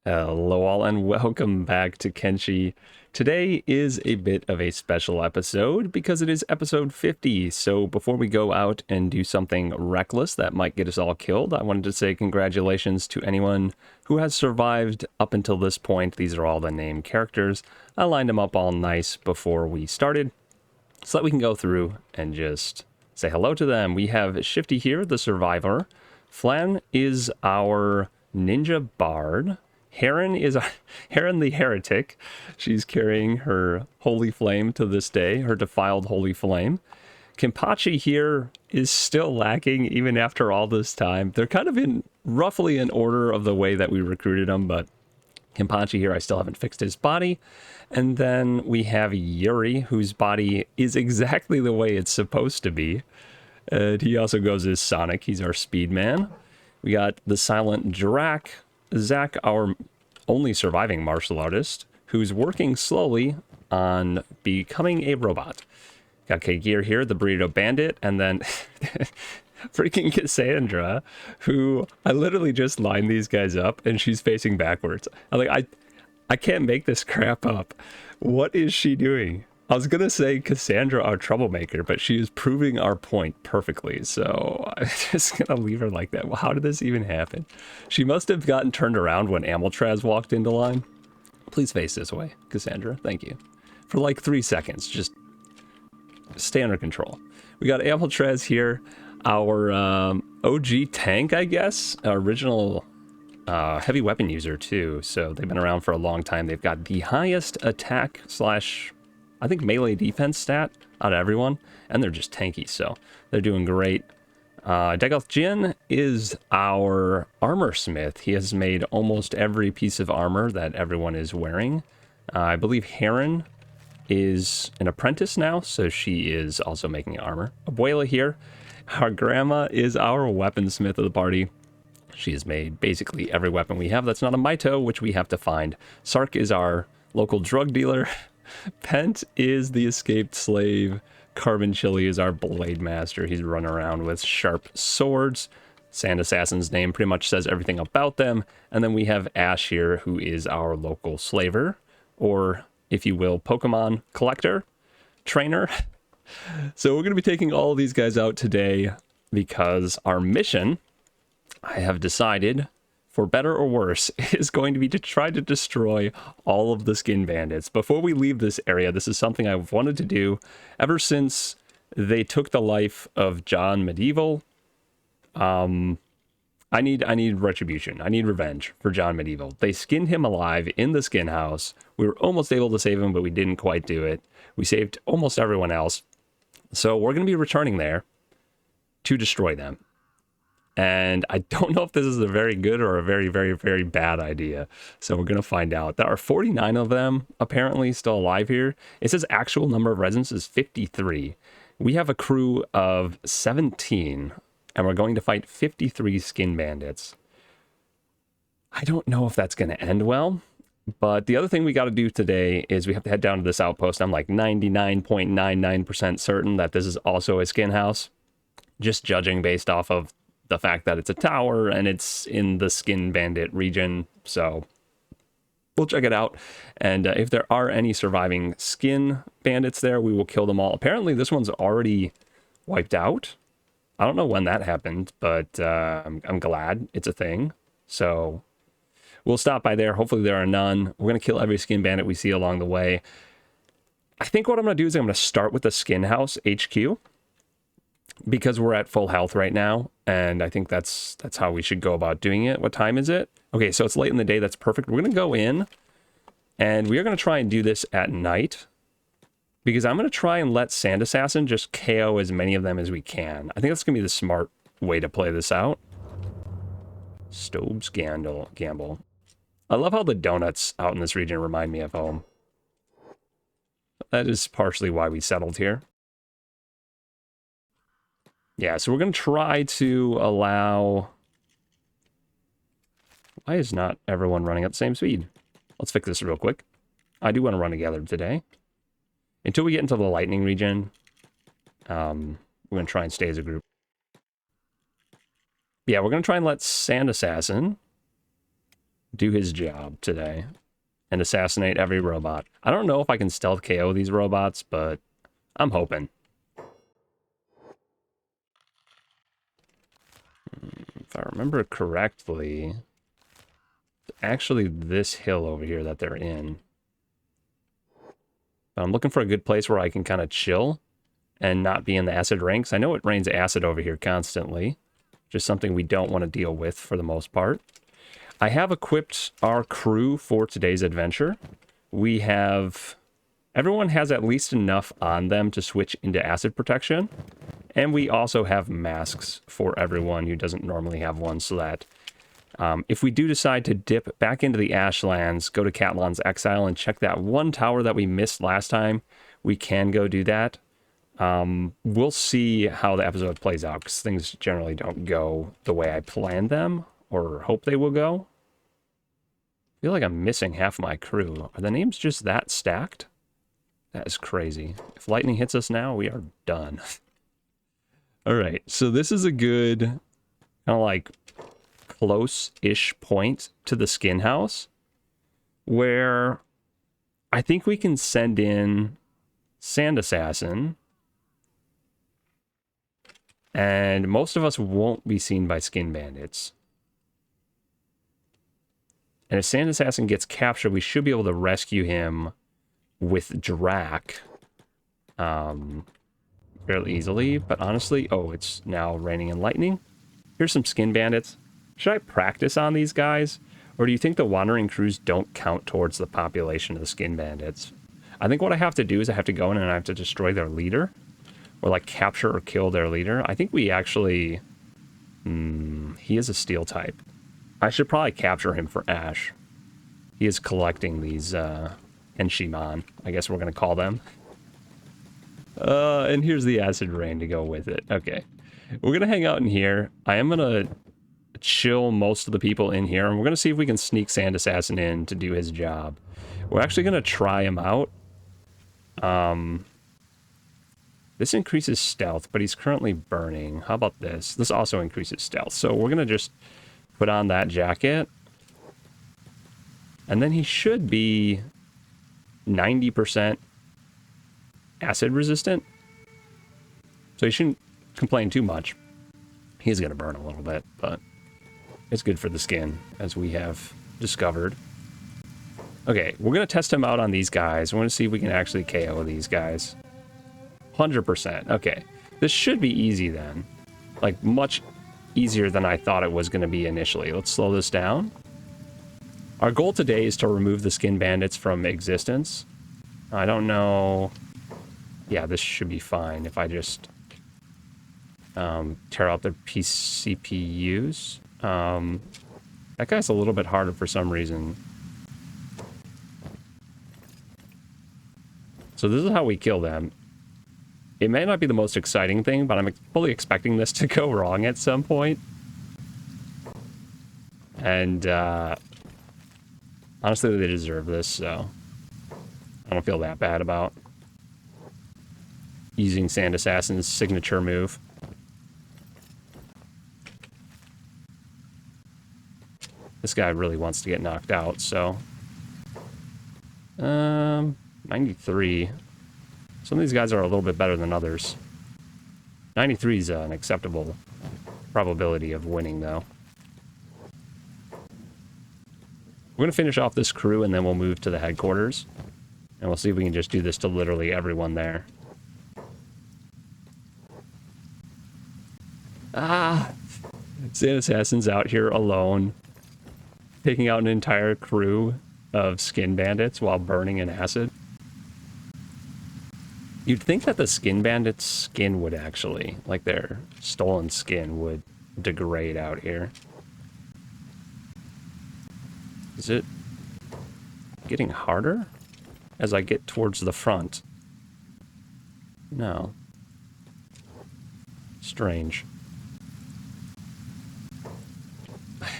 Hello all and welcome back to Kenshi. Today is a bit of a special episode because it is episode 50. So before we go out and do something reckless that might get us all killed, I wanted to say congratulations to anyone who has survived up until this point. These are all the named characters. I lined them up all nice before we started so that we can go through and just say hello to them. We have Shifty here, the survivor. Flan is our ninja bard. Heron is Heron the heretic. She's carrying her holy flame to this day, her defiled holy flame. Kenpachi here is still lacking even after all this time. They're kind of in roughly in order of the way that we recruited them, but Kenpachi here, I still haven't fixed his body. And then we have Yuri, whose body is exactly the way it's supposed to be. And he also goes as Sonic. He's our speed man. We got the silent Drak. Zach, our only surviving martial artist, who's working slowly on becoming a robot. Got K-Gear here, the burrito bandit, and then freaking Cassandra, who I literally just lined these guys up and she's facing backwards. I can't make this crap up. What is she doing? I was going to say Cassandra, our troublemaker, but she is proving our point perfectly. So I'm just going to leave her like that. Well, how did this even happen? She must have gotten turned around when Amiltraz walked into line. Please face this way, Cassandra. Thank you. For like 3 seconds, just stay under control. We got Amiltraz here, our OG tank, I guess. Our original heavy weapon user, too. So they've been around for a long time. They've got the highest attack slash I think melee defense stat out of everyone, and they're just tanky, so they're doing great. Dagoth Jin is our armor smith. He has made almost every piece of armor that everyone is wearing. I believe Heron is an apprentice now, so she is also making armor. Abuela here, our grandma, is our weaponsmith of the party. She has made basically every weapon we have that's not a Maito, which we have to find. Sark is our local drug dealer. Pent is the escaped slave. Carbon Chili is our blade master. He's running around with sharp swords. Sand Assassin's name pretty much says everything about them. And then we have Ash here, who is our local slaver, or if you will, Pokemon collector, trainer. So we're going to be taking all of these guys out today because our mission, I have decided, for better or worse, is going to be to try to destroy all of the skin bandits. Before we leave this area, this is something I've wanted to do ever since they took the life of John Medieval. I need retribution. I need revenge for John Medieval. They skinned him alive in the skin house. We were almost able to save him, but we didn't quite do it. We saved almost everyone else. So we're going to be returning there to destroy them. And I don't know if this is a very good or a very, very, very bad idea. So we're going to find out. There are 49 of them apparently still alive here. It says actual number of residents is 53. We have a crew of 17, and we're going to fight 53 skin bandits. I don't know if that's going to end well. But the other thing we got to do today is we have to head down to this outpost. I'm like 99.99% certain that this is also a skin house. Just judging based off of the fact that it's a tower and it's in the skin bandit region. So we'll check it out. And if there are any surviving skin bandits there, we will kill them all. Apparently this one's already wiped out. I don't know when that happened, but I'm glad it's a thing. So we'll stop by there. Hopefully there are none. We're going to kill every skin bandit we see along the way. I think what I'm going to do is I'm going to start with the skin house HQ, because we're at full health right now, and I think that's how we should go about doing it. What time is it? Okay, so it's late in the day. That's perfect. We're going to go in, and we are going to try and do this at night, because I'm going to try and let Sand Assassin just KO as many of them as we can. I think that's going to be the smart way to play this out. Stove's Gamble. I love how the donuts out in this region remind me of home. That is partially why we settled here. Yeah, so we're going to try to allow... Why is not everyone running at the same speed? Let's fix this real quick. I do want to run together today. Until we get into the lightning region, we're going to try and stay as a group. Yeah, we're going to try and let Sand Assassin do his job today and assassinate every robot. I don't know if I can stealth KO these robots, but I'm hoping. If I remember correctly, it's actually this hill over here that they're in. But I'm looking for a good place where I can kind of chill and not be in the acid ranks. I know it rains acid over here constantly, just something we don't want to deal with for the most part. I have equipped our crew for today's adventure. Everyone has at least enough on them to switch into acid protection. And we also have masks for everyone who doesn't normally have one, so that if we do decide to dip back into the Ashlands, go to Catalan's Exile and check that one tower that we missed last time, we can go do that. We'll see how the episode plays out, because things generally don't go the way I planned them, or hope they will go. I feel like I'm missing half my crew. Are the names just that stacked? That is crazy. If lightning hits us now, we are done. All right, so this is a good kind of like close-ish point to the skin house, where I think we can send in Sand Assassin, and most of us won't be seen by skin bandits. And if Sand Assassin gets captured, we should be able to rescue him with Drac fairly easily. But honestly, oh, it's now raining and lightning. Here's some skin bandits. Should I practice on these guys? Or do you think the wandering crews don't count towards the population of the skin bandits? I think what I have to do is I have to go in and I have to destroy their leader. Or like capture or kill their leader. I think we actually... he is a steel type. I should probably capture him for Ash. He is collecting these Kenshi, I guess we're going to call them. And here's the acid rain to go with it. Okay. We're going to hang out in here. I am going to chill most of the people in here. And we're going to see if we can sneak Sand Assassin in to do his job. We're actually going to try him out. This increases stealth, but he's currently burning. How about this? This also increases stealth. So we're going to just put on that jacket. And then he should be 90% acid resistant. So he shouldn't complain too much. He's going to burn a little bit, but it's good for the skin, as we have discovered. Okay, we're going to test him out on these guys. We're going to see if we can actually KO these guys. 100%. Okay, this should be easy then. Like, much easier than I thought it was going to be initially. Let's slow this down. Our goal today is to remove the skin bandits from existence. I don't know... Yeah, this should be fine if I just tear out their CPUs. That guy's a little bit harder for some reason. So this is how we kill them. It may not be the most exciting thing, but I'm fully expecting this to go wrong at some point. And honestly, they deserve this, so I don't feel that bad about using Sand Assassin's signature move. This guy really wants to get knocked out, so... 93. Some of these guys are a little bit better than others. 93 is an acceptable probability of winning, though. We're going to finish off this crew, and then we'll move to the headquarters. And we'll see if we can just do this to literally everyone there. Ah! Sand Assassin's out here alone, taking out an entire crew of skin bandits while burning in acid. You'd think that the skin bandits' skin would actually, like their stolen skin, would degrade out here. Is it getting harder as I get towards the front? No. Strange.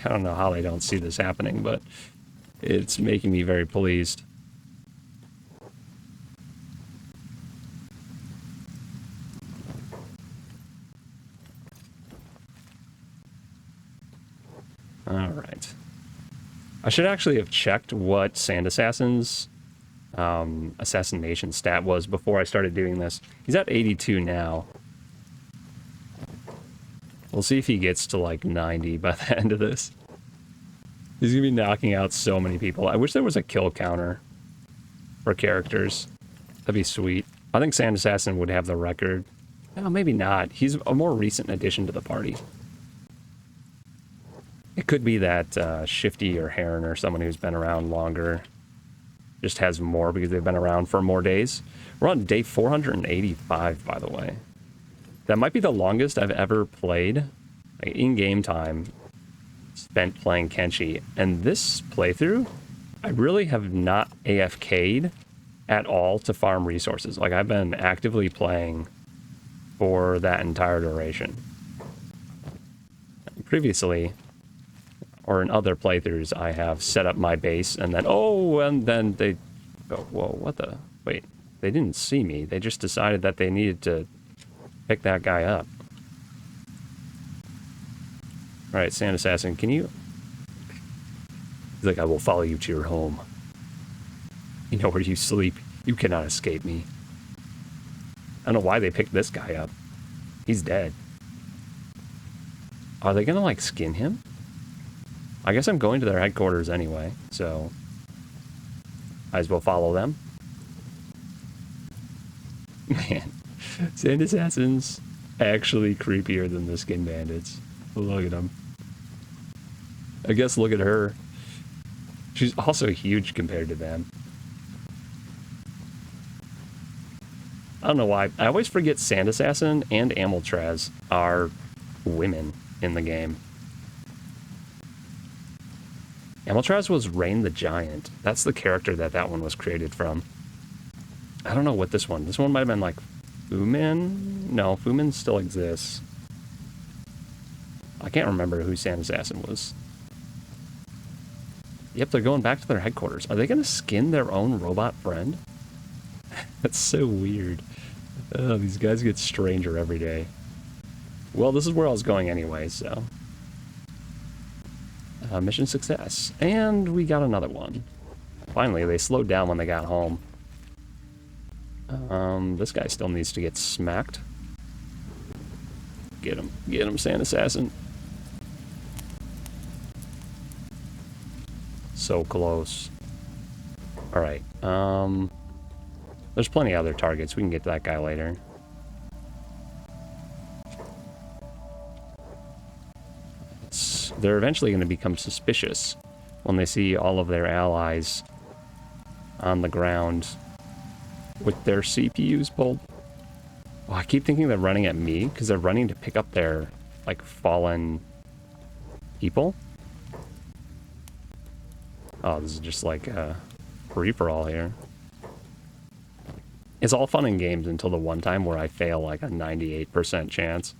I don't know how they don't see this happening, but it's making me very pleased. All right. I should actually have checked what Sand Assassin's assassination stat was before I started doing this. He's at 82 now. We'll see if he gets to like 90 by the end of this. He's gonna be knocking out so many people. I wish there was a kill counter for characters. That'd be sweet. I think Sand Assassin would have the record. No, maybe not. He's a more recent addition to the party. It could be that Shifty or Heron or someone who's been around longer just has more because they've been around for more days. We're on day 485, by the way. That might be the longest I've ever played, like, in-game time, spent playing Kenshi. And this playthrough, I really have not AFK'd at all to farm resources. Like, I've been actively playing for that entire duration. Previously, or in other playthroughs, I have set up my base and then, they go, whoa, what the? Wait, they didn't see me. They just decided that they needed to pick that guy up. All right, Sand Assassin, can you? He's like, I will follow you to your home. You know where you sleep. You cannot escape me. I don't know why they picked this guy up. He's dead. Are they gonna, like, skin him? I guess I'm going to their headquarters anyway, so might as well follow them. Man, Sand Assassin's actually creepier than the skin bandits. Look at them. I guess look at her. She's also huge compared to them. I don't know why. I always forget Sand Assassin and Amiltraz are women in the game. Amiltraz was Rain the Giant. That's the character that one was created from. I don't know what this one... This one might have been like Fumin? No, Fumin still exists. I can't remember who Sand Assassin was. Yep, they're going back to their headquarters. Are they going to skin their own robot friend? That's so weird. Oh, these guys get stranger every day. Well, this is where I was going anyway, so... mission success. And we got another one. Finally, they slowed down when they got home. This guy still needs to get smacked. Get him, Sand Assassin. So close. Alright, there's plenty of other targets. We can get to that guy later. They're eventually going to become suspicious when they see all of their allies on the ground with their CPUs pulled. Oh, I keep thinking they're running at me because they're running to pick up their, like, fallen people. Oh, this is just like a free-for-all here. It's all fun in games until the one time where I fail like a 98% chance.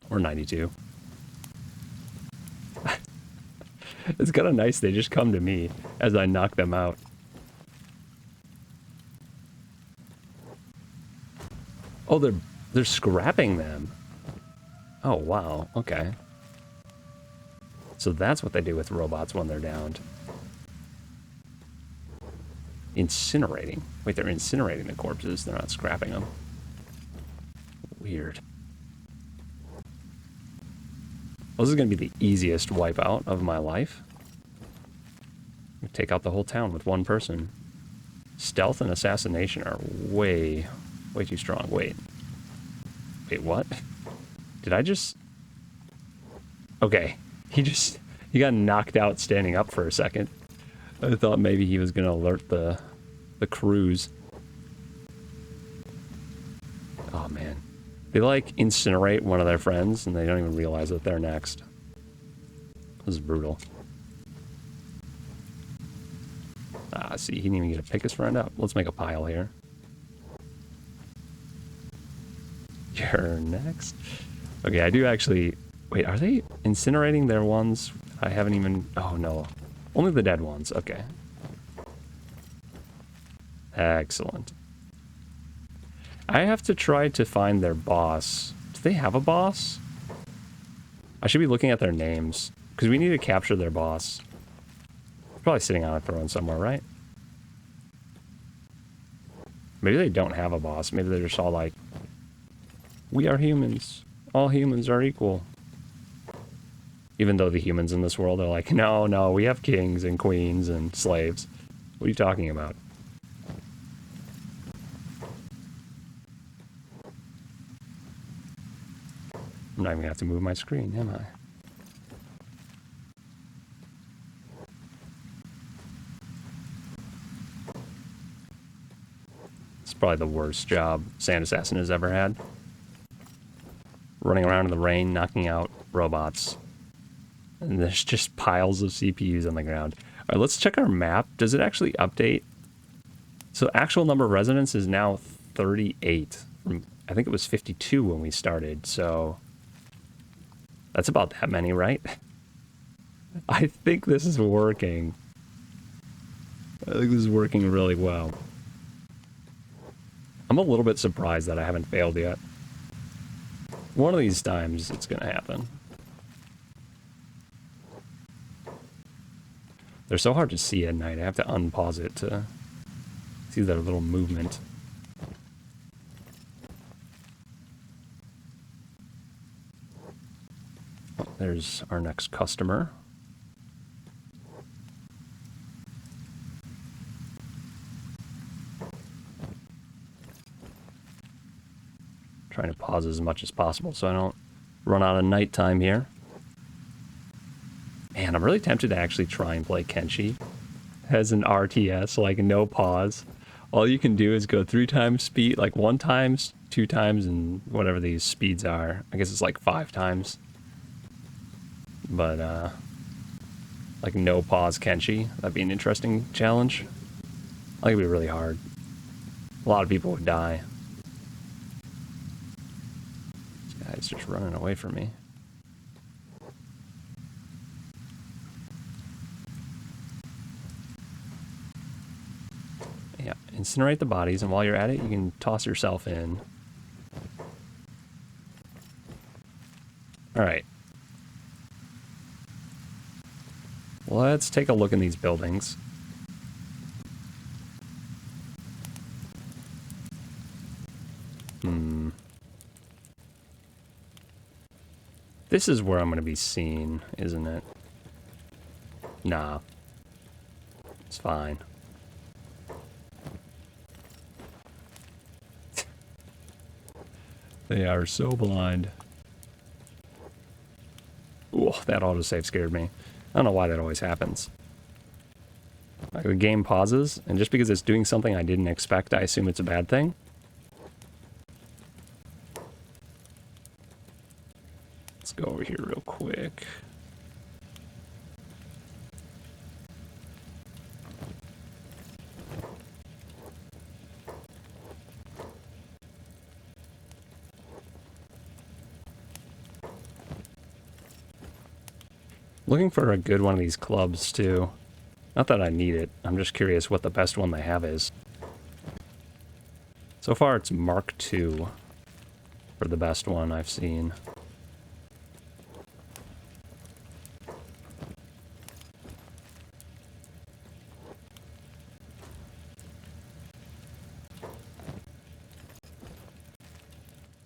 Or 92. It's kind of nice they just come to me as I knock them out. Oh, they're scrapping them. Oh, wow. Okay. So that's what they do with robots when they're downed. Incinerating. Wait, they're incinerating the corpses. They're not scrapping them. Weird. Well, this is going to be the easiest wipeout of my life. Take out the whole town with one person. Stealth and assassination are way too strong. Wait, what? Did I just... Okay, he got knocked out standing up for a second. I thought maybe he was going to alert the crews. Oh, man. They, like, incinerate one of their friends, and they don't even realize that they're next. This is brutal. Ah, see, he didn't even get to pick his friend up. Let's make a pile here. You're next. Okay, I do actually... Wait, are they incinerating their ones? I haven't even... Oh, no. Only the dead ones. Okay. Excellent. I have to try to find their boss. Do they have a boss? I should be looking at their names, because we need to capture their boss. Probably sitting on a throne somewhere, right? Maybe they don't have a boss. Maybe they're just all like, we are humans. All humans are equal. Even though the humans in this world are like, no, no, we have kings and queens and slaves. What are you talking about? I'm not even gonna have to move my screen, am I? It's probably the worst job Sand Assassin has ever had. Running around in the rain, knocking out robots. And there's just piles of CPUs on the ground. All right, let's check our map. Does it actually update? So actual number of residents is now 38. I think it was 52 when we started, so that's about that many, right? I think this is working. I think this is working really well. I'm a little bit surprised that I haven't failed yet. One of these times it's gonna happen. They're so hard to see at night. I have to unpause it to see their little movement. Oh, there's our next customer. Trying to pause as much as possible so I don't run out of nighttime here. Man, I'm really tempted to actually try and play Kenshi as an RTS, like no pause. All you can do is go 3 times speed, like 1 times, 2 times, and whatever these speeds are. I guess it's like 5 times. But, like no pause Kenshi. That'd be an interesting challenge. I think it'd be really hard. A lot of people would die. This guy's just running away from me. Yeah, incinerate the bodies, and while you're at it, you can toss yourself in. Alright. Let's take a look in these buildings. This is where I'm going to be seen, isn't it? Nah. It's fine. They are so blind. Ooh, that autosave scared me. I don't know why that always happens. Like the game pauses, and just because it's doing something I didn't expect, I assume it's a bad thing. Let's go over here real quick. Looking for a good one of these clubs, too. Not that I need it. I'm just curious what the best one they have is. So far, it's Mark II for the best one I've seen.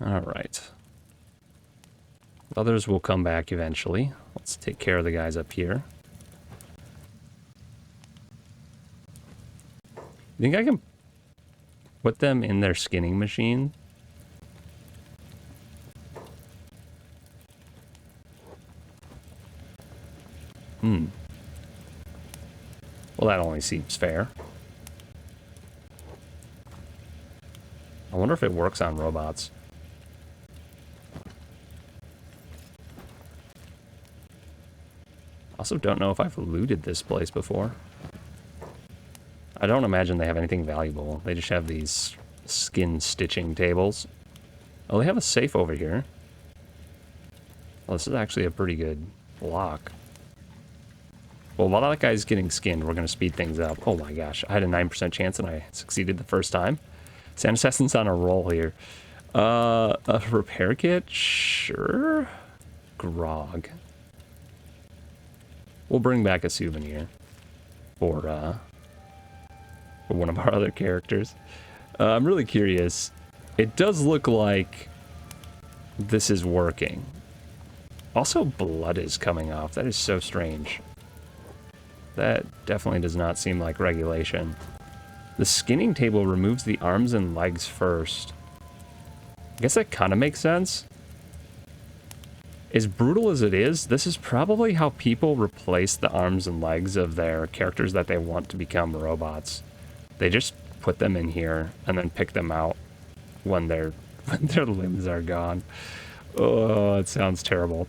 All right. Others will come back eventually. Let's take care of the guys up here. You think I can put them in their skinning machine? Well, that only seems fair. I wonder if it works on robots. Also don't know if I've looted this place before. I don't imagine they have anything valuable. They just have these skin stitching tables. Oh, they have a safe over here. Well, this is actually a pretty good block. Well, while that guy's getting skinned, we're going to speed things up. Oh my gosh, I had a 9% chance and I succeeded the first time. Sand Assassin's on a roll here. A repair kit? Sure. grog. We'll bring back a souvenir for one of our other characters. I'm really curious. It does look like this is working. Also, blood is coming off. That is so strange. That definitely does not seem like regulation. The skinning table removes the arms and legs first. I guess that kind of makes sense. As brutal as it is, this is probably how people replace the arms and legs of their characters that they want to become robots. They just put them in here and then pick them out when their limbs are gone. Oh, it sounds terrible.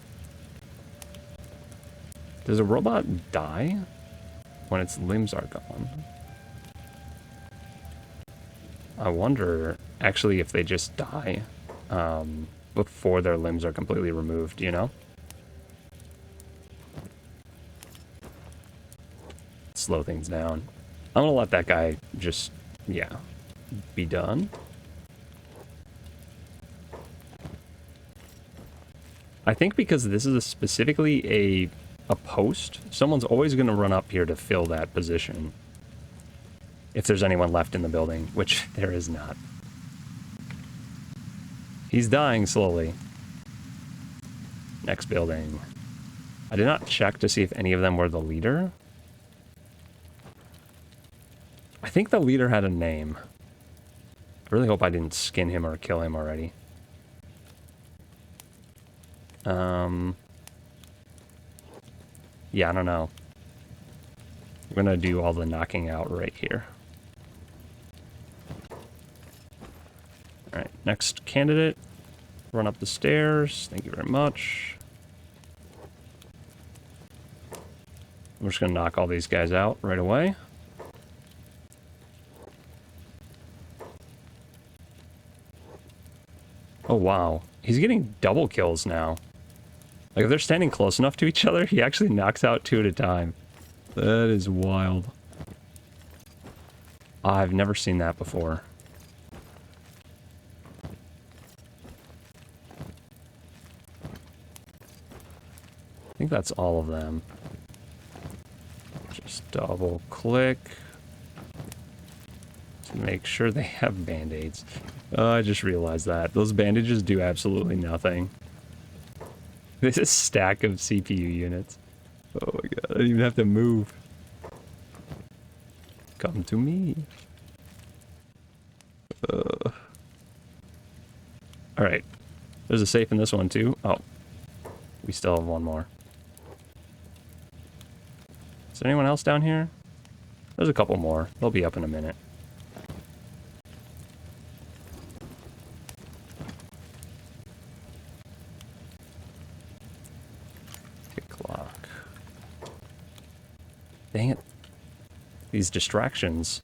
Does a robot die when its limbs are gone? I wonder, actually, if they just die before their limbs are completely removed, you know? Slow things down. I'm gonna let that guy just, yeah, be done. I think because this is specifically a post, someone's always gonna run up here to fill that position. If there's anyone left in the building, which there is not. He's dying slowly. Next building. I did not check to see if any of them were the leader. I think the leader had a name. I really hope I didn't skin him or kill him already. Yeah, I don't know. I'm gonna do all the knocking out right here. Alright, next candidate. Run up the stairs. Thank you very much. I'm just gonna knock all these guys out right away. Oh wow, he's getting double kills now. Like if they're standing close enough to each other, he actually knocks out 2 at a time. That is wild. I've never seen that before. I think that's all of them. Just double click to make sure they have band-aids. I just realized that. Those bandages do absolutely nothing. This is a stack of CPU units. Oh my god, I don't even have to move. Come to me. Alright. There's a safe in this one too. Oh. We still have one more. Is there anyone else down here? There's a couple more. They'll be up in a minute. Dang it. These distractions.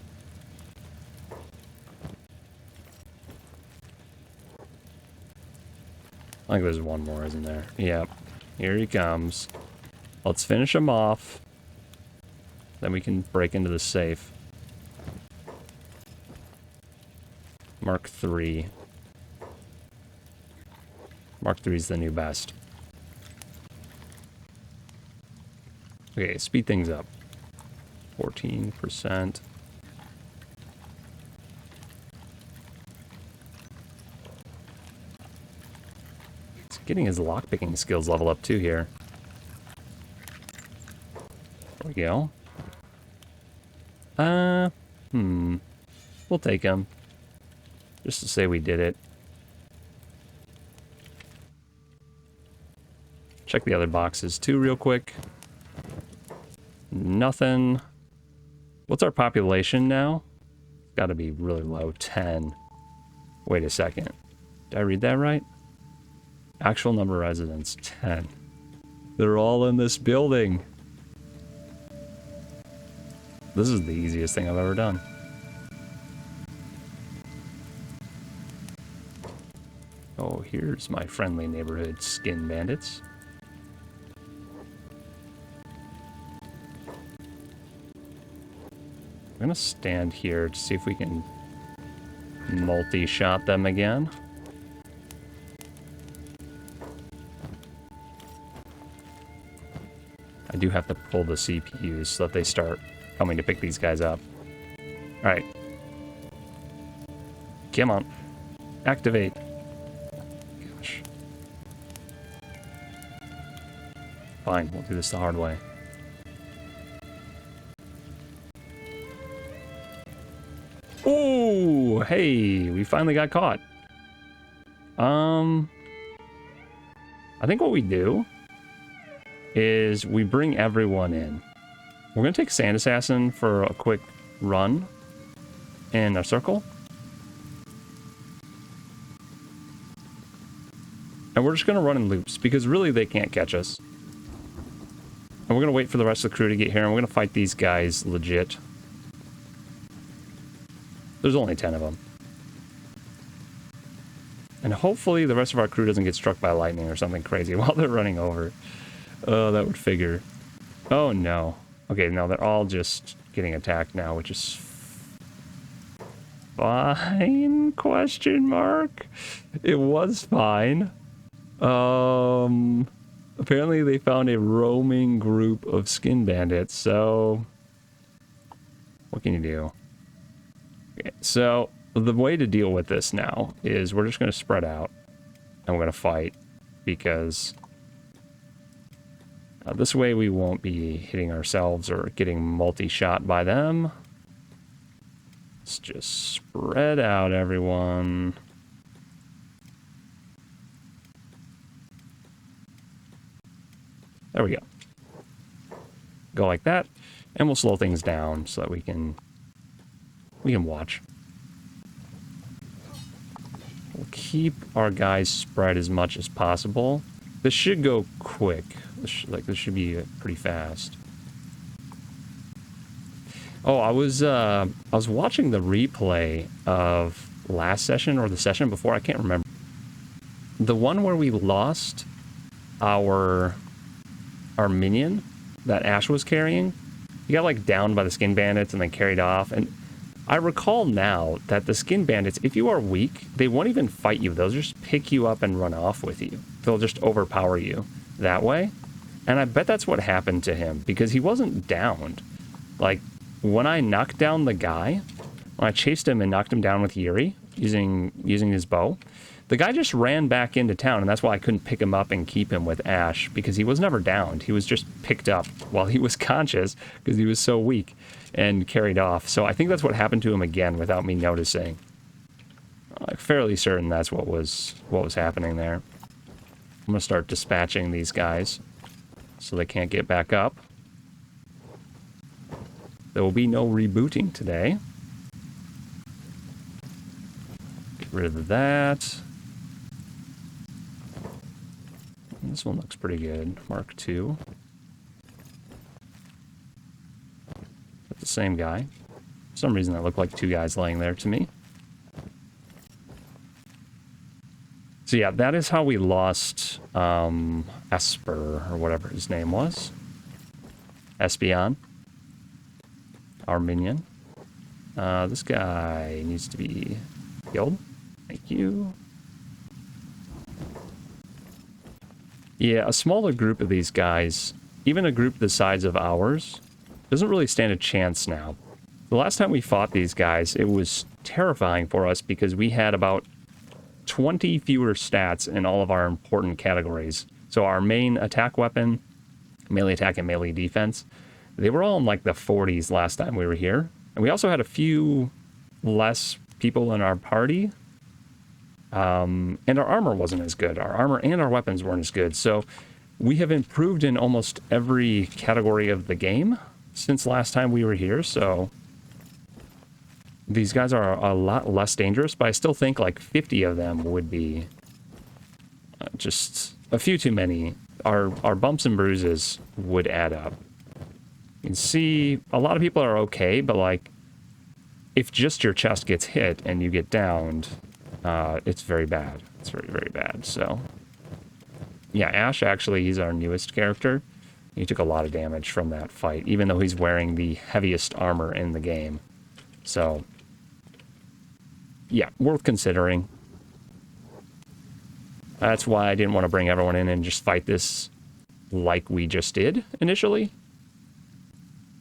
I think there's one more, isn't there? Yep. Here he comes. Let's finish him off. Then we can break into the safe. Mark 3. Mark 3 is the new best. Okay, speed things up. 14%. He's getting his lockpicking skills level up too here. There we go. We'll take him. Just to say we did it. Check the other boxes too real quick. Nothing. What's our population now? Gotta be really low. 10. Wait a second. Did I read that right? Actual number of residents, 10. They're all in this building. This is the easiest thing I've ever done. Oh, here's my friendly neighborhood skin bandits. I'm gonna stand here to see if we can multi-shot them again. I do have to pull the CPUs so that they start coming to pick these guys up. Alright. Come on. Activate. Gosh. Fine, we'll do this the hard way. Ooh, hey, we finally got caught. I think what we do is we bring everyone in. We're gonna take Sand Assassin for a quick run in a circle. And we're just gonna run in loops because really they can't catch us. And we're gonna wait for the rest of the crew to get here and we're gonna fight these guys legit. There's only 10 of them. And hopefully the rest of our crew doesn't get struck by lightning or something crazy while they're running over. Oh, that would figure. Oh, no. Okay, no, they're all just getting attacked now, which is fine? Question mark? It was fine. Apparently they found a roaming group of skin bandits, so what can you do? Okay, so the way to deal with this now is we're just going to spread out and we're going to fight because this way we won't be hitting ourselves or getting multi-shot by them. Let's just spread out, everyone. There we go. Go like that, and we'll slow things down so that we can watch. We'll keep our guys spread as much as possible. This should go quick. This should be pretty fast. Oh, I was watching the replay of last session or the session before. I can't remember. The one where we lost our minion that Ash was carrying. He got like downed by the skin bandits and then carried off. And I recall now that the skin bandits, if you are weak, they won't even fight you. They'll just pick you up and run off with you. They'll just overpower you that way. And I bet that's what happened to him because he wasn't downed. Like when I knocked down the guy, when I chased him and knocked him down with Yuri using his bow, the guy just ran back into town, and that's why I couldn't pick him up and keep him with Ash, because he was never downed. He was just picked up while he was conscious, because he was so weak, and carried off. So I think that's what happened to him again without me noticing. I'm fairly certain that's what was happening there. I'm going to start dispatching these guys, so they can't get back up. There will be no rebooting today. Get rid of that. This one looks pretty good. Mark II. That's the same guy. For some reason that looked like two guys laying there to me. So yeah, that is how we lost Esper, or whatever his name was. Espion. Our minion. This guy needs to be killed. Thank you. Yeah, a smaller group of these guys, even a group the size of ours, doesn't really stand a chance now. The last time we fought these guys, it was terrifying for us because we had about 20 fewer stats in all of our important categories. So our main attack weapon, melee attack and melee defense, they were all in like the 40s last time we were here. And we also had a few less people in our party. And our armor wasn't as good. Our armor and our weapons weren't as good. So we have improved in almost every category of the game since last time we were here. So these guys are a lot less dangerous, but I still think like 50 of them would be just a few too many. Our bumps and bruises would add up. You can see a lot of people are okay, but like if just your chest gets hit and you get downed, it's very bad. It's very, very bad. So, yeah, Ash, actually, he's our newest character. He took a lot of damage from that fight, even though he's wearing the heaviest armor in the game. So, yeah, worth considering. That's why I didn't want to bring everyone in and just fight this like we just did initially.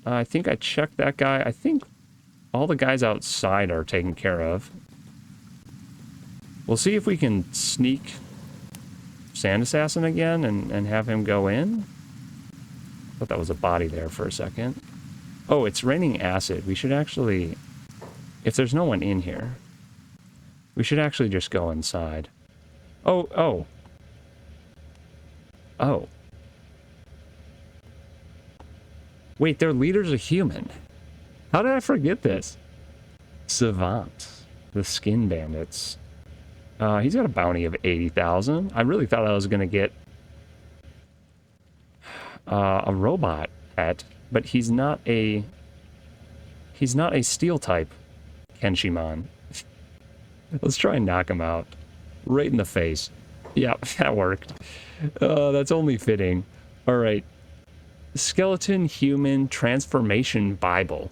I think I checked that guy. I think all the guys outside are taken care of. We'll see if we can sneak Sand Assassin again and have him go in. Thought that was a body there for a second. Oh, it's raining acid. We should actually... If there's no one in here, we should actually just go inside. Oh. Wait, their leader's a human. How did I forget this? Savant. The Skin Bandits. He's got a bounty of 80,000. I really thought I was going to get a robot pet, but he's not a steel type Kenshimon. Let's try and knock him out. Right in the face. Yeah, that worked. That's only fitting. All right. Skeleton Human Transformation Bible.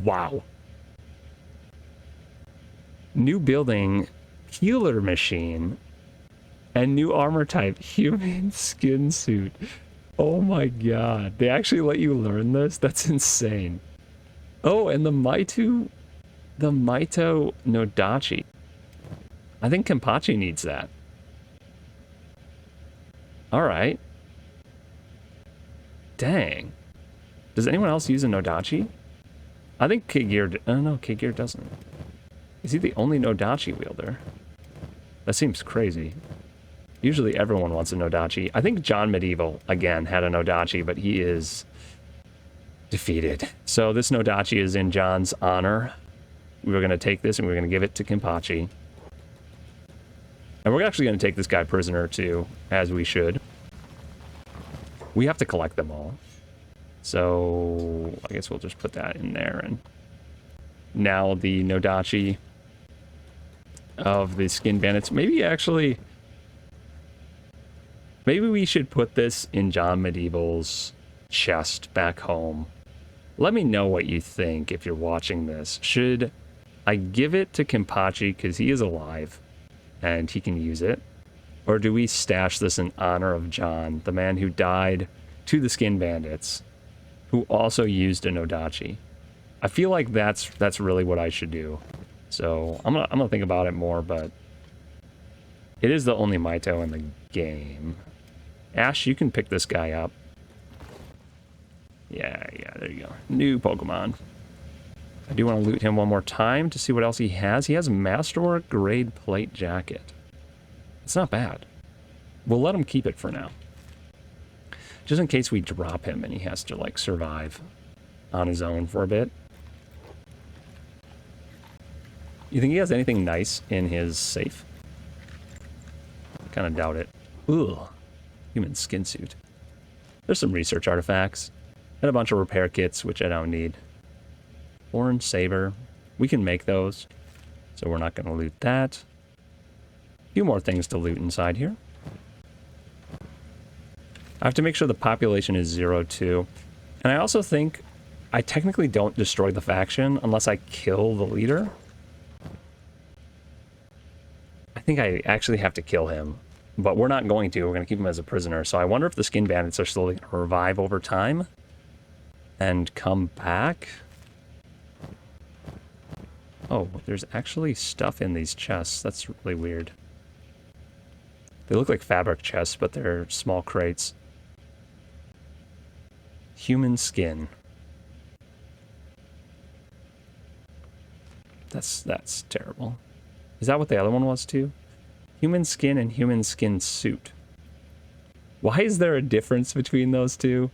Wow. New building healer machine and new armor type human skin suit. Oh my god. They actually let you learn this? That's insane. Oh, and the Mito Nodachi. I think Kenpachi needs that. Alright. Dang. Does anyone else use a Nodachi? I think Kigir... Oh no, Kigir doesn't. Is he the only Nodachi wielder? That seems crazy. Usually everyone wants a Nodachi. I think John Medieval, again, had a Nodachi, but he is defeated. So this Nodachi is in John's honor. We're going to take this and we're going to give it to Kenpachi. And we're actually going to take this guy prisoner too, as we should. We have to collect them all. So I guess we'll just put that in there. And now the Nodachi of the Skin Bandits. Maybe we should put this in John Medieval's chest back home. Let me know what you think if you're watching this. Should I give it to Kenpachi because he is alive and he can use it? Or do we stash this in honor of John, the man who died to the Skin Bandits, who also used a Nodachi? I feel like that's really what I should do. So I'm gonna think about it more, but it is the only Mito in the game. Ash, you can pick this guy up. Yeah, there you go. New Pokemon. I do want to loot him one more time to see what else he has. He has Masterwork Grade Plate Jacket. It's not bad. We'll let him keep it for now. Just in case we drop him and he has to, like, survive on his own for a bit. You think he has anything nice in his safe? Kind of doubt it. Ugh. Human skin suit. There's some research artifacts. And a bunch of repair kits, which I don't need. Orange Saber. We can make those. So we're not going to loot that. A few more things to loot inside here. I have to make sure the population is 0 too. And I also think I technically don't destroy the faction unless I kill the leader. I think I actually have to kill him. But we're not going to. We're going to keep him as a prisoner. So I wonder if the Skin Bandits are slowly going to revive over time and come back. Oh, there's actually stuff in these chests. That's really weird. They look like fabric chests, but they're small crates. Human skin. That's terrible. Is that what the other one was too? Human skin and human skin suit. Why is there a difference between those two?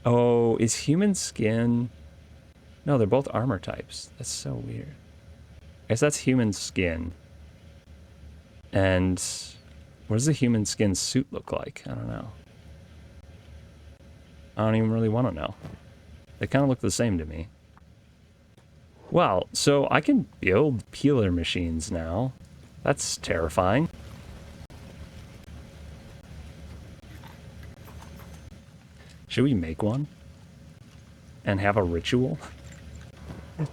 Oh, is human skin... No, they're both armor types. That's so weird. I guess that's human skin. And what does the human skin suit look like? I don't know. I don't even really want to know. They kind of look the same to me. Well, so I can build peeler machines now. That's terrifying. Should we make one? And have a ritual?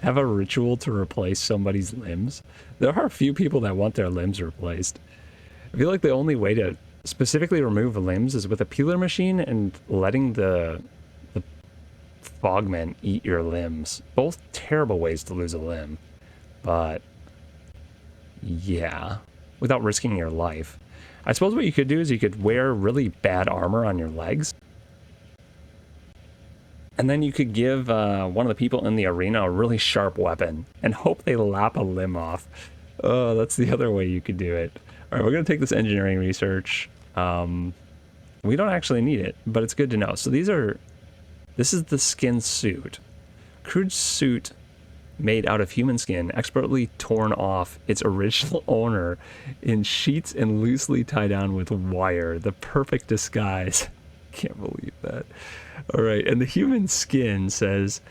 Have a ritual to replace somebody's limbs? There are a few people that want their limbs replaced. I feel like the only way to specifically remove limbs is with a peeler machine and letting the frogmen eat your limbs. Both terrible ways to lose a limb, but yeah, without risking your life. I suppose what you could do is you could wear really bad armor on your legs, and then you could give one of the people in the arena a really sharp weapon and hope they lop a limb off. Oh, that's the other way you could do it. All right, we're going to take this engineering research. We don't actually need it, but it's good to know. So this is the skin suit. Crude suit made out of human skin, expertly torn off its original owner in sheets and loosely tied down with wire. The perfect disguise. Can't believe that. All right, and the human skin says,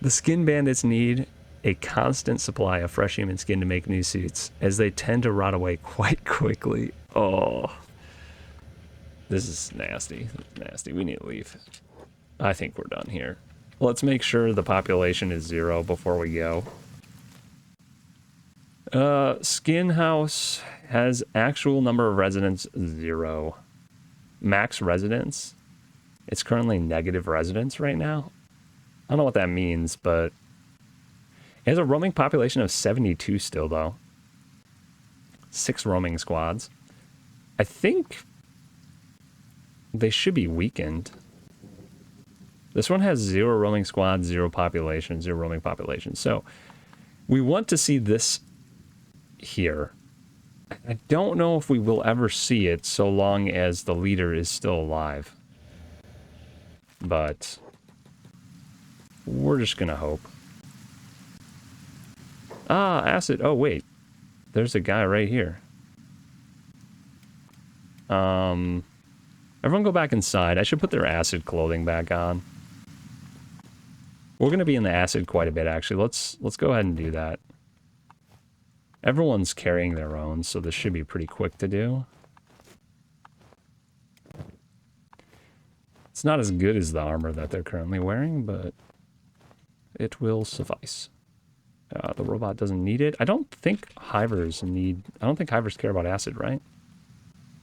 the skin bandits need a constant supply of fresh human skin to make new suits, as they tend to rot away quite quickly. Oh, this is nasty. Nasty. We need to leave. I think we're done here. Let's make sure the population is 0 before we go. Skin house has actual number of residents 0. Max residents. It's currently negative residents right now. I don't know what that means, but it has a roaming population of 72 still, though. 6 roaming squads. I think they should be weakened. This one has 0 roaming squads, 0 population, 0 roaming population. So we want to see this here. I don't know if we will ever see it so long as the leader is still alive. But we're just going to hope. Ah, acid. Oh, wait. There's a guy right here. Everyone go back inside. I should put their acid clothing back on. We're going to be in the acid quite a bit, actually. Let's go ahead and do that. Everyone's carrying their own, so this should be pretty quick to do. It's not as good as the armor that they're currently wearing, but it will suffice. The robot doesn't need it. I don't think hivers care about acid, right?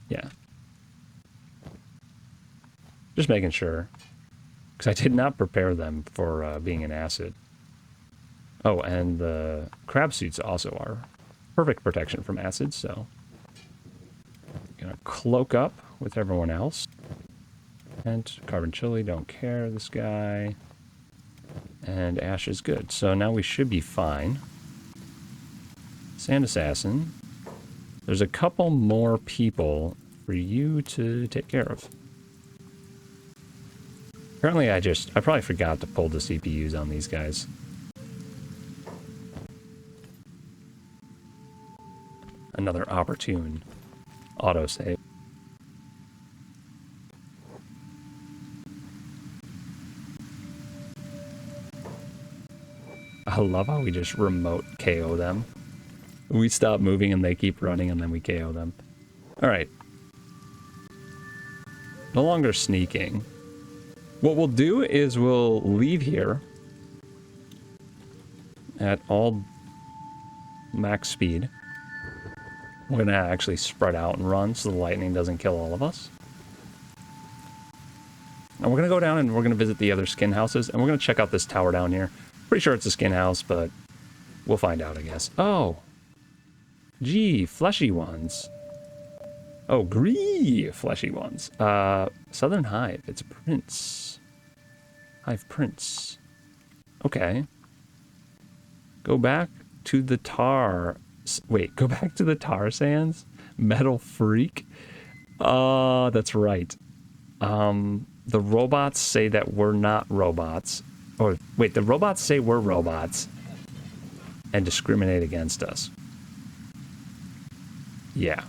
Yeah. Just making sure. Because I did not prepare them for being in acid. Oh, and the crab suits also are perfect protection from acid, so gonna cloak up with everyone else. And carbon chili, don't care, this guy. And ash is good. So now we should be fine. Sand assassin. There's a couple more people for you to take care of. Apparently I probably forgot to pull the CPUs on these guys. Another opportune autosave. I love how we just remote KO them. We stop moving and they keep running and then we KO them. Alright. No longer sneaking. What we'll do is we'll leave here at all max speed. We're going to actually spread out and run so the lightning doesn't kill all of us. And we're going to go down and we're going to visit the other skin houses and we're going to check out this tower down here. Pretty sure it's a skin house, but we'll find out, I guess. Oh. Gee, fleshy ones. Oh, gree fleshy ones. Southern Hive. It's a prince. Hive prince. Okay. Go back to the tar. Wait, go back to the tar sands? Metal freak? Oh, that's right. The robots say that we're not robots. Or, wait, the robots say we're robots. And discriminate against us. Yeah.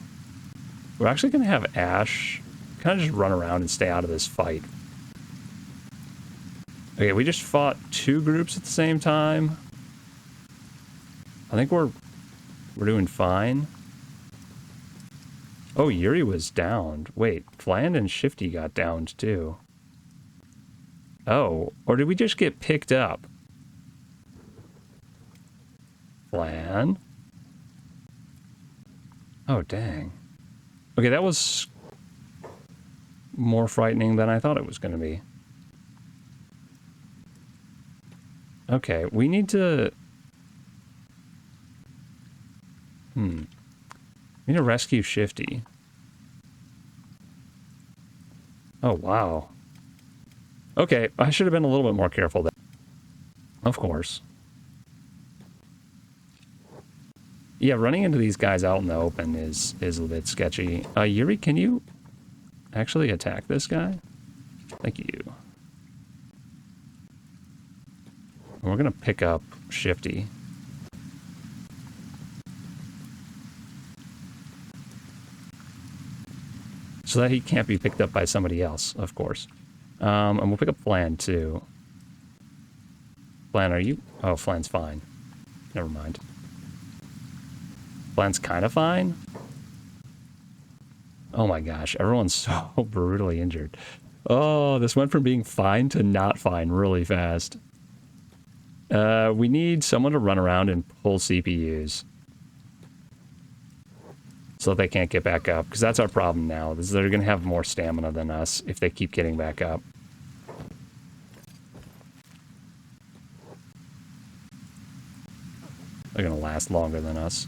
We're actually going to have Ash kind of just run around and stay out of this fight. Okay, we just fought 2 groups at the same time. I think we're doing fine. Oh, Yuri was downed. Wait, Fland and Shifty got downed too. Oh, or did we just get picked up? Flan? Oh, dang. Okay, that was more frightening than I thought it was going to be. Okay, we need to... We need to rescue Shifty. Oh, wow. Okay, I should have been a little bit more careful there. Of course. Yeah, running into these guys out in the open is a bit sketchy. Yuri, can you actually attack this guy? Thank you. And we're gonna pick up Shifty. So that he can't be picked up by somebody else, of course. And we'll pick up Flan, too. Flan, are you... Oh, Flan's fine. Never mind. Flan's kind of fine? Oh my gosh, everyone's so brutally injured. Oh, this went from being fine to not fine really fast. We need someone to run around and pull CPUs. So that they can't get back up. Because that's our problem now. Is they're going to have more stamina than us if they keep getting back up. They're going to last longer than us.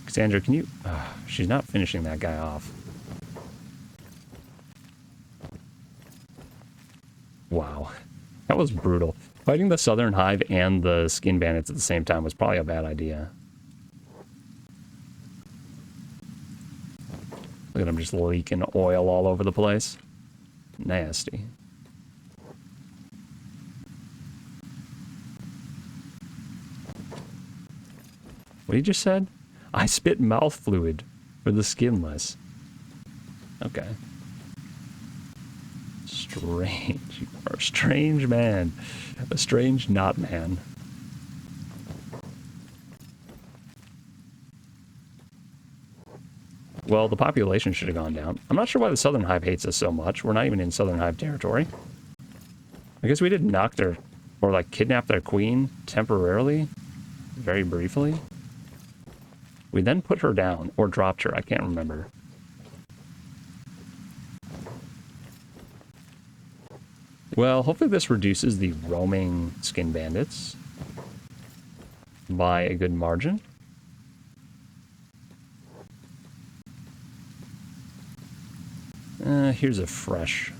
Cassandra, can you... she's not finishing that guy off. Wow. That was brutal. Fighting the Southern Hive and the Skin Bandits at the same time was probably a bad idea. Look at him just leaking oil all over the place. Nasty. What he just said? I spit mouth fluid for the skinless. Okay. Strange. You are a strange man. A strange not man. Well, the population should have gone down. I'm not sure why the Southern Hive hates us so much. We're not even in Southern Hive territory. I guess we did knock their... Or, like, kidnap their queen temporarily. Very briefly. We then put her down. Or dropped her. I can't remember. Well, hopefully this reduces the roaming Skin Bandits. By a good margin. Here's a fresh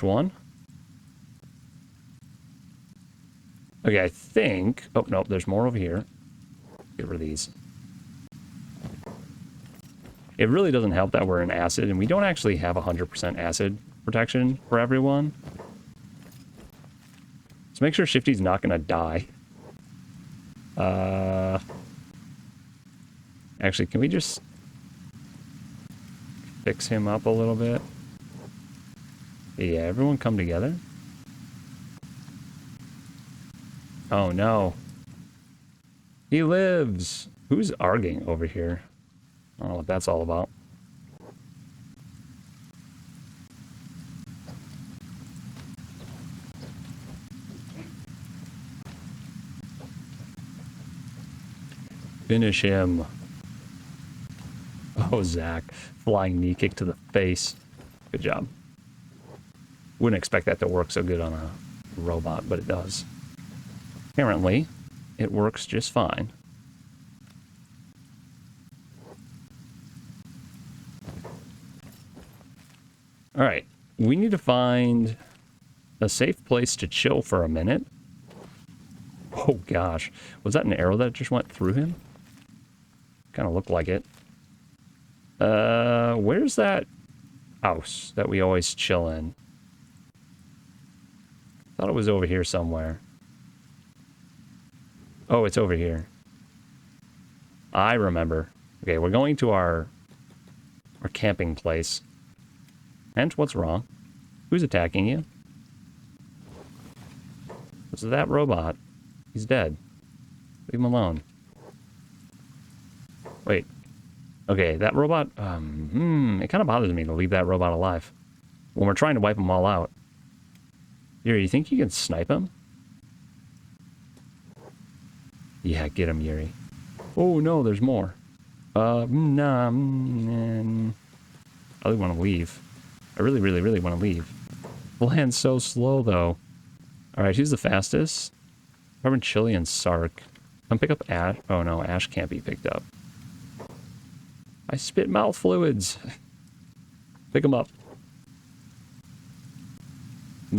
one. Okay, I think... Oh, no, there's more over here. Get rid of these. It really doesn't help that we're in acid, and we don't actually have 100% acid protection for everyone. So make sure Shifty's not going to die. Actually, can we just... fix him up a little bit? Yeah, everyone come together. Oh no. He lives! Who's arguing over here? I don't know what that's all about. Finish him. Oh, Zach. Flying knee kick to the face. Good job. Wouldn't expect that to work so good on a robot, but it does. Apparently, it works just fine. Alright. We need to find a safe place to chill for a minute. Oh, gosh. Was that an arrow that just went through him? Kind of looked like it. Where's that house that we always chill in? Thought it was over here somewhere. Oh, it's over here. I remember. Okay, we're going to our camping place. And what's wrong? Who's attacking you? Was it that robot? He's dead. Leave him alone. Wait. Okay, that robot... it kind of bothers me to leave that robot alive. When we're trying to wipe them all out. Yuri, you think you can snipe him? Yeah, get him, Yuri. Oh, no, there's more. Nah, I really want to leave. I really, really, really want to leave. The land's so slow, though. Alright, who's the fastest? Carbon Chili and Sark. Come pick up Ash. Oh no, Ash can't be picked up. I spit mouth fluids. Pick him up.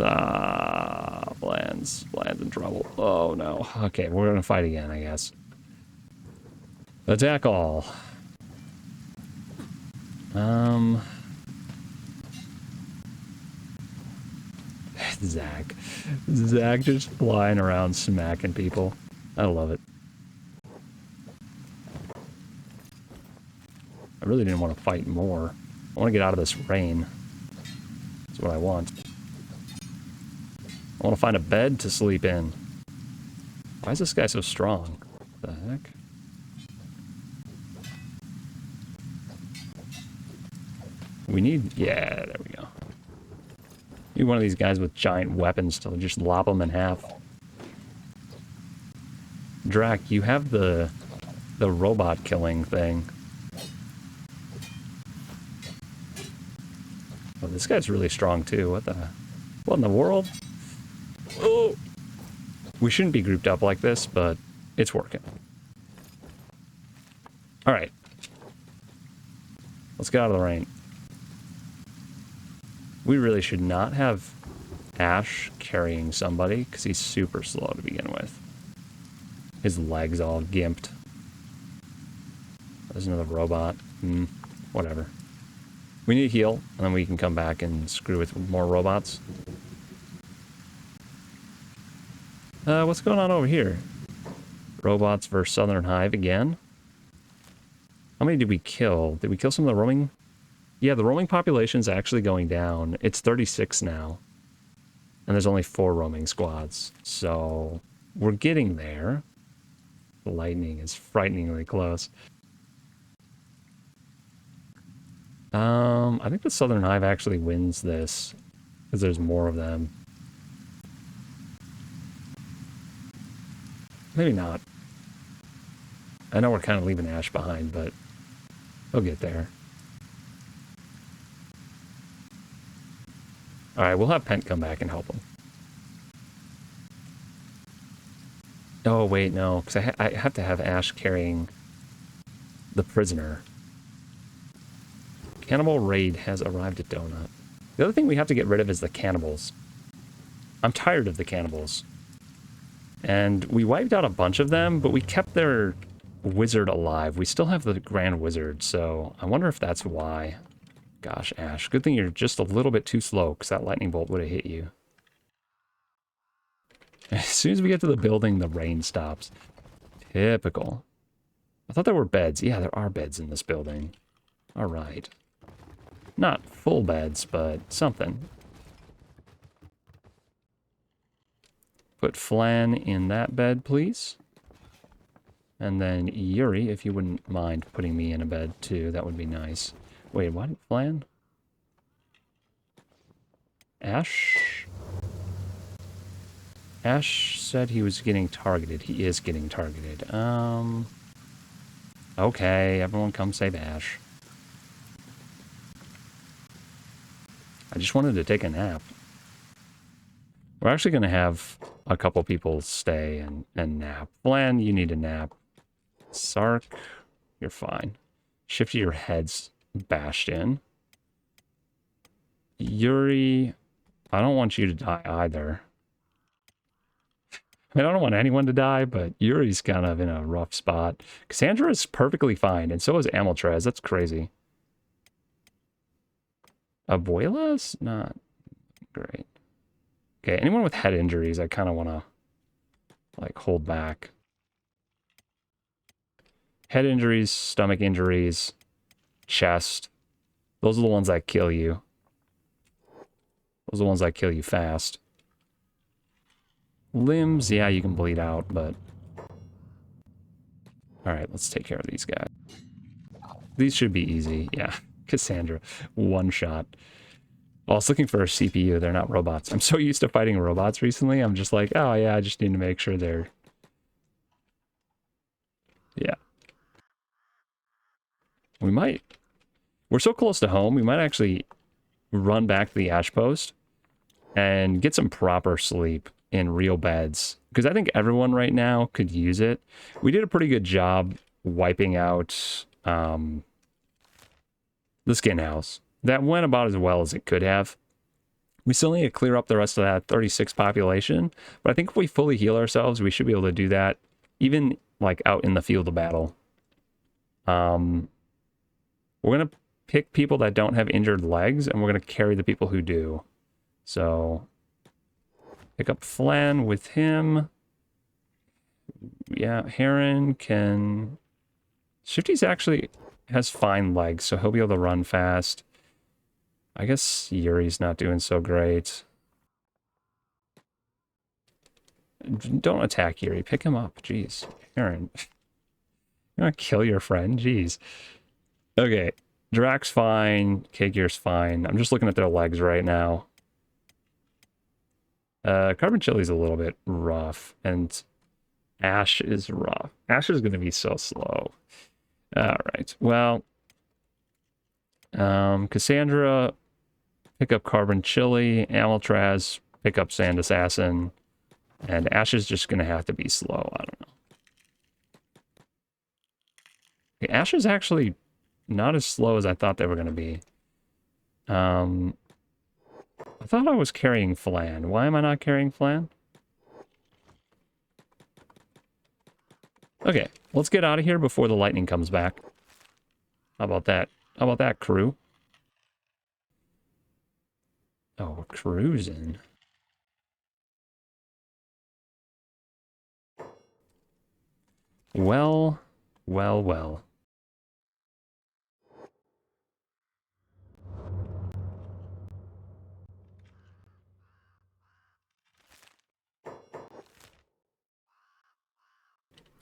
Ah, Bland's in trouble. Oh no. Okay, we're gonna fight again, I guess. Attack all. Zach. Zach just flying around smacking people. I love it. I really didn't want to fight more. I want to get out of this rain. That's what I want. I want to find a bed to sleep in. Why is this guy so strong? What the heck? We need... Yeah, there we go. Need one of these guys with giant weapons to just lop them in half. Drac, you have the robot killing thing. Oh, this guy's really strong too. What in the world? Oh! We shouldn't be grouped up like this, but it's working. Alright. Let's get out of the rain. We really should not have Ash carrying somebody, because he's super slow to begin with. His legs all gimped. There's another robot. Whatever. We need to heal, and then we can come back and screw with more robots. What's going on over here? Robots versus Southern Hive again. How many did we kill? Did we kill some of the roaming? Yeah, the roaming population's actually going down. It's 36 now. And there's only 4 roaming squads. So, we're getting there. The lightning is frighteningly close. I think the Southern Hive actually wins this. Because there's more of them. Maybe not. I know we're kind of leaving Ash behind, but we'll get there. Alright, we'll have Pent come back and help him. Oh, wait, no. Because I have to have Ash carrying the prisoner. Cannibal Raid has arrived at Donut. The other thing we have to get rid of is the cannibals. I'm tired of the cannibals. And we wiped out a bunch of them, but we kept their wizard alive. We still have the Grand Wizard, so I wonder if that's why. Gosh, Ash, good thing you're just a little bit too slow, because that lightning bolt would have hit you. As soon as we get to the building, the rain stops. Typical. I thought there were beds. Yeah, there are beds in this building. All right. Not full beds, but something. Put Flan in that bed, please. And then Yuri, if you wouldn't mind putting me in a bed too, that would be nice. Wait, what? Flan? Ash? Ash said he was getting targeted. He is getting targeted. Okay, everyone come save Ash. I just wanted to take a nap. We're actually going to have a couple people stay and nap. Flan, you need a nap. Sark, you're fine. Shifty, your head's bashed in. Yuri, I don't want you to die either. I mean, I don't want anyone to die, but Yuri's kind of in a rough spot. Cassandra is perfectly fine, and so is Amaltrez. That's crazy. Abuela's not great. Okay, anyone with head injuries, I kind of want to, like, hold back. Head injuries, stomach injuries, chest. Those are the ones that kill you. Those are the ones that kill you fast. Limbs, yeah, you can bleed out, but... Alright, let's take care of these guys. These should be easy, yeah. Cassandra, one shot. Well, I was looking for a CPU, they're not robots. I'm so used to fighting robots recently, I'm just like, oh yeah, I just need to make sure they're... Yeah. We might... We're so close to home, we might actually run back to the ash post and get some proper sleep in real beds. Because I think everyone right now could use it. We did a pretty good job wiping out the skin house. That went about as well as it could have. We still need to clear up the rest of that 36 population. But I think if we fully heal ourselves, we should be able to do that even like out in the field of battle. We're going to pick people that don't have injured legs, and we're going to carry the people who do. So, pick up Flan with him. Yeah, Heron can... Shifty's actually has fine legs, so he'll be able to run fast. I guess Yuri's not doing so great. Don't attack Yuri. Pick him up. Jeez. Heron. You're going to kill your friend? Jeez. Okay. Drax fine. K-Gear's fine. I'm just looking at their legs right now. Carbon Chili's a little bit rough. And Ash is rough. Ash is going to be so slow. Alright. Well. Cassandra, pick up Carbon Chili. Amaltraz, pick up Sand Assassin. And Ash is just going to have to be slow. I don't know. Okay, Ash is actually not as slow as I thought they were going to be. I thought I was carrying Flan. Why am I not carrying Flan? Okay, let's get out of here before the lightning comes back. How about that? How about that, crew? Oh, we're cruising. Well, well, well.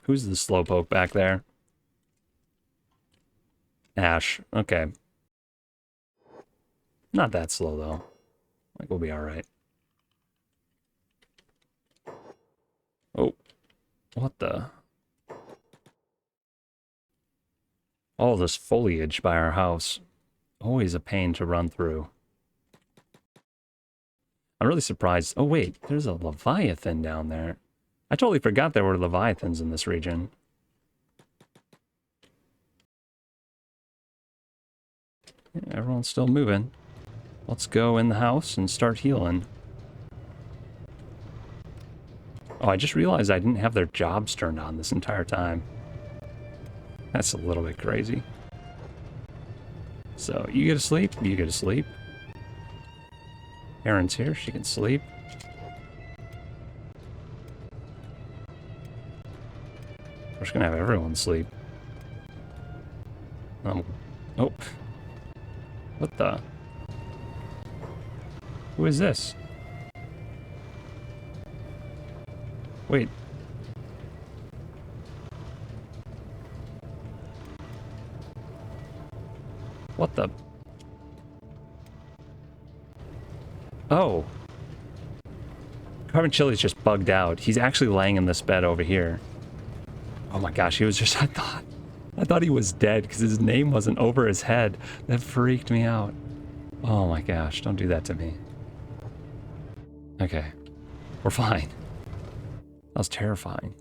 Who's the slowpoke back there? Ash. Okay. Not that slow, though. Like, we'll be alright. Oh. What the? All this foliage by our house. Always a pain to run through. I'm really surprised. Oh, wait. There's a Leviathan down there. I totally forgot there were Leviathans in this region. Yeah, everyone's still moving. Let's go in the house and start healing. Oh, I just realized I didn't have their jobs turned on this entire time. That's a little bit crazy. So, you get to sleep, you get to sleep. Erin's here, she can sleep. We're just gonna have everyone sleep. Oh. What the? Who is this? Wait. What the? Oh. Carbon Chili's just bugged out. He's actually laying in this bed over here. Oh my gosh, he was just, I thought he was dead because his name wasn't over his head. That freaked me out. Oh my gosh, don't do that to me. Okay, we're fine. That was terrifying.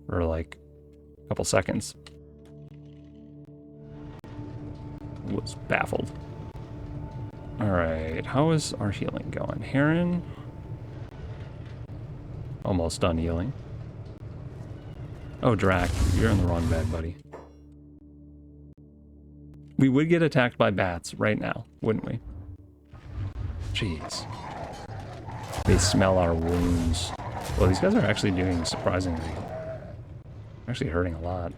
For like a couple seconds. Was baffled. Alright, how is our healing going? Heron? Almost done healing. Oh, Drac, you're in the wrong bed, buddy. We would get attacked by bats right now, wouldn't we? Jeez. They smell our wounds. Well, these guys are actually doing surprisingly. Actually hurting a lot.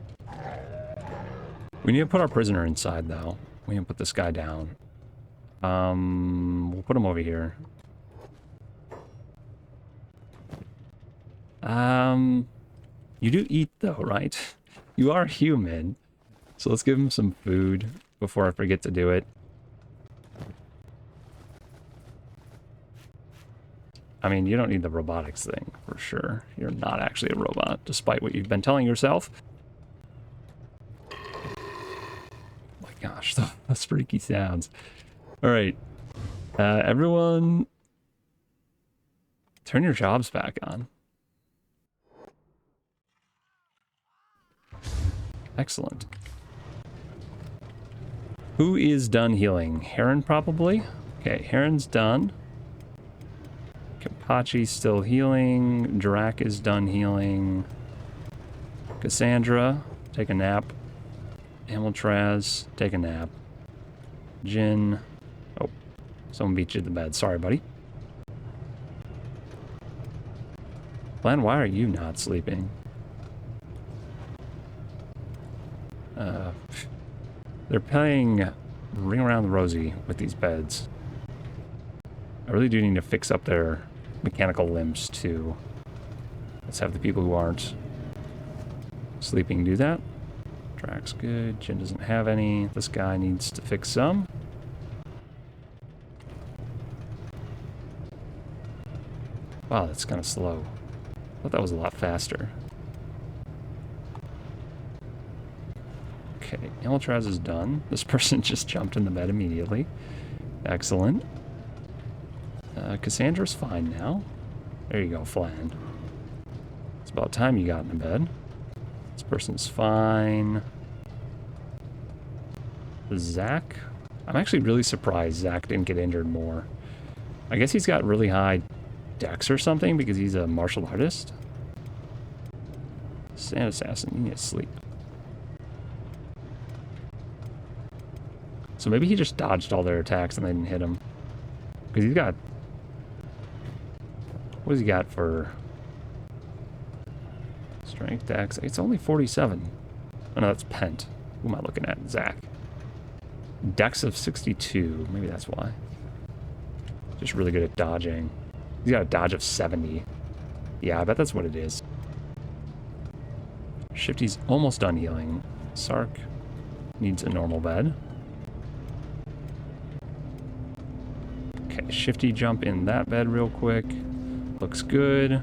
We need to put our prisoner inside, though. We need to put this guy down. We'll put him over here. You do eat, though, right? You are human. So let's give him some food before I forget to do it. I mean, you don't need the robotics thing, for sure. You're not actually a robot, despite what you've been telling yourself. gosh, those freaky sounds. All right. Everyone, turn your jobs back on. Excellent. Who is done healing? Heron, probably? Okay, Heron's done. Kapachi's still healing. Drac is done healing. Cassandra, take a nap. Amiltraz, take a nap. Jin. Oh, someone beat you to the bed. Sorry, buddy. Glenn, why are you not sleeping? They're playing Ring Around the Rosie with these beds. I really do need to fix up their mechanical limbs too. Let's have the people who aren't sleeping do that. Drac's good. Jin doesn't have any. This guy needs to fix some. Wow, that's kind of slow. I thought that was a lot faster. Okay, Amiltraz is done. This person just jumped in the bed immediately. Excellent. Cassandra's fine now. There you go, Flan. It's about time you got in the bed. This person's fine. Zach? I'm actually really surprised Zach didn't get injured more. I guess he's got really high dex or something because he's a martial artist. Sand Assassin, you need to sleep. So maybe he just dodged all their attacks and they didn't hit him. Because he's got... What does he got for... Strength, dex? It's only 47. Oh no, that's Pent. Who am I looking at? Zach. Dex of 62. Maybe that's why. Just really good at dodging. He's got a dodge of 70. Yeah, I bet that's what it is. Shifty's almost done healing. Sark needs a normal bed. Okay, Shifty jump in that bed real quick. Looks good.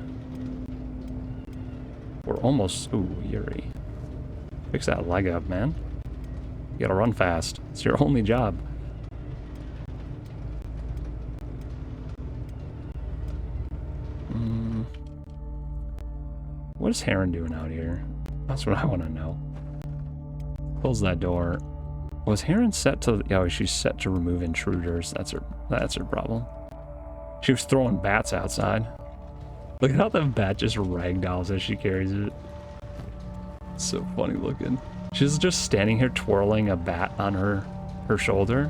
We're almost... Ooh, Yuri. Fix that leg up, man. You gotta run fast. It's your only job. What is Heron doing out here? That's what I want to know. Close that door. Was Heron set to... Oh, she's set to remove intruders. That's her problem. She was throwing bats outside. Look at how the bat just ragdolls as she carries it. It's so funny looking. She's just standing here twirling a bat on her shoulder.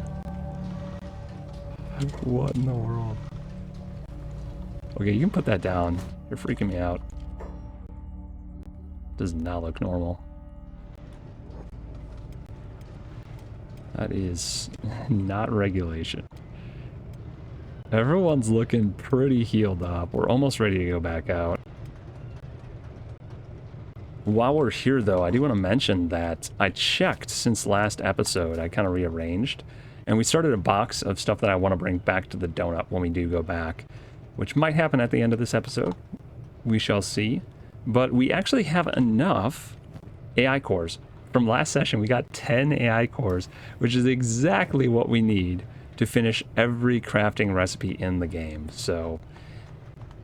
What in the world? Okay, you can put that down. You're freaking me out. Does not look normal. That is not regulation. Everyone's looking pretty healed up. We're almost ready to go back out. While we're here, though, I do want to mention that I checked since last episode. I kind of rearranged. And we started a box of stuff that I want to bring back to the donut when we do go back. Which might happen at the end of this episode. We shall see. But we actually have enough AI cores. From last session, we got 10 AI cores, which is exactly what we need to finish every crafting recipe in the game. So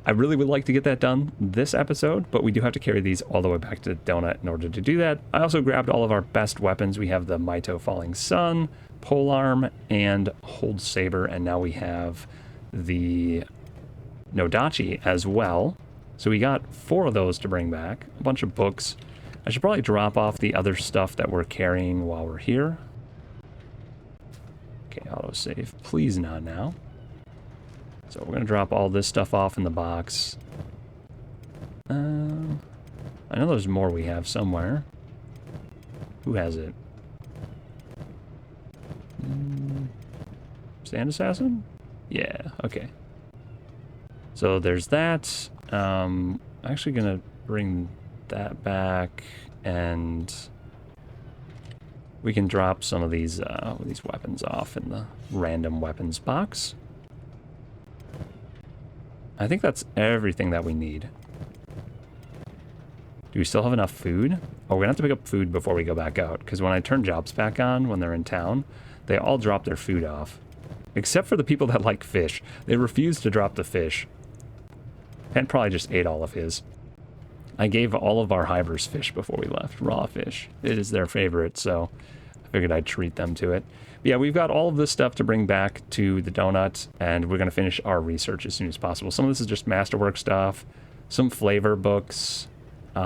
I really would like to get that done this episode, but we do have to carry these all the way back to the donut in order to do that. I also grabbed all of our best weapons. We have the Maito Falling Sun, Polearm, and Hold Saber, and now we have the Nodachi as well. So we got 4 of those to bring back, a bunch of books. I should probably drop off the other stuff that we're carrying while we're here. Okay, autosave. Please not now. So we're going to drop all this stuff off in the box. I know there's more we have somewhere. Who has it? Sand Assassin? Yeah, okay. So there's that. I'm actually going to bring that back, and we can drop some of these weapons off in the random weapons box. I think that's everything that we need. Do we still have enough food? Oh, we're gonna have to pick up food before we go back out, because when I turn jobs back on when they're in town, they all drop their food off. Except for the people that like fish. They refuse to drop the fish. Pen probably just ate all of his. I gave all of our hivers fish before we left. Raw fish. It is their favorite, so I figured I'd treat them to it. But yeah, we've got all of this stuff to bring back to the donut, and we're going to finish our research as soon as possible. Some of this is just masterwork stuff, some flavor books. We're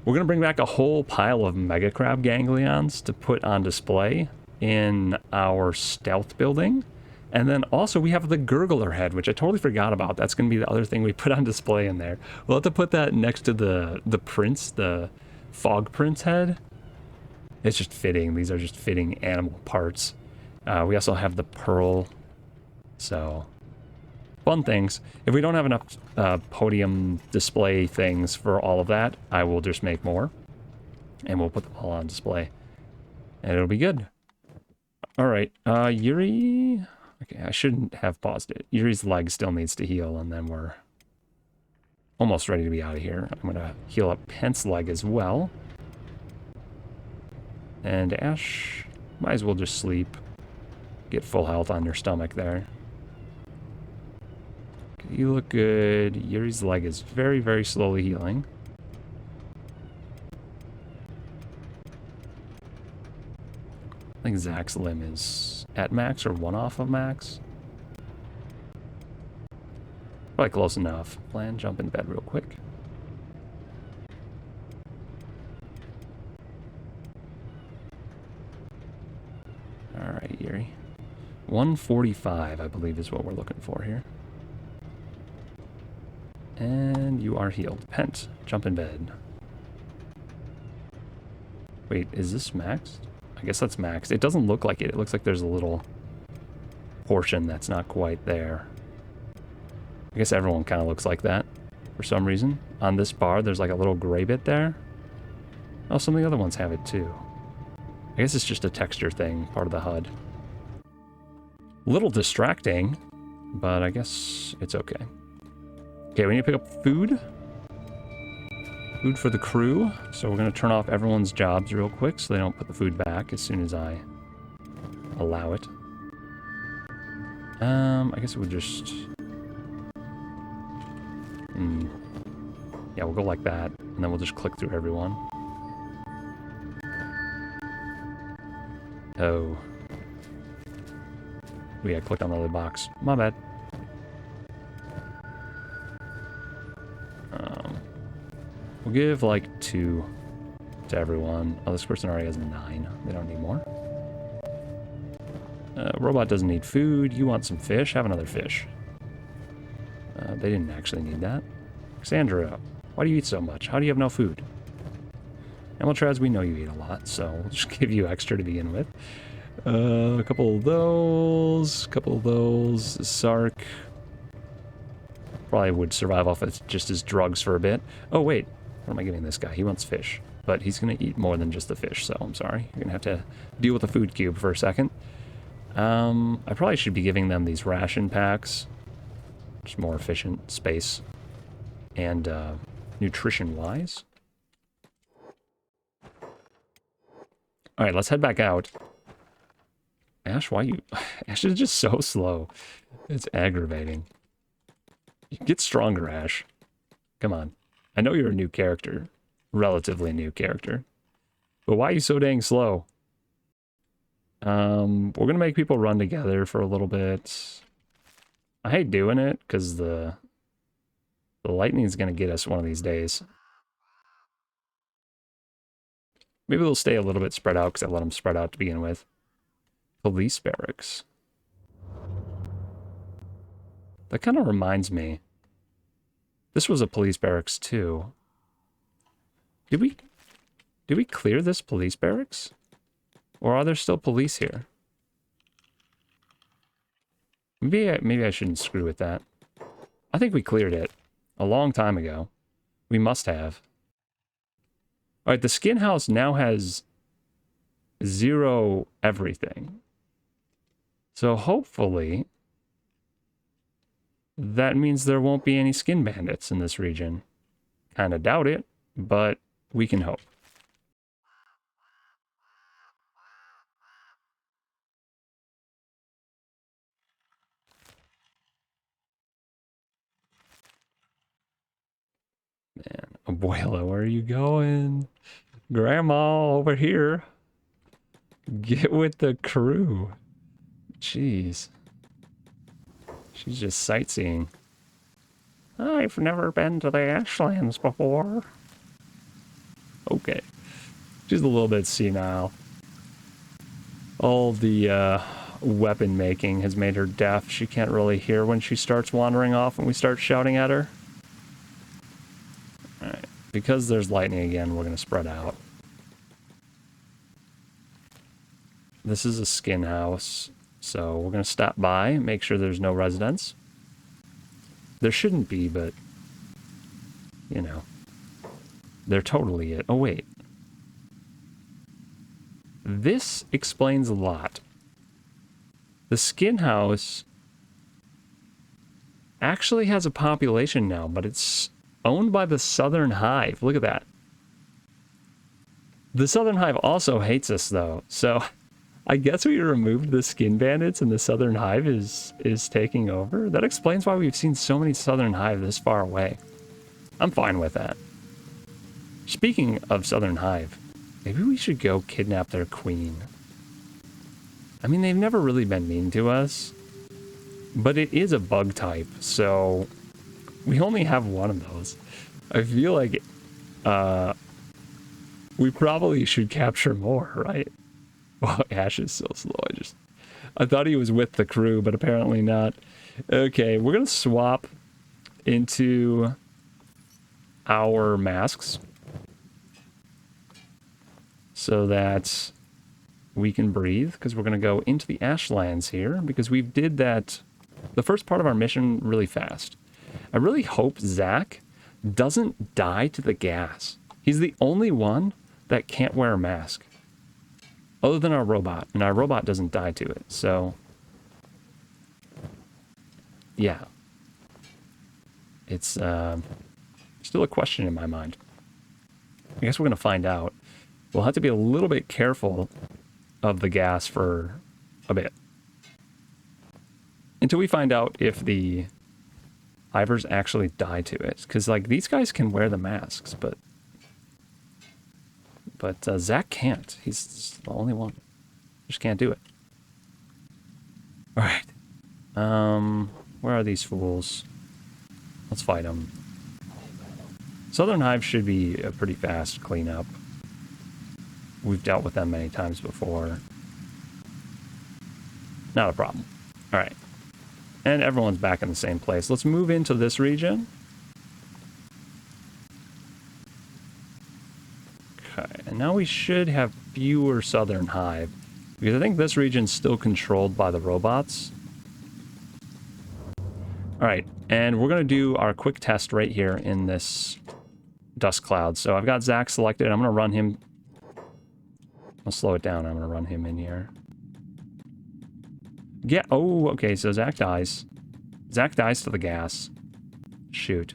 going to bring back a whole pile of mega crab ganglions to put on display in our stealth building. And then also we have the gurgler head, which I totally forgot about. That's going to be the other thing we put on display in there. We'll have to put that next to the prince, the fog prince head. It's just fitting. These are just fitting animal parts. We also have the pearl. So, fun things. If we don't have enough podium display things for all of that, I will just make more. And we'll put them all on display. And it'll be good. Alright, Yuri... Okay, I shouldn't have paused it. Yuri's leg still needs to heal, and then we're almost ready to be out of here. I'm going to heal up Pent's leg as well. And Ash, might as well just sleep. Get full health on your stomach there. Okay, you look good. Yuri's leg is very, very slowly healing. I think Zach's limb is at max or one off of max. Probably close enough. Plan, jump in bed real quick. Alright, Yuri. 145, I believe, is what we're looking for here. And you are healed. Pent, jump in bed. Wait, is this maxed? I guess that's maxed. It doesn't look like it. It looks like there's a little portion that's not quite there. I guess everyone kind of looks like that for some reason. On this bar, there's like a little gray bit there. Oh, some of the other ones have it too. I guess it's just a texture thing, part of the HUD. A little distracting, but I guess it's okay. Okay, we need to pick up food. Food for the crew. So we're going to turn off everyone's jobs real quick so they don't put the food back as soon as I allow it. I guess it would just... Yeah, we'll go like that, and then we'll just click through everyone. Oh. Yeah, click on the other box. My bad. We'll give like 2 to everyone. Oh, this person already has 9. They don't need more. Robot doesn't need food. You want some fish? Have another fish. They didn't actually need that. Cassandra, why do you eat so much? How do you have no food? Amiltraz, we know you eat a lot, so we'll just give you extra to begin with. A couple of those. Sark probably would survive off of just his drugs for a bit. Oh, wait. What am I giving this guy? He wants fish. But he's going to eat more than just the fish, so I'm sorry. You're going to have to deal with the food cube for a second. I probably should be giving them these ration packs. Just more efficient space. And nutrition-wise. Alright, let's head back out. Ash, why you... Ash is just so slow. It's aggravating. Get stronger, Ash. Come on. I know you're a new character. Relatively new character. But why are you so dang slow? We're gonna make people run together for a little bit. I hate doing it, because the lightning's gonna get us one of these days. Maybe they'll stay a little bit spread out, because I let them spread out to begin with. Police barracks. That kind of reminds me. This was a police barracks too. Did we clear this police barracks? Or are there still police here? Maybe I shouldn't screw with that. I think we cleared it a long time ago. We must have. Alright, the skin house now has 0 everything. So hopefully that means there won't be any skin bandits in this region. Kinda doubt it, but we can hope. Man, Abuela, where are you going? Grandma, over here. Get with the crew. Jeez. She's just sightseeing. I've never been to the Ashlands before. Okay. She's a little bit senile. All the weapon making has made her deaf. She can't really hear when she starts wandering off and we start shouting at her. Alright. Because there's lightning again, we're going to spread out. This is a skin house, so we're going to stop by, make sure there's no residents. There shouldn't be, but, you know, they're totally it. Oh, wait. This explains a lot. The skin house actually has a population now, but it's owned by the Southern Hive. Look at that. The Southern Hive also hates us, though, so I guess we removed the skin bandits and the Southern Hive is taking over. That explains why we've seen so many Southern Hive this far away. I'm fine with that. Speaking of Southern Hive, maybe we should go kidnap their queen. I mean, they've never really been mean to us, but it is a bug type, so we only have one of those. I feel like we probably should capture more, right? Well, Ash is so slow. I thought he was with the crew, but apparently not. Okay, we're going to swap into our masks so that we can breathe, because we're going to go into the Ashlands here, because we did that, the first part of our mission, really fast. I really hope Zach doesn't die to the gas. He's the only one that can't wear a mask. Other than our robot, and our robot doesn't die to it, so yeah. It's still a question in my mind. I guess we're going to find out. We'll have to be a little bit careful of the gas for a bit. Until we find out if the Ivers actually die to it. Because, like, these guys can wear the masks, but Zach can't. He's the only one. Just can't do it. Alright. Where are these fools? Let's fight them. Southern Hive should be a pretty fast cleanup. We've dealt with them many times before. Not a problem. Alright. And everyone's back in the same place. Let's move into this region. Okay, and now we should have fewer Southern Hive, because I think this region's still controlled by the robots. Alright, and we're going to do our quick test right here in this dust cloud. So I've got Zach selected. I'm going to run him. I'll slow it down. I'm going to run him in here. Yeah, oh, okay, so Zach dies. Zach dies to the gas. Shoot.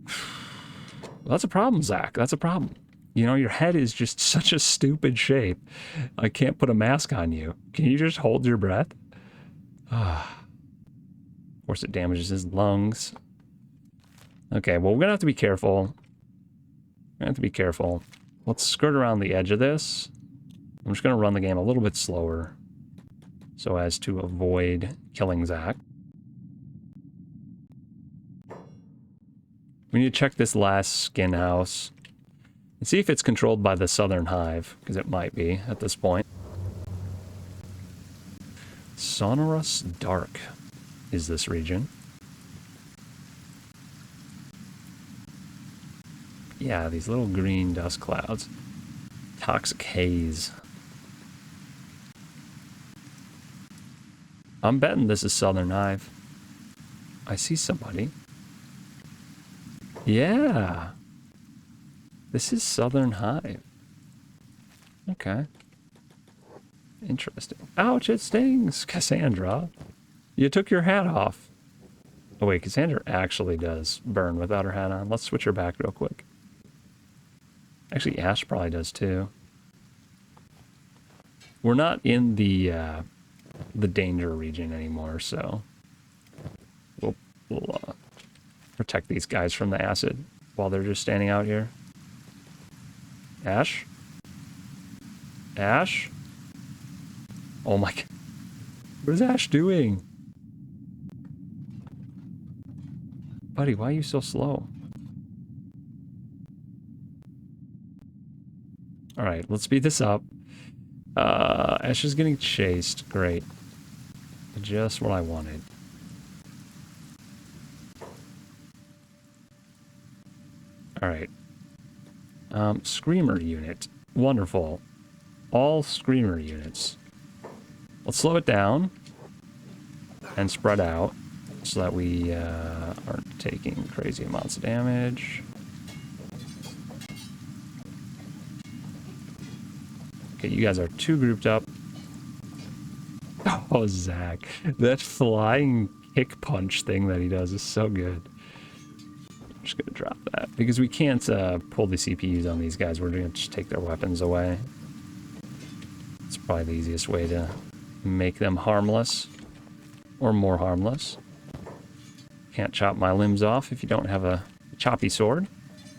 Well, that's a problem, Zach. That's a problem. You know, your head is just such a stupid shape. I can't put a mask on you. Can you just hold your breath? Of course, it damages his lungs. Okay, well, we're going to have to be careful. We're going to have to be careful. Let's skirt around the edge of this. I'm just going to run the game a little bit slower so as to avoid killing Zach. We need to check this last skin house and see if it's controlled by the Southern Hive, because it might be at this point. Sonorous Dark is this region. Yeah, these little green dust clouds. Toxic haze. I'm betting this is Southern Hive. I see somebody. Yeah. This is Southern Hive. Okay. Interesting. Ouch, it stings, Cassandra. You took your hat off. Oh wait, Cassandra actually does burn without her hat on. Let's switch her back real quick. Actually, Ash probably does too. We're not in the danger region anymore, so we'll protect these guys from the acid while they're just standing out here. Ash? Ash? Oh my god. What is Ash doing? Buddy, why are you so slow? Alright, let's speed this up. Ash is getting chased. Great. Just what I wanted. Alright. Screamer unit. Wonderful. All Screamer units. Let's slow it down and spread out so that we aren't taking crazy amounts of damage. Okay, you guys are too grouped up. Oh, Zach. That flying kick punch thing that he does is so good. I'm just going to drop that because we can't pull the CPUs on these guys. We're going to just take their weapons away. It's probably the easiest way to make them harmless or more harmless. Can't chop my limbs off if you don't have a choppy sword.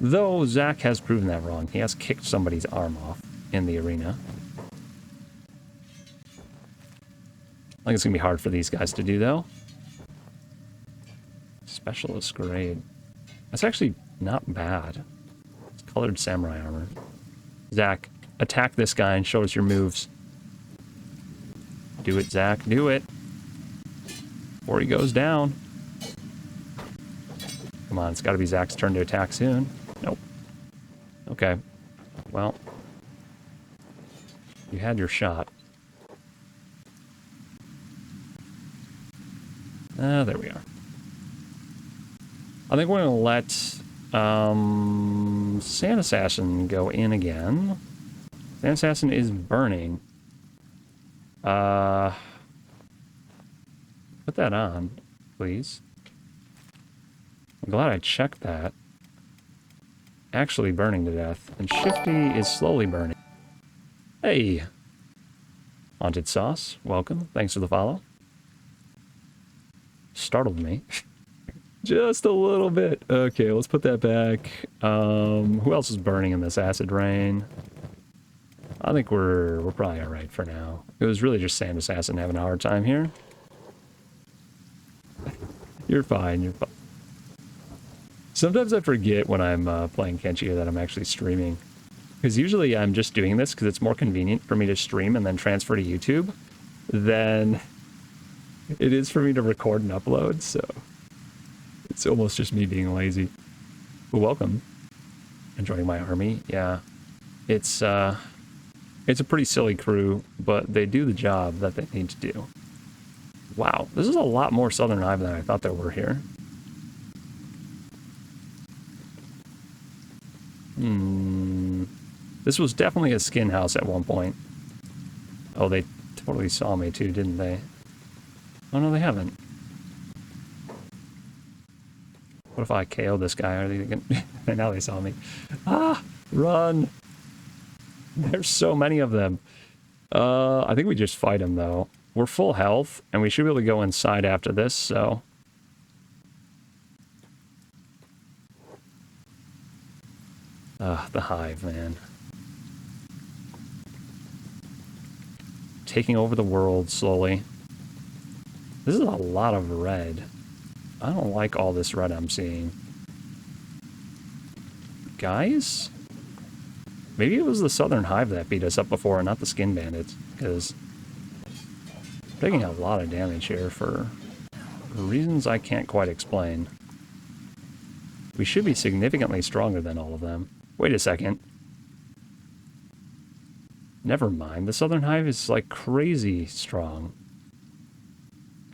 Though Zach has proven that wrong. He has kicked somebody's arm off in the arena. I think it's going to be hard for these guys to do, though. Specialist grade. That's actually not bad. It's colored samurai armor. Zach, attack this guy and show us your moves. Do it, Zach. Do it. Before he goes down. Come on, it's got to be Zach's turn to attack soon. Nope. Okay. Well. You had your shot. There we are. I think we're going to let Sand Assassin go in again. Sand Assassin is burning. Put that on, please. I'm glad I checked that. Actually burning to death. And Shifty is slowly burning. Hey! Haunted Sauce, welcome. Thanks for the follow. Startled me. Just a little bit. Okay, let's put that back. Who else is burning in this acid rain? I think we're probably alright for now. It was really just Sand Assassin having a hard time here. You're fine, you're fine. Sometimes I forget when I'm playing Kenshi that I'm actually streaming. Because usually I'm just doing this because it's more convenient for me to stream and then transfer to YouTube than it is for me to record and upload, so it's almost just me being lazy. But welcome. Enjoying my army. Yeah. It's a pretty silly crew, but they do the job that they need to do. Wow, this is a lot more Southern Hive than I thought there were here. This was definitely a skin house at one point. Oh, they totally saw me too, didn't they? Oh, no, they haven't. What if I KO this guy? Are they gonna... Now they saw me. Ah! Run! There's so many of them. I think we just fight them, though. We're full health, and we should be able to go inside after this, so... the hive, man. Taking over the world slowly. This is a lot of red. I don't like all this red I'm seeing. Guys? Maybe it was the Southern Hive that beat us up before, not the Skin Bandits, because we're taking a lot of damage here for reasons I can't quite explain. We should be significantly stronger than all of them. Wait a second. Never mind. The Southern Hive is like crazy strong.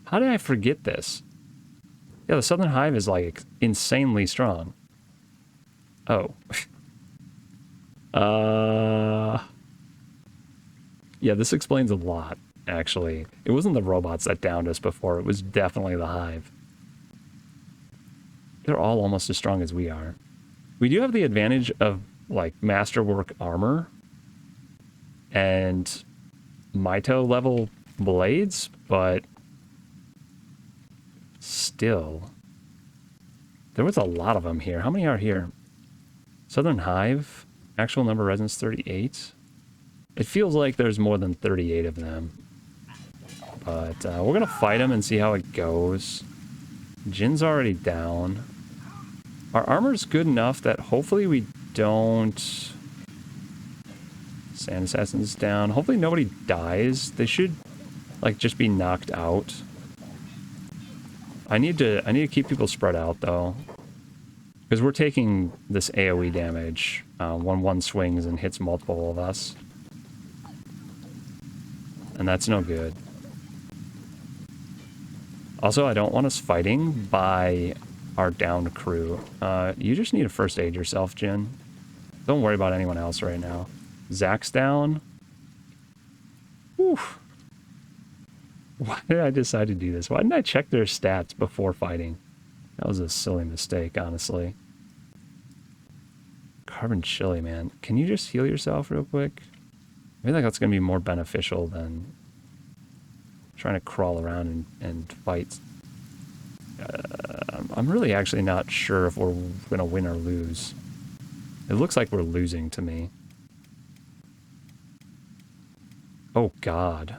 How did I forget this? Yeah, the Southern Hive is like insanely strong. Oh. Yeah, this explains a lot, actually. It wasn't the robots that downed us before. It was definitely the Hive. They're all almost as strong as we are. We do have the advantage of, like, masterwork armor and Mito level blades, but still, there was a lot of them here. How many are here? Southern Hive, actual number of residents 38. It feels like there's more than 38 of them. But we're gonna fight them and see how it goes. Jin's already down. Our armor's good enough that hopefully we don't... Sand Assassin's down. Hopefully nobody dies. They should, like, just be knocked out. I need to keep people spread out, though. Because we're taking this AoE damage when one swings and hits multiple of us. And that's no good. Also, I don't want us fighting by our downed crew. You just need to first aid yourself, Jin. Don't worry about anyone else right now. Zach's down. Whew. Why did I decide to do this? Why didn't I check their stats before fighting? That was a silly mistake, honestly. Carbon chili, man. Can you just heal yourself real quick? I feel like that's going to be more beneficial than trying to crawl around and fight. I'm really actually not sure if we're going to win or lose. It looks like we're losing to me. Oh, God.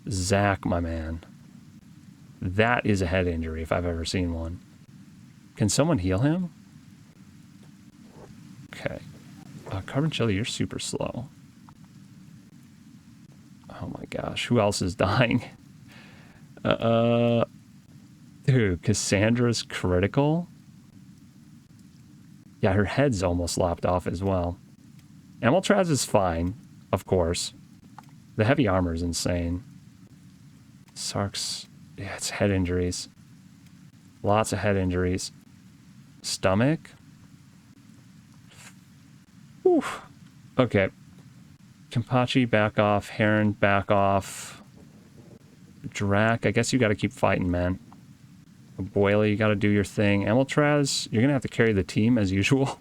Zach, my man. That is a head injury if I've ever seen one. Can someone heal him? Okay. Carbon Chili, you're super slow. Oh my gosh. Who else is dying? Dude, Cassandra's critical? Yeah, her head's almost lopped off as well. Amaltraz is fine, of course. The heavy armor is insane. Sark's... Yeah, it's head injuries. Lots of head injuries. Stomach? Whew. Okay. Kenpachi, back off. Heron, back off. Drac, I guess you gotta keep fighting, man. Boily, you gotta do your thing. Amaltraz, you're gonna have to carry the team as usual.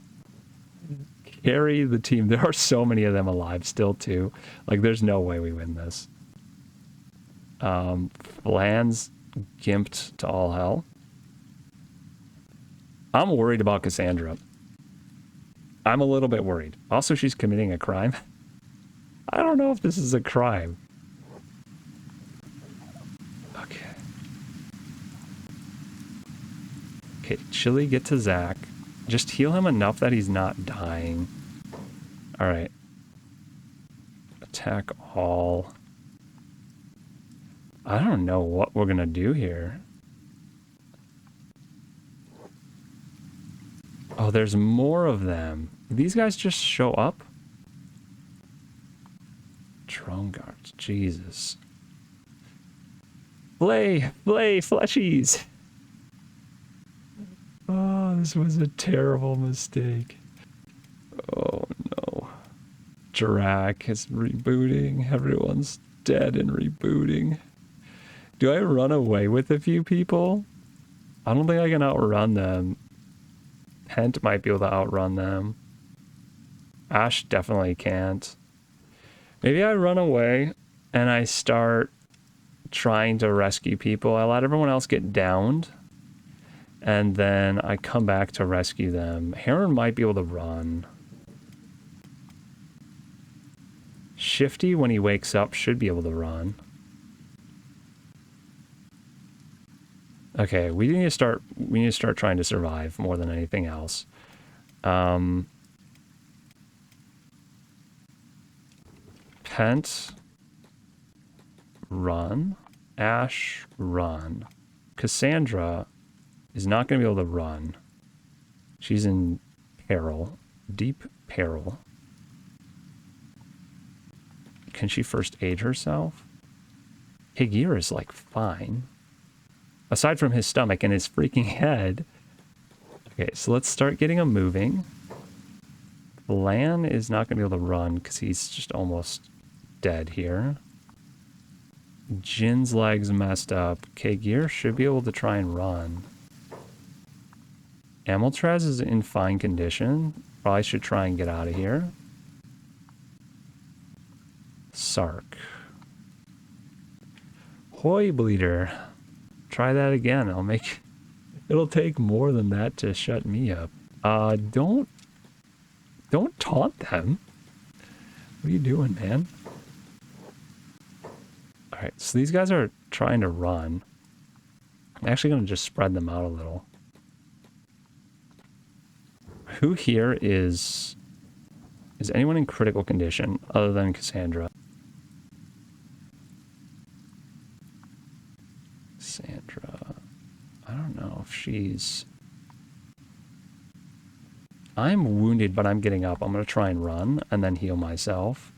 Carry the team. There are so many of them alive still, too. Like, there's no way we win this. Lands gimped to all hell. I'm worried about Cassandra. I'm a little bit worried. Also, she's committing a crime. I don't know if this is a crime. Okay. Okay, Chili, get to Zach. Just heal him enough that he's not dying. Alright. Attack all. I don't know what we're gonna do here. Oh, there's more of them. These guys just show up? Drone guards, Jesus. Flay, fleshies! Oh, this was a terrible mistake. Oh no. Drac is rebooting. Everyone's dead and rebooting. Do I run away with a few people? I don't think I can outrun them. Pent might be able to outrun them. Ash definitely can't. Maybe I run away and I start trying to rescue people. I let everyone else get downed. And then I come back to rescue them. Heron might be able to run. Shifty, when he wakes up, should be able to run. Okay, we need to start trying to survive more than anything else. Pent, run. Ash, run. Cassandra is not going to be able to run. She's in peril. Deep peril. Can she first aid herself? Higir is like fine. Aside from his stomach and his freaking head. Okay, so let's start getting him moving. Lan is not going to be able to run because he's just almost dead here. Jin's legs messed up. Kagir should be able to try and run. Amiltraz is in fine condition. Probably should try and get out of here. Sark. Hoy bleeder. Try that again. It'll take more than that to shut me up. Don't taunt them. What are you doing, man? Alright, so these guys are trying to run. I'm actually going to just spread them out a little. Who here is anyone in critical condition other than Cassandra? Cassandra. I don't know if she's... I'm wounded, but I'm getting up. I'm going to try and run and then heal myself.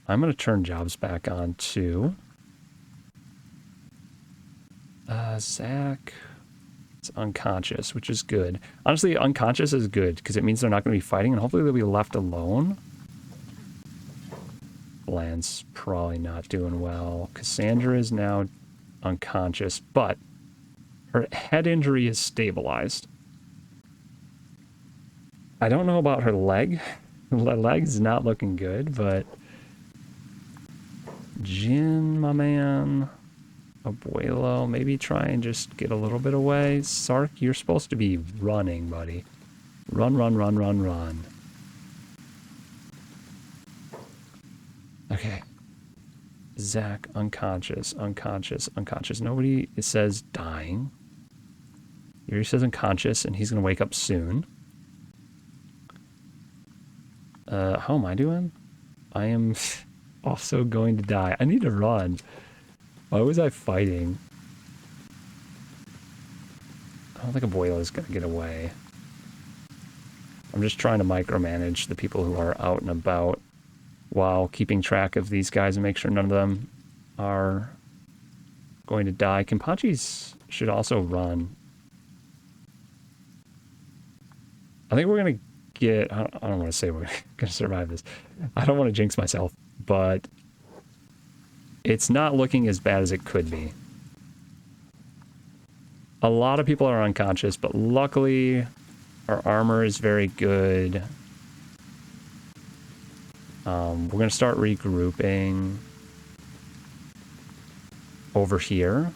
I'm going to turn jobs back on too. Zach... It's unconscious, which is good. Honestly, unconscious is good because it means they're not going to be fighting and hopefully they'll be left alone. Lance probably not doing well. Cassandra is now unconscious, but her head injury is stabilized. I don't know about her leg. Her leg's not looking good, but Jin, my man... Abuelo, maybe try and just get a little bit away. Sark, you're supposed to be running, buddy. Run, run, run, run, run. Okay. Zach, unconscious, unconscious, unconscious. Nobody says dying. Yuri says unconscious, and he's going to wake up soon. How am I doing? I am also going to die. I need to run. Why was I fighting? I don't think Abuelo is going to get away. I'm just trying to micromanage the people who are out and about while keeping track of these guys and make sure none of them are going to die. Kenpachis should also run. I think we're going to get... I don't want to say we're going to survive this. I don't want to jinx myself, but... It's not looking as bad as it could be. A lot of people are unconscious, but luckily our armor is very good. We're going to start regrouping over here.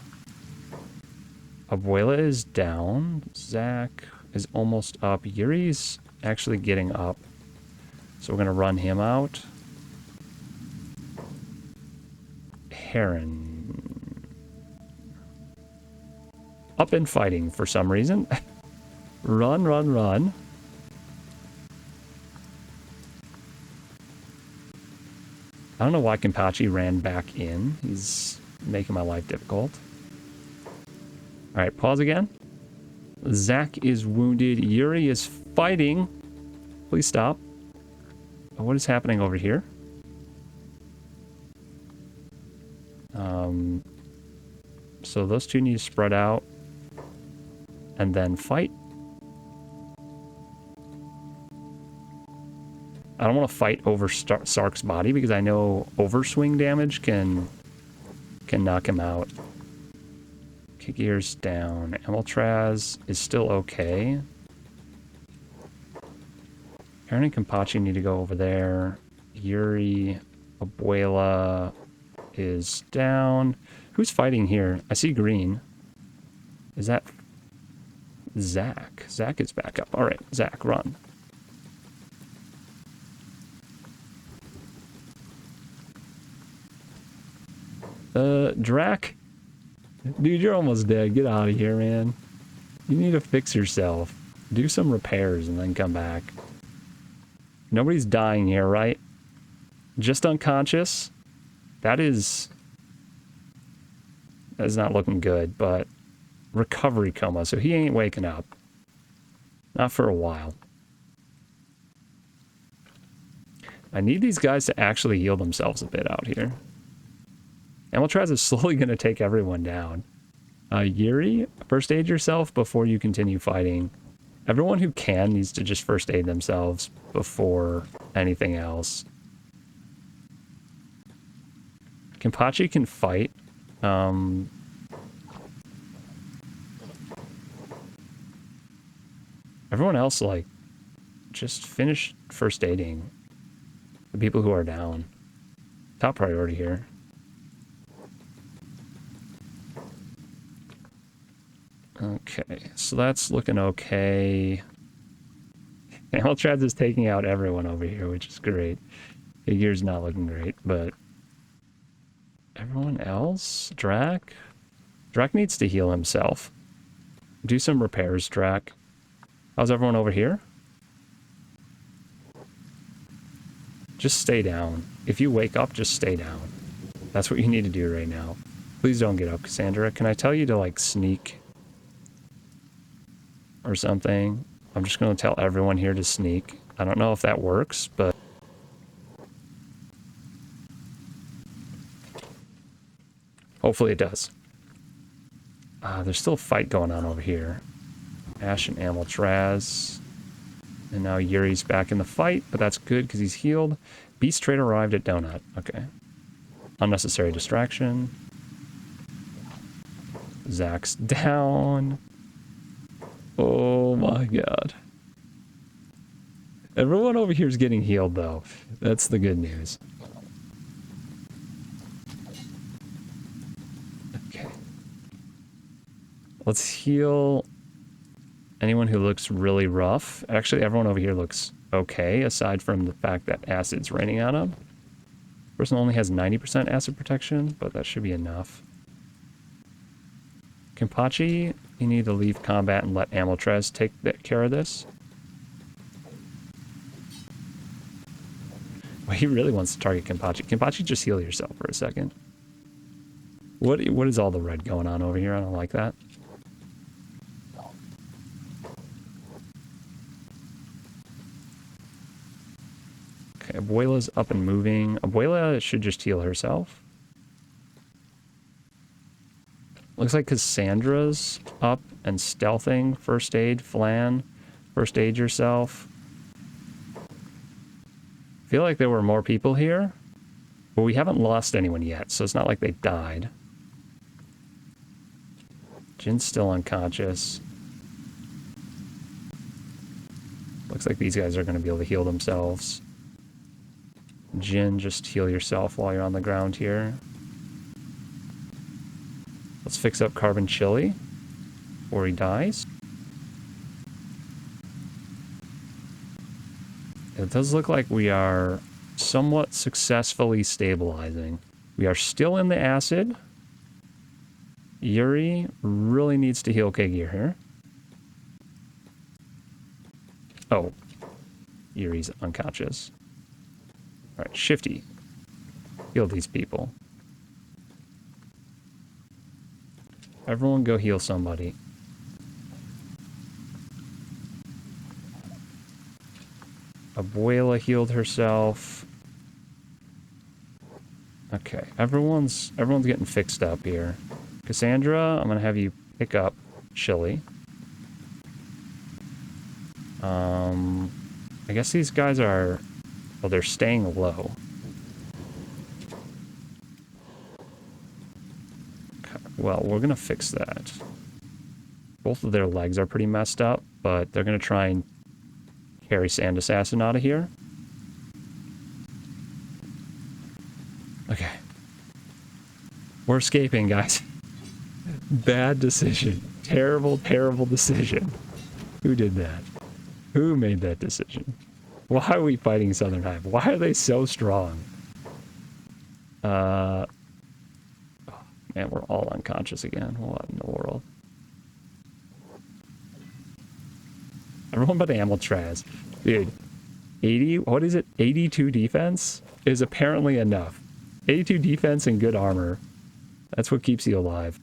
Abuela is down. Zach is almost up. Yuri's actually getting up. So we're going to run him out. Heron. Up and fighting for some reason. Run, run, run. I don't know why Kenpachi ran back in. He's making my life difficult. Alright, pause again. Zach is wounded. Yuri is fighting. Please stop. What is happening over here? So those two need to spread out and then fight. I don't want to fight over Sark's body because I know overswing damage can knock him out. Kick ears down. Amiltraz is still okay. Aaron and Kenpachi need to go over there. Yuri, Abuela is down. Who's fighting here? I see green. Is that Zach? Zach is back up. All right, Zach, run. Drac? Dude, you're almost dead. Get out of here, man. You need to fix yourself. Do some repairs and then come back. Nobody's dying here, right? Just unconscious? That is not looking good, but recovery coma, so he ain't waking up. Not for a while. I need these guys to actually heal themselves a bit out here. Amiltraz is slowly going to take everyone down. Yuri, first aid yourself before you continue fighting. Everyone who can needs to just first aid themselves before anything else. Kenpachi can fight. Everyone else, like, just finish first aiding the people who are down. Top priority here. Okay, so that's looking okay. Altrad is taking out everyone over here, which is great. Figure's not looking great, but everyone else? Drac? Drac needs to heal himself. Do some repairs, Drac. How's everyone over here? Just stay down. If you wake up, just stay down. That's what you need to do right now. Please don't get up, Cassandra. Can I tell you to, like, sneak? Or something? I'm just going to tell everyone here to sneak. I don't know if that works, but... hopefully it does. There's still a fight going on over here. Ash and Amiltraz. And now Yuri's back in the fight, but that's good because he's healed. Beast Trade arrived at Donut. Okay. Unnecessary distraction. Zach's down. Oh my god. Everyone over here is getting healed, though. That's the good news. Okay. Let's heal anyone who looks really rough. Actually, everyone over here looks okay, aside from the fact that acid's raining on them. Person only has 90% acid protection, but that should be enough. Kenpachi, you need to leave combat and let Amiltrez take care of this. Well, he really wants to target Kenpachi. Kenpachi, just heal yourself for a second. What is all the red going on over here? I don't like that. Okay, Abuela's up and moving. Abuela should just heal herself. Looks like Cassandra's up and stealthing. First aid, Flan. First aid yourself. Feel like there were more people here, but we haven't lost anyone yet, so it's not like they died. Jin's still unconscious. Looks like these guys are going to be able to heal themselves. Jin, just heal yourself while you're on the ground here. Let's fix up Carbon Chili before he dies. It does look like we are somewhat successfully stabilizing. We are still in the acid. Yuri really needs to heal Kagir here. Oh, Yuri's unconscious. All right, Shifty. Heal these people. Everyone go heal somebody. Abuela healed herself. Okay, everyone's getting fixed up here. Cassandra, I'm gonna have you pick up Chili. I guess these guys are, well, they're staying low. Okay, well, we're gonna fix that. Both of their legs are pretty messed up, but they're gonna try and carry Sand Assassin out of here. Okay. We're escaping, guys. Bad decision. Terrible, terrible decision. Who did that? Who made that decision? Why are we fighting Southern Hive? Why are they so strong? Oh, man, we're all unconscious again. What in the world? Everyone but Amiltraz. Dude, 80, what is it? 82 defense is apparently enough. 82 defense and good armor. That's what keeps you alive.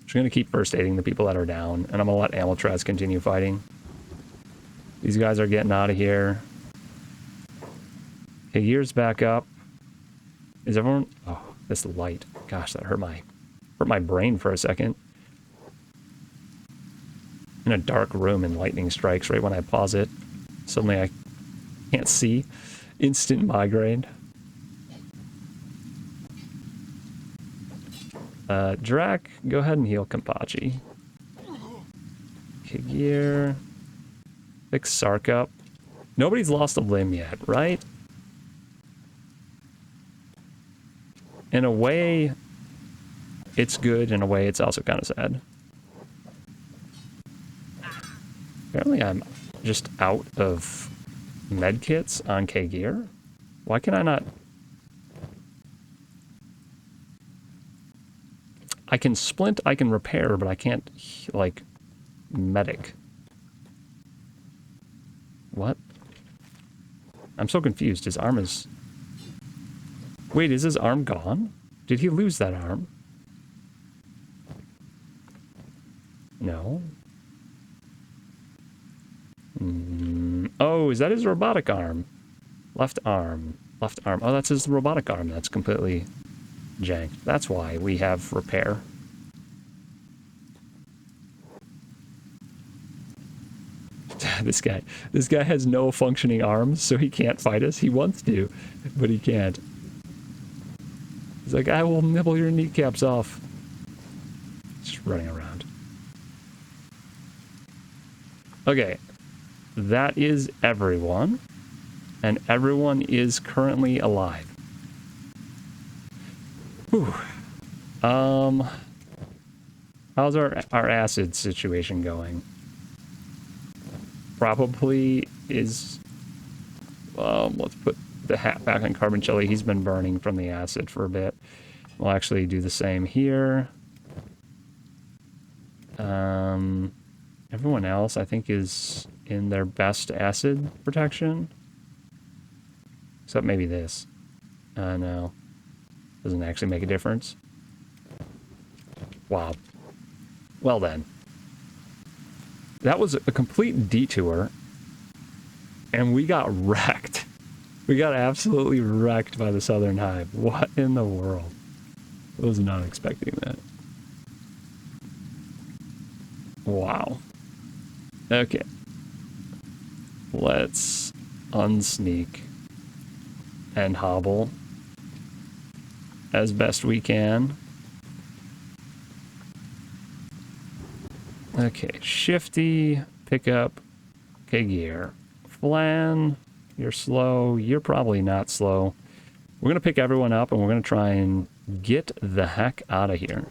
Just going to keep first aiding the people that are down, and I'm going to let Amiltraz continue fighting. These guys are getting out of here. Okay, Year's back up. Is everyone... Oh, this light. Gosh, that hurt my brain for a second. In a dark room and lightning strikes right when I pause it. Suddenly I can't see. Instant migraine. Drac, go ahead and heal Kenpachi. Kagir. Fix Sark up. Nobody's lost a limb yet, right? In a way, it's good. In a way, it's also kind of sad. Apparently, I'm just out of medkits on Kagir. Why can I not... I can splint, I can repair, but I can't, like, medic. What? I'm so confused. His arm is... Wait, is his arm gone? Did he lose that arm? No. Oh, is that his robotic arm? Left arm. Left arm. Oh, that's his robotic arm. That's completely janked. That's why we have repair. This guy has no functioning arms, so he can't fight us. He wants to, but he can't. He's like, I will nibble your kneecaps off. Just running around. Okay. That is everyone. And everyone is currently alive. Whew. How's our acid situation going? Probably is... let's put the hat back on Carbon Chili. He's been burning from the acid for a bit. We'll actually do the same here. Everyone else, I think, is in their best acid protection. Except maybe this. No. Doesn't actually make a difference. Wow. Well then. That was a complete detour. And we got wrecked. We got absolutely wrecked by the Southern Hive. What in the world? I was not expecting that. Wow. Okay. Let's unsneak and hobble as best we can. Okay, Shifty, pick up Kagir. Flan, you're slow. You're probably not slow. We're going to pick everyone up and we're going to try and get the heck out of here.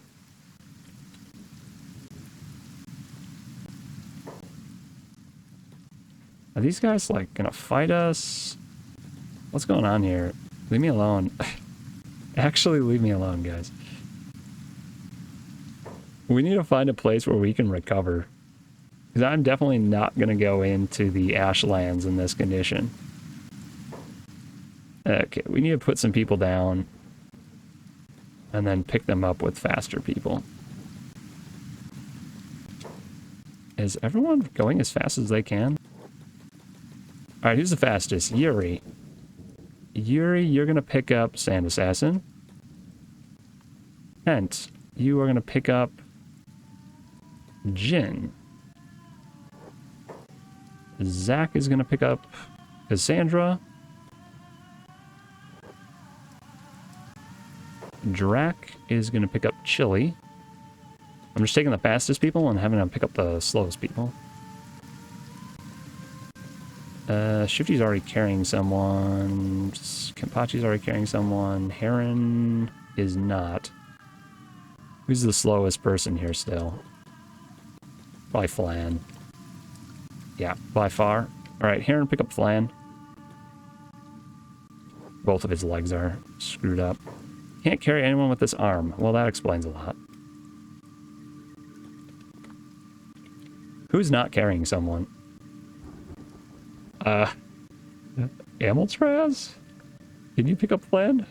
Are these guys, like, gonna fight us? What's going on here? Leave me alone. Actually, leave me alone, guys. We need to find a place where we can recover. Because I'm definitely not gonna go into the Ashlands in this condition. Okay, we need to put some people down. And then pick them up with faster people. Is everyone going as fast as they can? Alright, who's the fastest? Yuri. Yuri, you're going to pick up Sand Assassin. Kent, you are going to pick up Jin. Zach is going to pick up Cassandra. Drac is going to pick up Chili. I'm just taking the fastest people and having them pick up the slowest people. Shifty's already carrying someone. Kenpachi's already carrying someone. Heron is not. Who's the slowest person here still? Probably Flan. Yeah, by far. Alright, Heron, pick up Flan. Both of his legs are screwed up. Can't carry anyone with this arm. Well, that explains a lot. Who's not carrying someone? Amiltraz? Can you pick up Flan?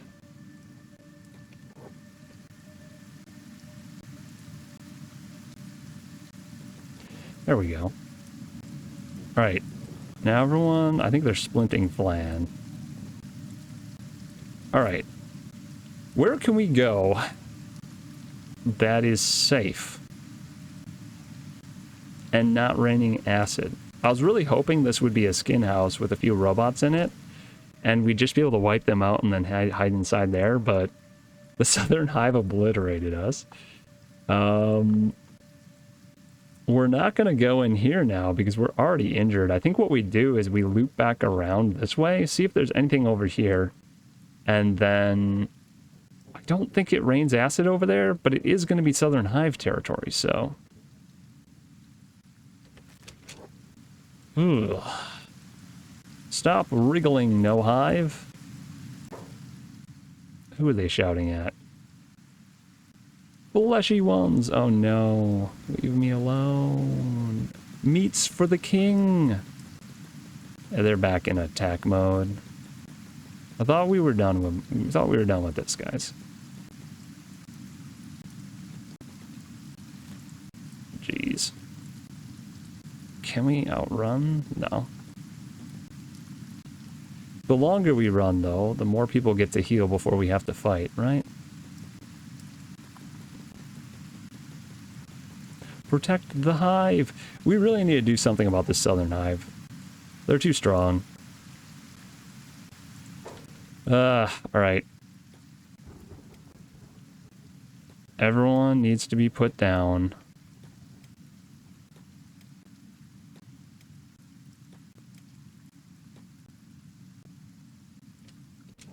There we go. Alright. Now everyone, I think they're splinting Flan. Alright. Where can we go that is safe and not raining acid? I was really hoping this would be a skin house with a few robots in it, and we'd just be able to wipe them out and then hide inside there, but The Southern Hive obliterated us. We're not going to go in here now because we're already injured. I think what we do is we loop back around this way, see if there's anything over here, and then I don't think it rains acid over there, but it is going to be Southern Hive territory, so... Ugh. Stop wriggling, no hive. Who are they shouting at? Fleshy ones! Oh no. Leave me alone. Meats for the king! Yeah, they're back in attack mode. I thought we were done with this, guys. Jeez. Can we outrun? No. The longer we run, though, the more people get to heal before we have to fight, right? Protect the hive. We really need to do something about this Southern Hive. They're too strong. Alright. Everyone needs to be put down.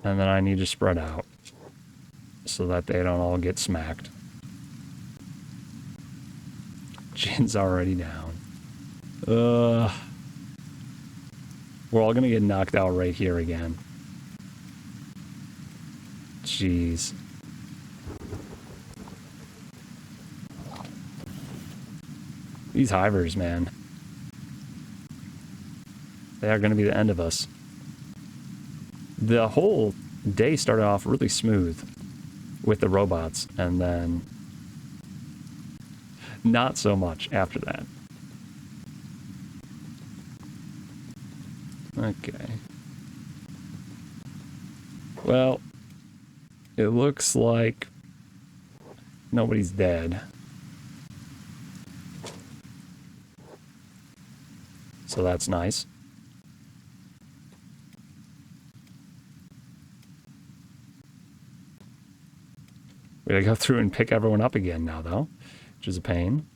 And then I need to spread out so that they don't all get smacked. Jin's already down. We're all gonna get knocked out right here again. Jeez. These hivers, man. They are gonna be the end of us. The whole day started off really smooth with the robots, and then not so much after that. Okay. Well, it looks like nobody's dead. So that's nice. We gotta go through and pick everyone up again now, though, which is a pain.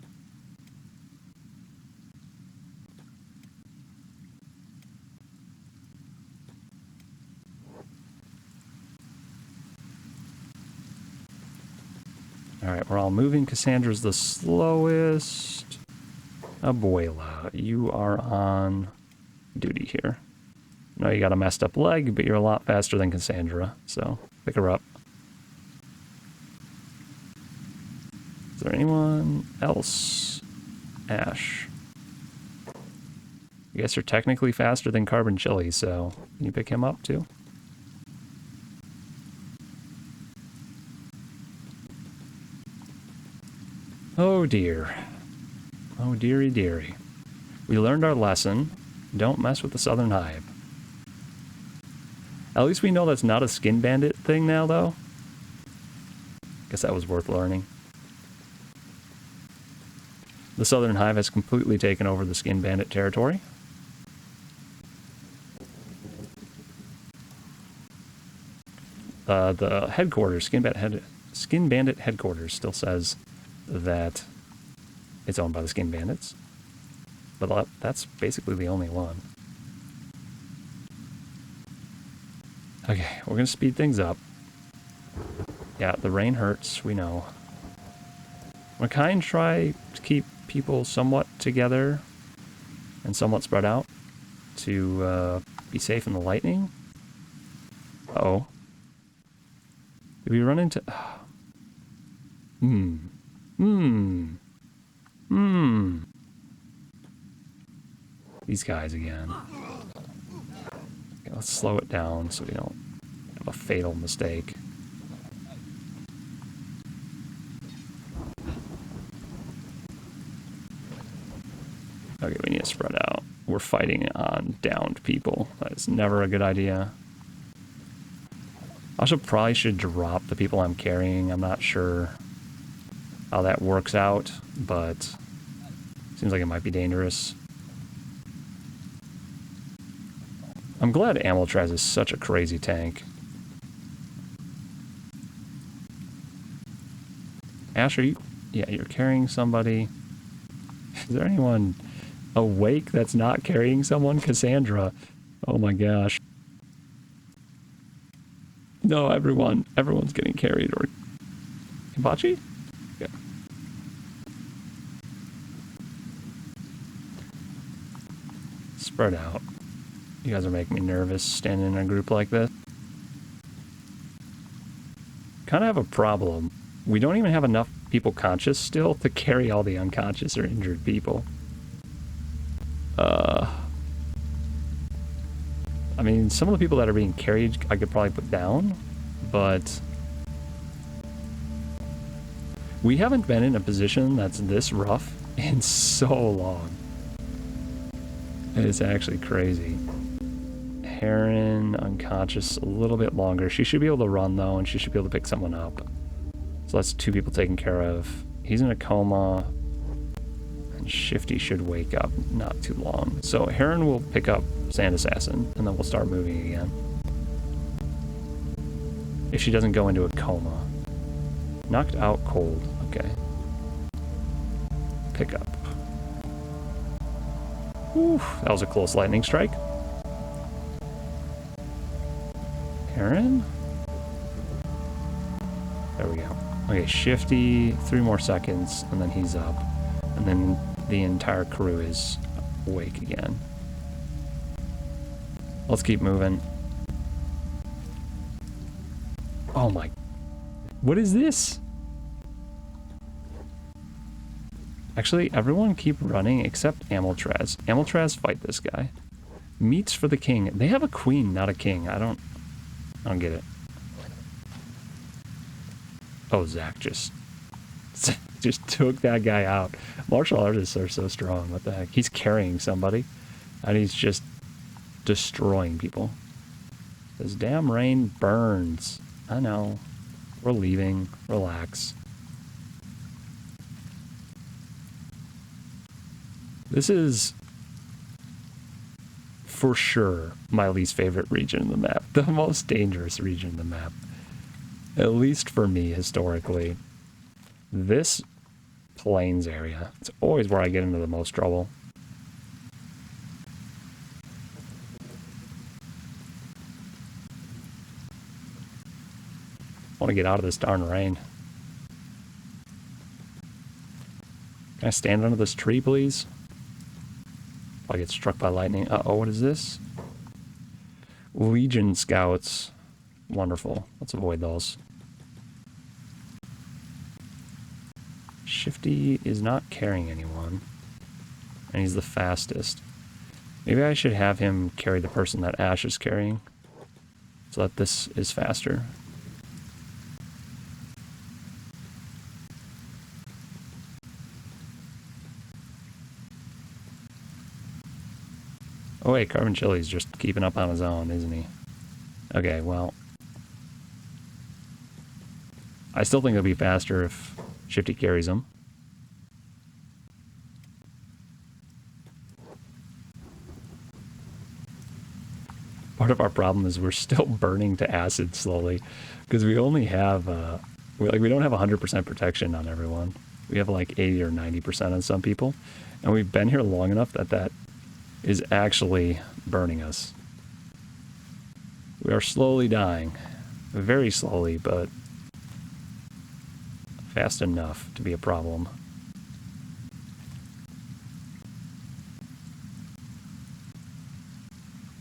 Alright, we're all moving. Cassandra's the slowest. Abuela, you are on duty here. I know you got a messed up leg, but you're a lot faster than Cassandra, so pick her up. Is there anyone else? Ash. I guess you're technically faster than Carbon Chili, so can you pick him up too? Oh dear. Oh dearie dearie. We learned our lesson. Don't mess with the Southern Hive. At least we know that's not a skin bandit thing now, though. Guess that was worth learning. The Southern Hive has completely taken over the skin bandit territory. The headquarters, Skin Bandit headquarters still says that it's owned by the Skin Bandits. But that's basically the only one. Okay, we're going to speed things up. Yeah, the rain hurts, we know. I'm going to kind of try to keep people somewhat together and somewhat spread out to be safe in the lightning. Uh-oh. Did we run into... These guys again. Okay, let's slow it down so we don't have a fatal mistake. Okay, we need to spread out. We're fighting on downed people. That is never a good idea. I probably should drop the people I'm carrying. I'm not sure how that works out, but seems like it might be dangerous. I'm glad Amiltraz is such a crazy tank. Ash, are you... Yeah, you're carrying somebody. Is there anyone awake that's not carrying someone? Cassandra. Oh my gosh. No, everyone's getting carried. Or Hibachi? Yeah. Spread out. You guys are making me nervous standing in a group like this. Kind of have a problem. We don't even have enough people conscious still to carry all the unconscious or injured people. I mean, some of the people that are being carried I could probably put down, but we haven't been in a position that's this rough in so long. It's actually crazy. Heron, unconscious a little bit longer. She should be able to run though, and she should be able to pick someone up. So that's 2 people taken care of. He's in a coma, and Shifty should wake up not too long. So Heron will pick up Sand Assassin, and then we'll start moving again. If she doesn't go into a coma. Knocked out cold. Okay. Pick up. Whew, that was a close lightning strike. Heron? There we go. Okay, Shifty, 3 more seconds, and then he's up. And then the entire crew is awake again. Let's keep moving. Oh my... What is this? Actually, everyone keep running except Amiltraz. Amiltraz, fight this guy. Meats for the king. They have a queen, not a king. I don't get it. Oh, Zach just took that guy out. Martial artists are so strong. What the heck? He's carrying somebody, and he's just destroying people. This damn rain burns. I know. We're leaving. Relax. This is for sure my least favorite region in the map. The most dangerous region in the map. At least for me, historically. This plains area, it's always where I get into the most trouble. I want to get out of this darn rain. Can I stand under this tree, please? If I get struck by lightning. Uh-oh, what is this? Legion scouts. Wonderful. Let's avoid those. Shifty is not carrying anyone. And he's the fastest. Maybe I should have him carry the person that Ash is carrying, so that this is faster. Oh wait, Carbon Chili's just keeping up on his own, isn't he? Okay, well... I still think it'll be faster if Shifty carries him. Part of our problem is we're still burning to acid slowly, because we only have, we don't have 100% protection on everyone. We have like 80 or 90% on some people, and we've been here long enough that that is actually burning us. We are slowly dying. Very slowly, but fast enough to be a problem.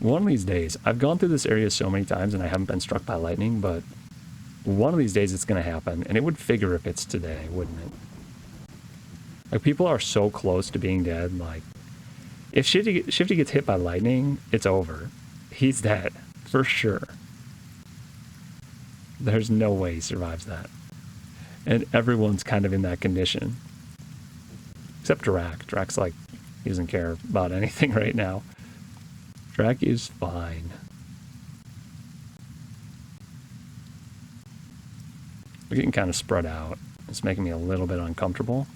One of these days, I've gone through this area so many times and I haven't been struck by lightning, but one of these days it's going to happen, and it would figure if it's today, wouldn't it? Like, people are so close to being dead, like, if Shifty gets hit by lightning, it's over. He's dead, for sure. There's no way he survives that. And everyone's kind of in that condition. Except Drac. Drac's like, he doesn't care about anything right now. Drac is fine. We're getting kind of spread out. It's making me a little bit uncomfortable.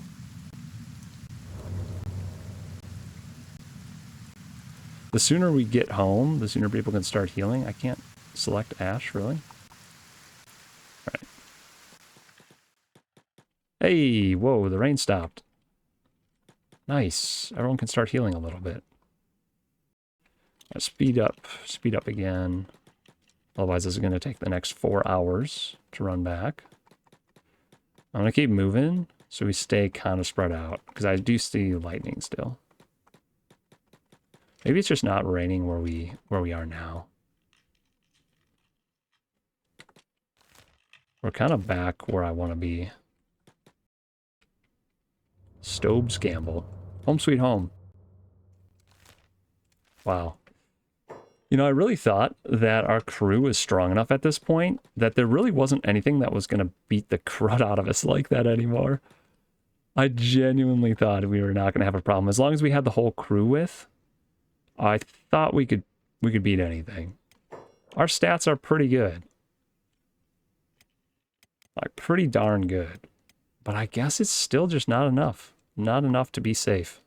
The sooner we get home, the sooner people can start healing. I can't select Ash, really? Alright. Hey, whoa, the rain stopped. Nice. Everyone can start healing a little bit. Speed up again. Otherwise, this is going to take the next 4 hours to run back. I'm going to keep moving so we stay kind of spread out, because I do see lightning still. Maybe it's just not raining where we are now. We're kind of back where I want to be. Stobes Gamble. Home sweet home. Wow. You know, I really thought that our crew was strong enough at this point that there really wasn't anything that was going to beat the crud out of us like that anymore. I genuinely thought we were not going to have a problem. As long as we had the whole crew with, I thought we could beat anything. Our stats are pretty good. Like, pretty darn good. But I guess it's still just not enough. Not enough to be safe.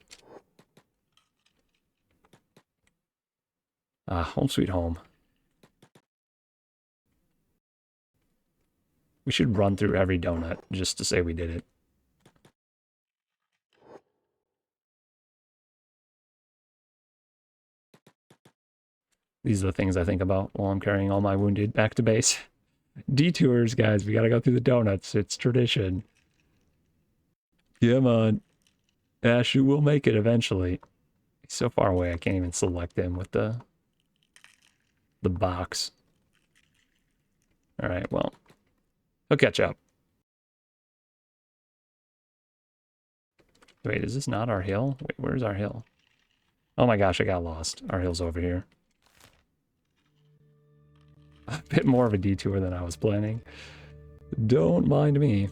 Ah, home sweet home. We should run through every donut just to say we did it. These are the things I think about while I'm carrying all my wounded back to base. Detours, guys. We gotta go through the donuts. It's tradition. Come on. Ash, you will make it eventually. He's so far away, I can't even select him with the box. All right, well, he'll catch up. Wait, is this not our hill? Wait, where's our hill? Oh my gosh, I got lost. Our hill's over here. A bit more of a detour than I was planning. Don't mind me.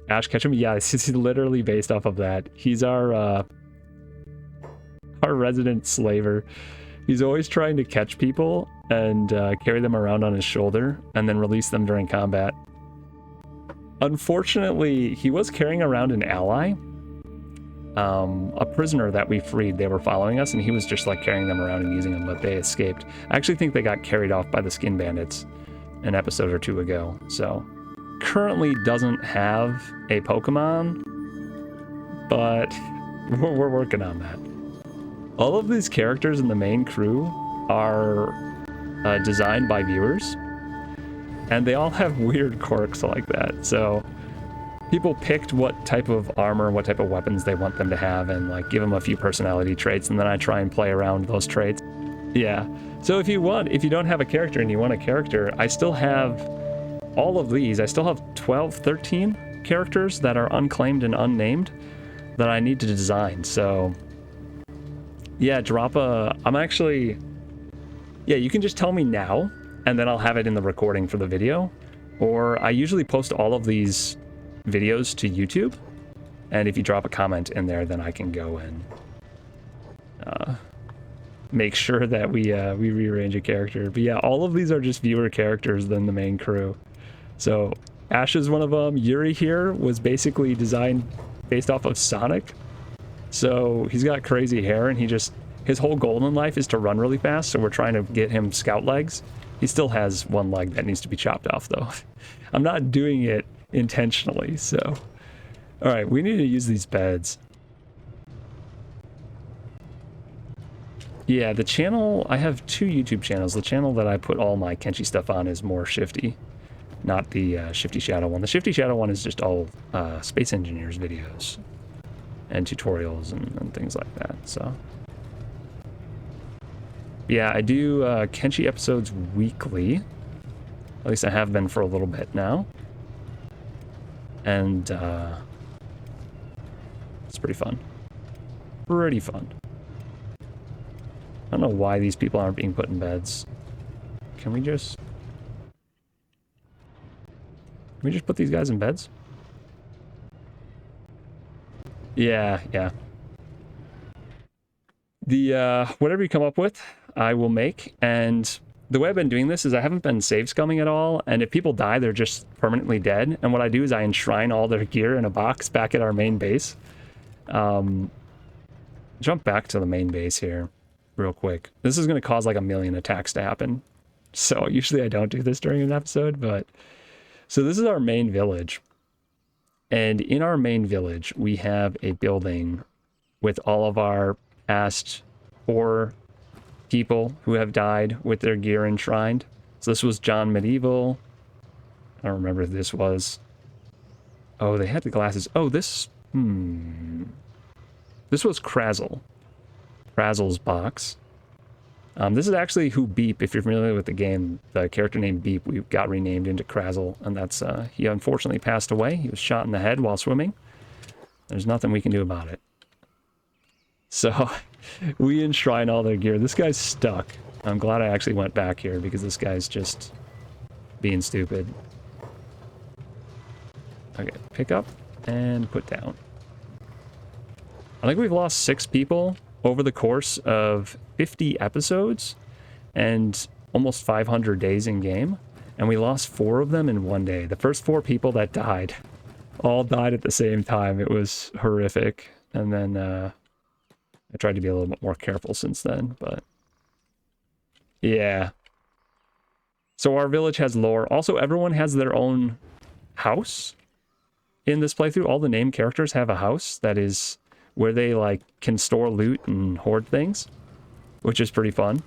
Ash Ketchum? Yeah, it's literally based off of that. He's our resident slaver. He's always trying to catch people and carry them around on his shoulder and then release them during combat. Unfortunately, he was carrying around an ally. A prisoner that we freed. They were following us, and he was just like carrying them around and using them, but they escaped. I actually think they got carried off by the skin bandits an episode or two ago. So currently doesn't have a Pokemon, but we're working on that. All of these characters in the main crew are designed by viewers, and they all have weird quirks like that. So people picked what type of armor, what type of weapons they want them to have, and like give them a few personality traits, and then I try and play around those traits. Yeah. So if you don't have a character and you want a character, I still have all of these. I still have 12, 13 characters that are unclaimed and unnamed that I need to design. So yeah, you can just tell me now, and then I'll have it in the recording for the video. Or I usually post all of these videos to YouTube, and if you drop a comment in there, then I can go and make sure that we rearrange a character. But yeah, all of these are just viewer characters than the main crew. So Ash is one of them. Yuri here was basically designed based off of Sonic. So he's got crazy hair, and his whole goal in life is to run really fast, so we're trying to get him scout legs. He still has one leg that needs to be chopped off, though. I'm not doing it intentionally, so. All right, we need to use these beds. Yeah, the channel, I have 2 YouTube channels. The channel that I put all my Kenshi stuff on is more Shifty, not the Shifty Shadow one. The Shifty Shadow one is just all Space Engineers videos and tutorials and things like that, so. Yeah, I do Kenshi episodes weekly. At least I have been for a little bit now. And it's pretty fun. Pretty fun. I don't know why these people aren't being put in beds. Can we just put these guys in beds? Yeah. The whatever you come up with, I will make. And the way I've been doing this is I haven't been save scumming at all, and if people die, they're just permanently dead. And what I do is I enshrine all their gear in a box back at our main base. Jump back to the main base here real quick. This is going to cause like 1 million attacks to happen. So usually I don't do this during an episode, but... So this is our main village. And in our main village, we have a building with all of our past 4 people who have died with their gear enshrined. So this was John Medieval. I don't remember who this was. Oh, they had the glasses. Oh, this... This was Krazzle. Krazzle's box. This is actually who Beep, if you're familiar with the game, the character named Beep, we got renamed into Krazzle, and that's, he unfortunately passed away. He was shot in the head while swimming. There's nothing we can do about it. So, we enshrine all their gear. This guy's stuck. I'm glad I actually went back here, because this guy's just being stupid. Okay, pick up and put down. I think we've lost 6 people over the course of 50 episodes and almost 500 days in game, and we lost 4 of them in one day. The first 4 people that died all died at the same time. It was horrific. And then I tried to be a little bit more careful since then, but yeah. So our village has lore. Also, everyone has their own house in this playthrough. All the named characters have a house that is where they like can store loot and hoard things, which is pretty fun.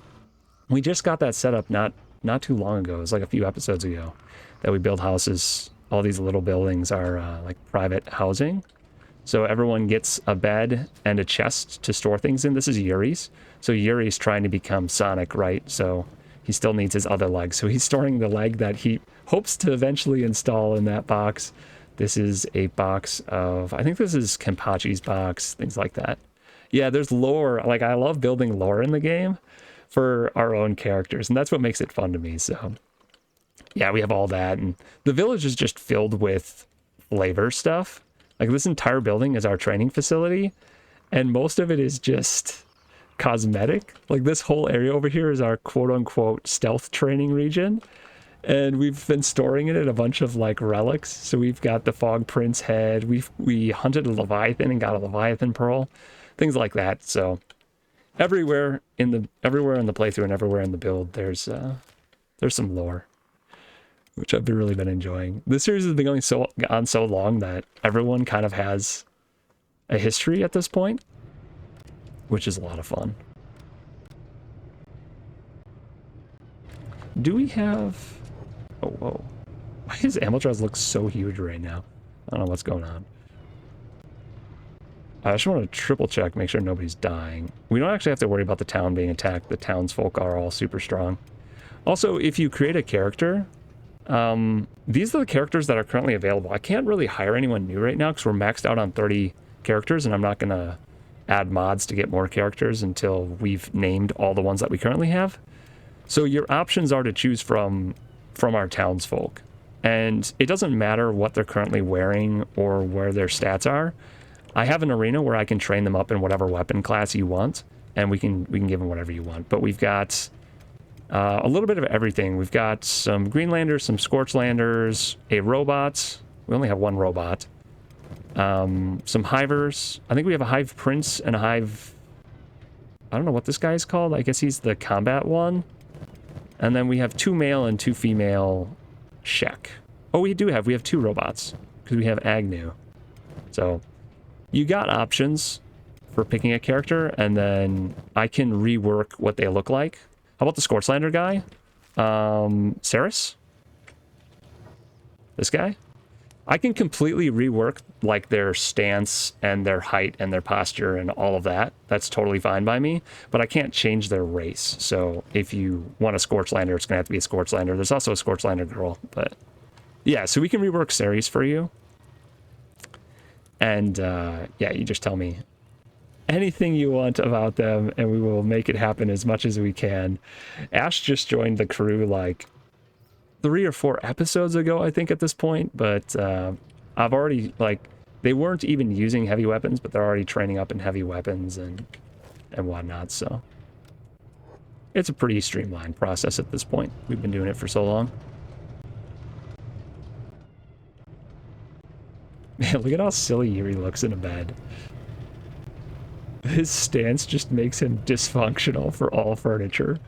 We just got that set up not too long ago. It was like a few episodes ago that we build houses. All these little buildings are like private housing. So everyone gets a bed and a chest to store things in. This is Yuri's. So Yuri's trying to become Sonic, right? So he still needs his other leg. So he's storing the leg that he hopes to eventually install in that box. This is a box of, I think this is Kenpachi's box, things like that. Yeah, there's lore. Like, I love building lore in the game for our own characters, and that's what makes it fun to me. So, yeah, we have all that. And the village is just filled with flavor stuff. Like, this entire building is our training facility, and most of it is just cosmetic. Like, this whole area over here is our quote-unquote stealth training region. And we've been storing in it a bunch of like relics. So we've got the Fog Prince head. We hunted a Leviathan and got a Leviathan pearl, things like that. So everywhere in the playthrough and everywhere in the build, there's some lore, which I've really been enjoying. This series has been going on so long that everyone kind of has a history at this point, which is a lot of fun. Do we have? Oh, whoa. Why does Amiltraz look so huge right now? I don't know what's going on. I just want to triple check, make sure nobody's dying. We don't actually have to worry about the town being attacked. The townsfolk are all super strong. Also, if you create a character, these are the characters that are currently available. I can't really hire anyone new right now because we're maxed out on 30 characters, and I'm not going to add mods to get more characters until we've named all the ones that we currently have. So your options are to choose from our townsfolk. And it doesn't matter what they're currently wearing or where their stats are. I have an arena where I can train them up in whatever weapon class you want, and we can give them whatever you want. But we've got a little bit of everything. We've got some Greenlanders, some Scorchlanders, a robot. We only have one robot. Some Hivers. I think we have a Hive Prince and a Hive... I don't know what this guy is called. I guess he's the combat one. And then we have 2 male and 2 female Shek. Oh, we have 2 robots, because we have Agnew. So, you got options for picking a character, and then I can rework what they look like. How about the Scorchlander guy? Saris? This guy? I can completely rework like their stance and their height and their posture and all of that. That's totally fine by me, but I can't change their race. So if you want a Scorchlander, it's going to have to be a Scorchlander. There's also a Scorchlander girl, but yeah, so we can rework Ceres for you. And yeah, you just tell me anything you want about them and we will make it happen as much as we can. Ash just joined the crew like 3 or 4 episodes ago, I think, at this point, but I've already, like, they weren't even using heavy weapons, but they're already training up in heavy weapons and whatnot, so it's a pretty streamlined process at this point. We've been doing it for so long. Man, look at how silly Yuri looks in a bed. His stance just makes him dysfunctional for all furniture.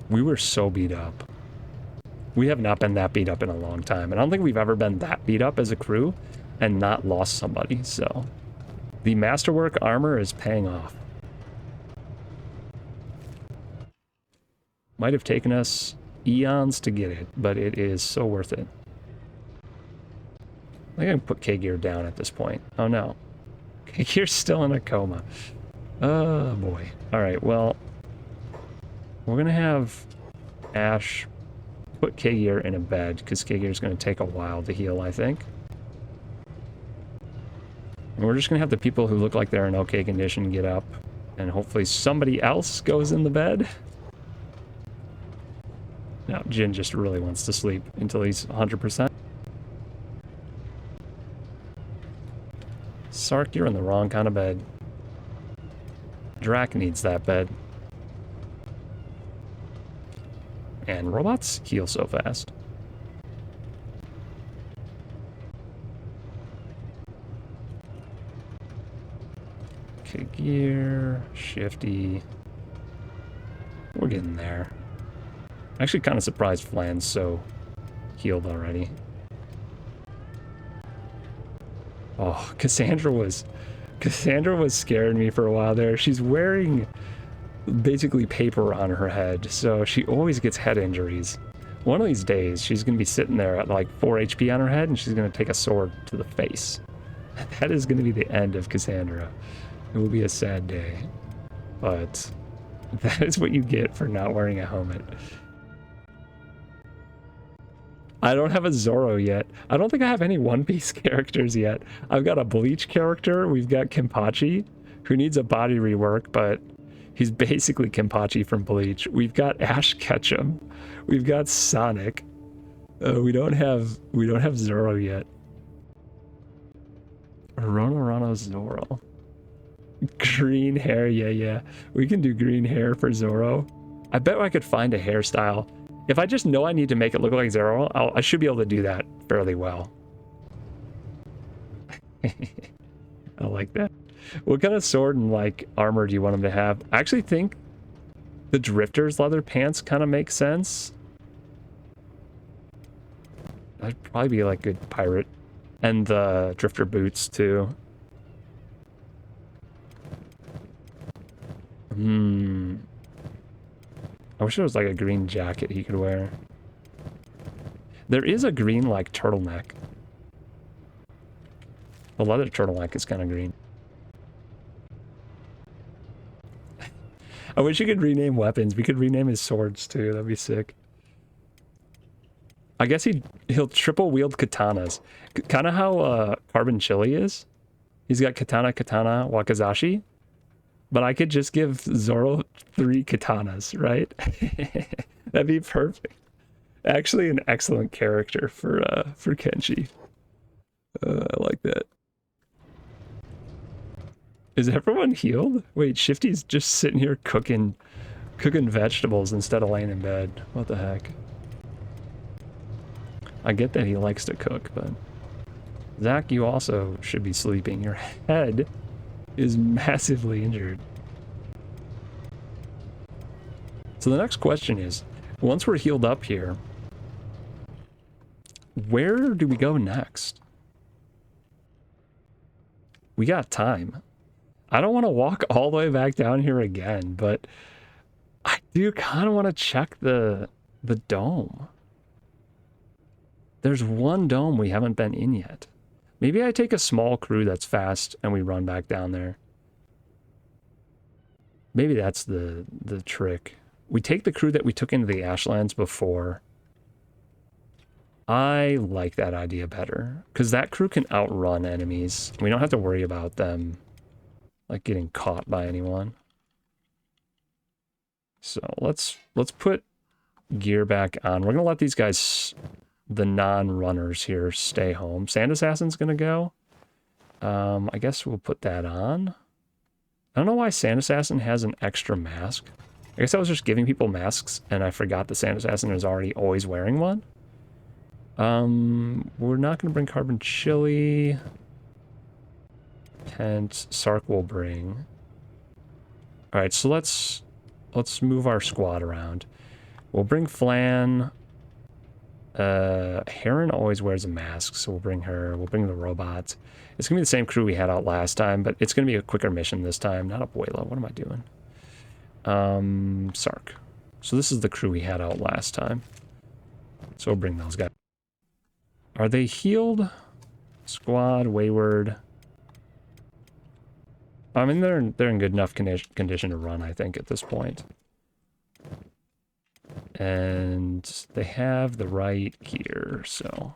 We were so beat up. We have not been that beat up in a long time. And I don't think we've ever been that beat up as a crew and not lost somebody. So the masterwork armor is paying off. Might have taken us eons to get it, but it is so worth it. I think I can put K-Gear down at this point. Oh no. K-Gear's still in a coma. Oh boy. Alright, well, we're gonna have Ash put K-Gear in a bed, because K-Gear's gonna take a while to heal, I think. And we're just gonna have the people who look like they're in okay condition get up, and hopefully somebody else goes in the bed. No, Jin just really wants to sleep until he's 100%. Sark, you're in the wrong kind of bed. Drac needs that bed. And robots heal so fast. Okay, Gear, Shifty. We're getting there. Actually kind of surprised Flan's so healed already. Oh, Cassandra was scaring me for a while there. She's wearing basically paper on her head, so she always gets head injuries. One of these days, she's going to be sitting there at like 4 HP on her head, and she's going to take a sword to the face. That is going to be the end of Cassandra. It will be a sad day. But that is what you get for not wearing a helmet. I don't have a Zoro yet. I don't think I have any One Piece characters yet. I've got a Bleach character. We've got Kenpachi, who needs a body rework, but he's basically Kenpachi from Bleach. We've got Ash Ketchum. We've got Sonic. We don't have Zoro yet. Rano Zoro. Green hair, yeah. We can do green hair for Zoro. I bet I could find a hairstyle. If I just know I need to make it look like Zoro, I should be able to do that fairly well. I like that. What kind of sword and like armor do you want him to have? I actually think the Drifter's leather pants kind of make sense. That'd probably be like good pirate. And the Drifter boots too. I wish there was like a green jacket he could wear. There is a green like turtleneck. The leather turtleneck is kind of green. I wish you could rename weapons. We could rename his swords too. That'd be sick. I guess he'll triple wield katanas. Kind of how Carbon Chili is. He's got katana, wakizashi. But I could just give Zoro 3 katanas, right? That'd be perfect. Actually, an excellent character for Kenshi. I like that. Is everyone healed? Wait, Shifty's just sitting here cooking vegetables instead of laying in bed. What the heck? I get that he likes to cook, but Zach, you also should be sleeping. Your head is massively injured. So the next question is, once we're healed up here, where do we go next? We got time. I don't want to walk all the way back down here again, but I do kind of want to check the dome. There's one dome we haven't been in yet. Maybe I take a small crew that's fast and we run back down there. Maybe that's the trick. We take the crew that we took into the Ashlands before. I like that idea better, because that crew can outrun enemies. We don't have to worry about them like getting caught by anyone. So let's put gear back on. We're gonna let these guys, the non-runners here, stay home. Sand Assassin's gonna go. I guess we'll put that on. I don't know why Sand Assassin has an extra mask. I guess I was just giving people masks and I forgot the Sand Assassin is already always wearing one. We're not gonna bring Carbon Chili. Tent, Sark will bring. Alright, so let's move our squad around. We'll bring Flan. Heron always wears a mask, so we'll bring her. We'll bring the robots. It's gonna be the same crew we had out last time, but it's gonna be a quicker mission this time. Not Abuelo. What am I doing? Sark. So this is the crew we had out last time. So we'll bring those guys. Are they healed? Squad, Wayward. I mean, they're in good enough condition to run, I think, at this point. And they have the right gear, so...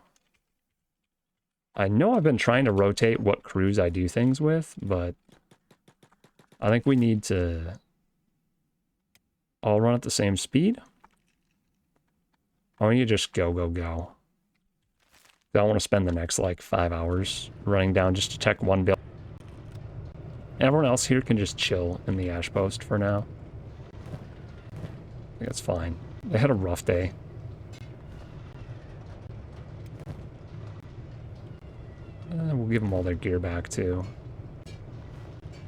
I know I've been trying to rotate what crews I do things with, but... I think we need to... all run at the same speed? Or you just go. I don't want to spend the next, like, 5 hours running down just to check one build. Everyone else here can just chill in the ash post for now. I think that's fine. They had a rough day. We'll give them all their gear back, too.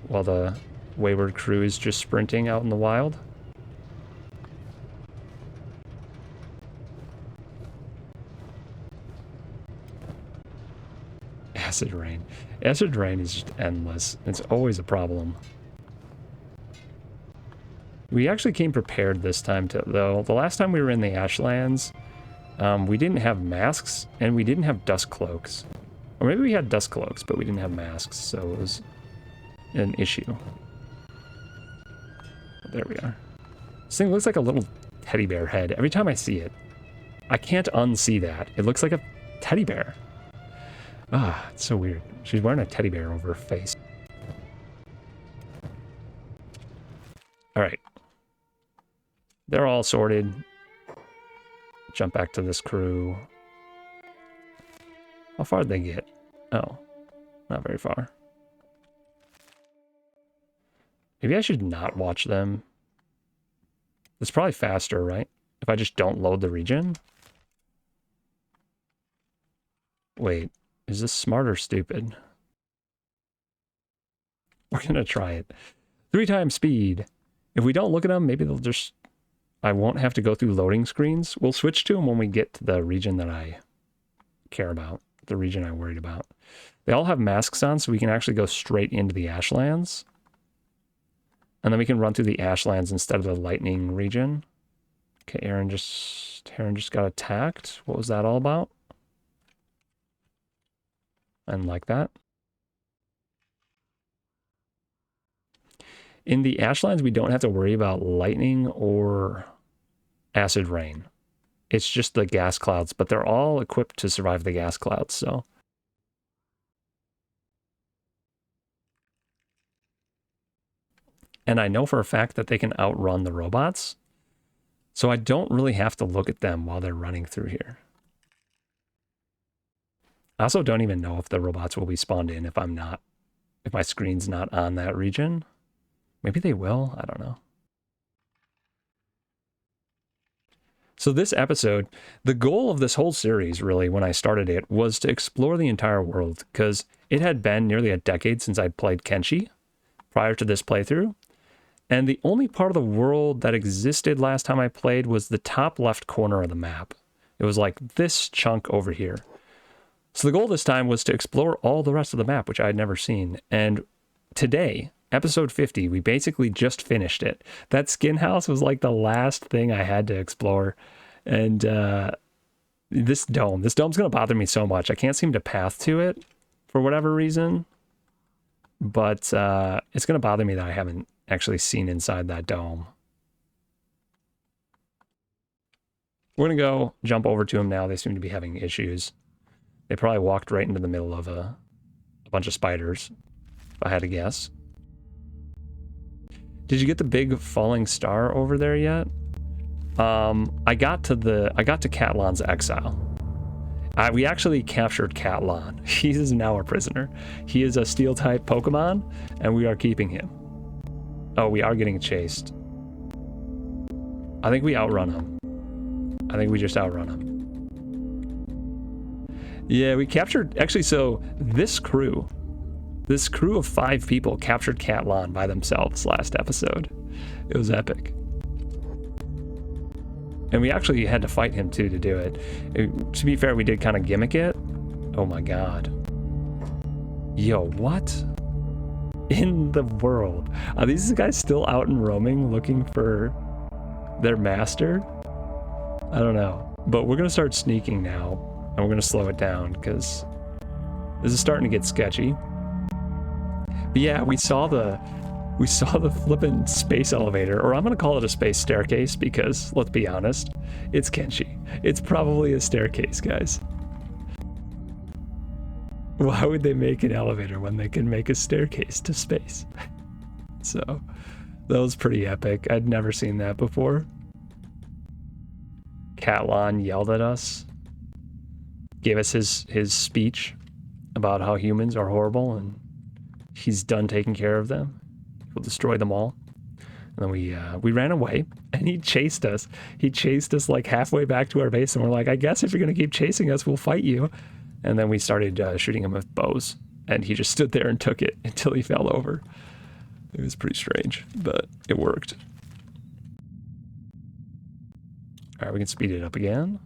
While the Wayward crew is just sprinting out in the wild. Acid rain. Acid rain is just endless. It's always a problem. We actually came prepared this time, though. The last time we were in the Ashlands, we didn't have masks, and we didn't have dust cloaks. Or maybe we had dust cloaks, but we didn't have masks, so it was an issue. There we are. This thing looks like a little teddy bear head. Every time I see it, I can't unsee that. It looks like a teddy bear. Ah, it's so weird. She's wearing a teddy bear over her face. Alright. They're all sorted. Jump back to this crew. How far did they get? Oh, not very far. Maybe I should not watch them. It's probably faster, right? If I just don't load the region? Wait. Is this smart or stupid? We're gonna try it. 3 times speed. If we don't look at them, maybe they'll just... I won't have to go through loading screens. We'll switch to them when we get to the region that I care about. The region I'm worried about. They all have masks on, so we can actually go straight into the Ashlands. And then we can run through the Ashlands instead of the lightning region. Okay, Heron just got attacked. What was that all about? And like that. In the Ashlands, we don't have to worry about lightning or acid rain. It's just the gas clouds, but they're all equipped to survive the gas clouds, so. And I know for a fact that they can outrun the robots, so I don't really have to look at them while they're running through here. I also don't even know if the robots will be spawned in if my screen's not on that region. Maybe they will, I don't know. So this episode, the goal of this whole series, really, when I started it, was to explore the entire world, because it had been nearly a decade since I'd played Kenshi prior to this playthrough. And the only part of the world that existed last time I played was the top left corner of the map. It was like this chunk over here. So the goal this time was to explore all the rest of the map, which I had never seen. And today, episode 50, we basically just finished it. That skin house was like the last thing I had to explore. And this dome's going to bother me so much. I can't seem to path to it for whatever reason. But it's going to bother me that I haven't actually seen inside that dome. We're going to go jump over to them now. They seem to be having issues. They probably walked right into the middle of a bunch of spiders, if I had to guess. Did you get the big falling star over there yet? I got to Catlon's exile. We actually captured Catlon. He is now a prisoner. He is a steel type Pokemon, and we are keeping him. Oh, we are getting chased. I think we outrun him. I think we just outrun him. Yeah, we captured... Actually, so this crew of 5 people captured Catlon by themselves last episode. It was epic. And we actually had to fight him too to do it. To be fair, we did kind of gimmick it. Oh my god. Yo, what in the world? Are these guys still out and roaming looking for their master? I don't know. But we're going to start sneaking now. And we're going to slow it down because this is starting to get sketchy. But yeah, we saw the flippin' space elevator, or I'm gonna call it a space staircase because, let's be honest, it's Kenshi. It's probably a staircase, guys. Why would they make an elevator when they can make a staircase to space? So, that was pretty epic. I'd never seen that before. Catlon yelled at us, gave us his speech about how humans are horrible and he's done taking care of them. We'll destroy them all. And then we ran away and he chased us. He chased us like halfway back to our base and we're like, I guess if you're going to keep chasing us, we'll fight you. And then we started shooting him with bows and he just stood there and took it until he fell over. It was pretty strange, but it worked. All right, we can speed it up again.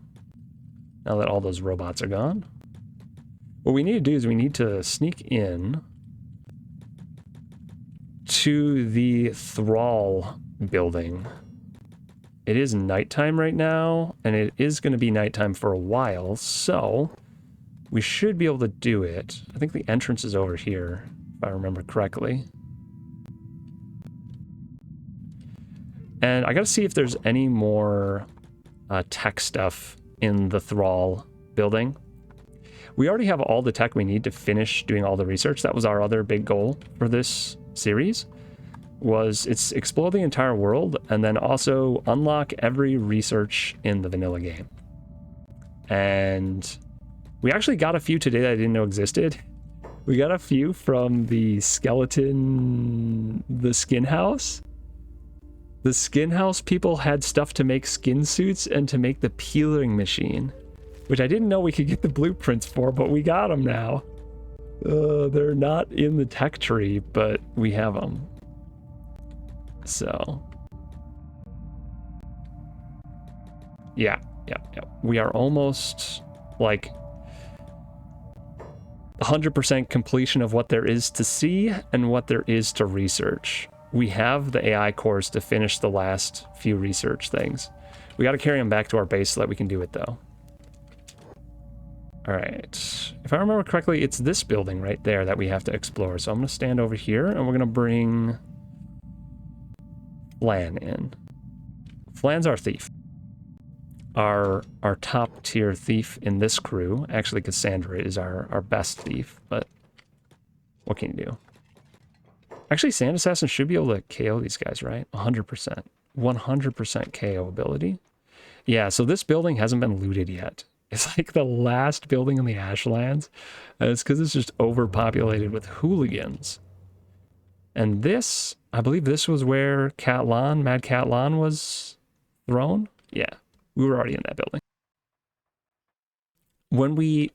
Now that all those robots are gone. What we need to do is we need to sneak in to the Thrall building. It is nighttime right now, and it is going to be nighttime for a while, so we should be able to do it. I think the entrance is over here, if I remember correctly. And I gotta see if there's any more tech stuff in the Thrall building. We already have all the tech we need to finish doing all the research. That was our other big goal for this series, was it's explore the entire world and then also unlock every research in the vanilla game. And we actually got a few today that I didn't know existed. We got a few from the skeleton, the skin house. The skin house people had stuff to make skin suits and to make the peeling machine, which I didn't know we could get the blueprints for, but we got them now. They're not in the tech tree, but we have them. So, yeah. We are almost like 100% completion of what there is to see and what there is to research. We have the AI cores to finish the last few research things. We got to carry them back to our base so that we can do it, though. All right. If I remember correctly, it's this building right there that we have to explore. So I'm going to stand over here, and we're going to bring Flan in. Flan's our thief. Our top tier thief in this crew. Actually, Cassandra is our best thief, but what can you do? Actually, Sand Assassin should be able to KO these guys, right? 100%. 100% KO ability. Yeah, so this building hasn't been looted yet. It's like the last building in the Ashlands. And it's because it's just overpopulated with hooligans. And this, I believe this was where Mad Catlon was thrown. Yeah, we were already in that building. When we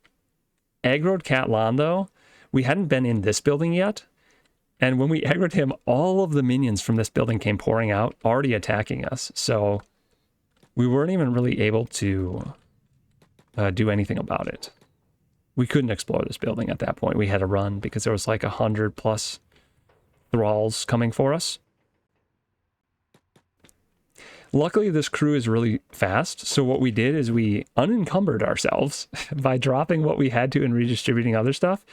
aggroed Catlon, though, we hadn't been in this building yet. And when we aggroed him, all of the minions from this building came pouring out, already attacking us. So we weren't even really able to do anything about it. We couldn't explore this building at that point. We had to run because there was like 100+ thralls coming for us. Luckily, this crew is really fast. So what we did is we unencumbered ourselves by dropping what we had to and redistributing other stuff.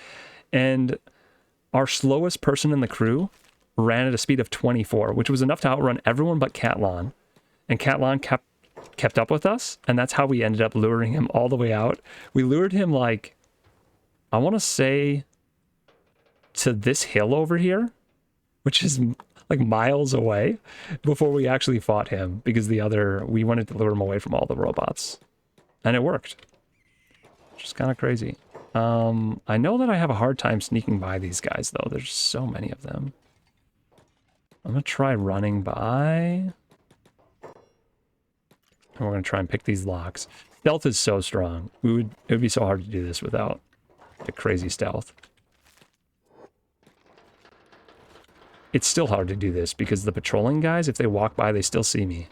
And our slowest person in the crew ran at a speed of 24, which was enough to outrun everyone but Catlon. And Catlon kept up with us, and that's how we ended up luring him all the way out. We lured him like, I want to say, to this hill over here, which is like miles away, before we actually fought him, because we wanted to lure him away from all the robots. And it worked. Which is kind of crazy. I know that I have a hard time sneaking by these guys, though. There's so many of them. I'm going to try running by. And we're going to try and pick these locks. Stealth is so strong. It would be so hard to do this without the crazy stealth. It's still hard to do this because the patrolling guys, if they walk by, they still see me.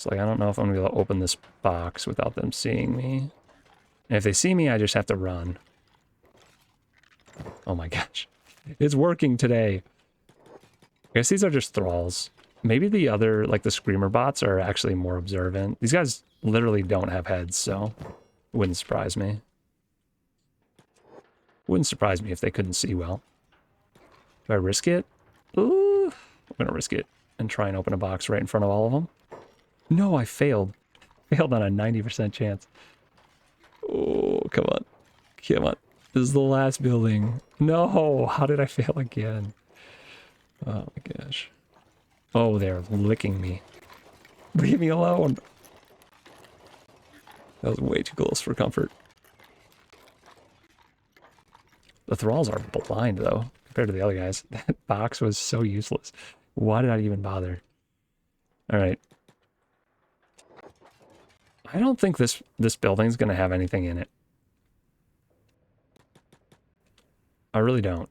So like, I don't know if I'm gonna be able to open this box without them seeing me. And if they see me, I just have to run. Oh my gosh. It's working today. I guess these are just thralls. Maybe the other, like the screamer bots, are actually more observant. These guys literally don't have heads, so it wouldn't surprise me. Wouldn't surprise me if they couldn't see well. Do I risk it? Ooh, I'm gonna risk it and try and open a box right in front of all of them. No, I failed. Failed on a 90% chance. Oh, come on. Come on. This is the last building. No, how did I fail again? Oh my gosh. Oh, they're licking me. Leave me alone. That was way too close for comfort. The thralls are blind, though, compared to the other guys. That box was so useless. Why did I even bother? All right. I don't think this building's going to have anything in it. I really don't.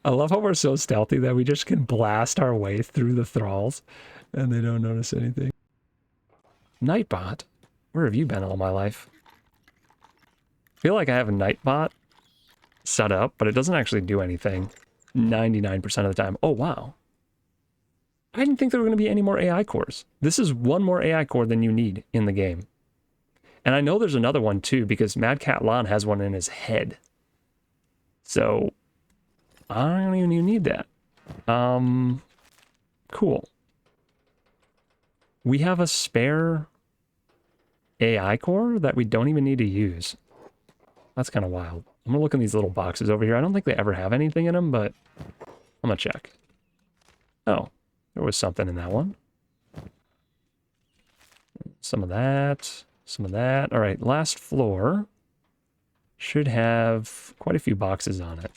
I love how we're so stealthy that we just can blast our way through the thralls and they don't notice anything. Nightbot? Where have you been all my life? I feel like I have a Nightbot set up, but it doesn't actually do anything 99% of the time. Oh, wow. I didn't think there were going to be any more AI cores. This is one more AI core than you need in the game. And I know there's another one too, because Mad Cat Lon has one in his head. So I don't even need that. Cool. We have a spare AI core that we don't even need to use. That's kind of wild. I'm gonna look in these little boxes over here. I don't think they ever have anything in them, but I'm gonna check. Oh, there was something in that one. Some of that, some of that. All right, last floor should have quite a few boxes on it.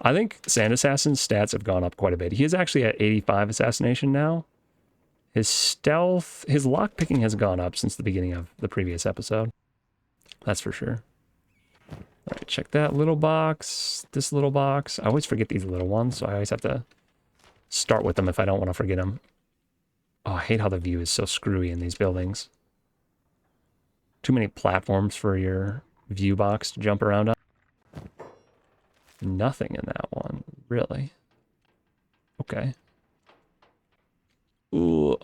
I think Sand Assassin's stats have gone up quite a bit. He is actually at 85 assassination now. His stealth, his lockpicking has gone up since the beginning of the previous episode. That's for sure. All right, check that little box, this little box. I always forget these little ones, so I always have to start with them if I don't want to forget them. Oh, I hate how the view is so screwy in these buildings. Too many platforms for your view box to jump around on. Nothing in that one, really. Okay. Ooh,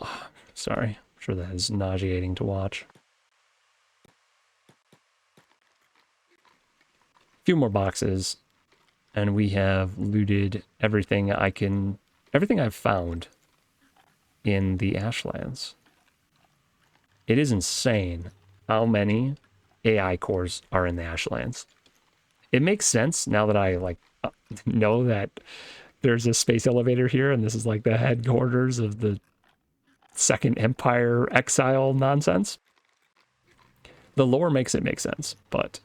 sorry. I'm sure that is nauseating to watch. A few more boxes, and we have looted everything everything I've found in the Ashlands. It is insane how many AI cores are in the Ashlands. It makes sense now that I know that there's a space elevator here, and this is like the headquarters of the Second Empire exile nonsense. The lore makes it make sense, but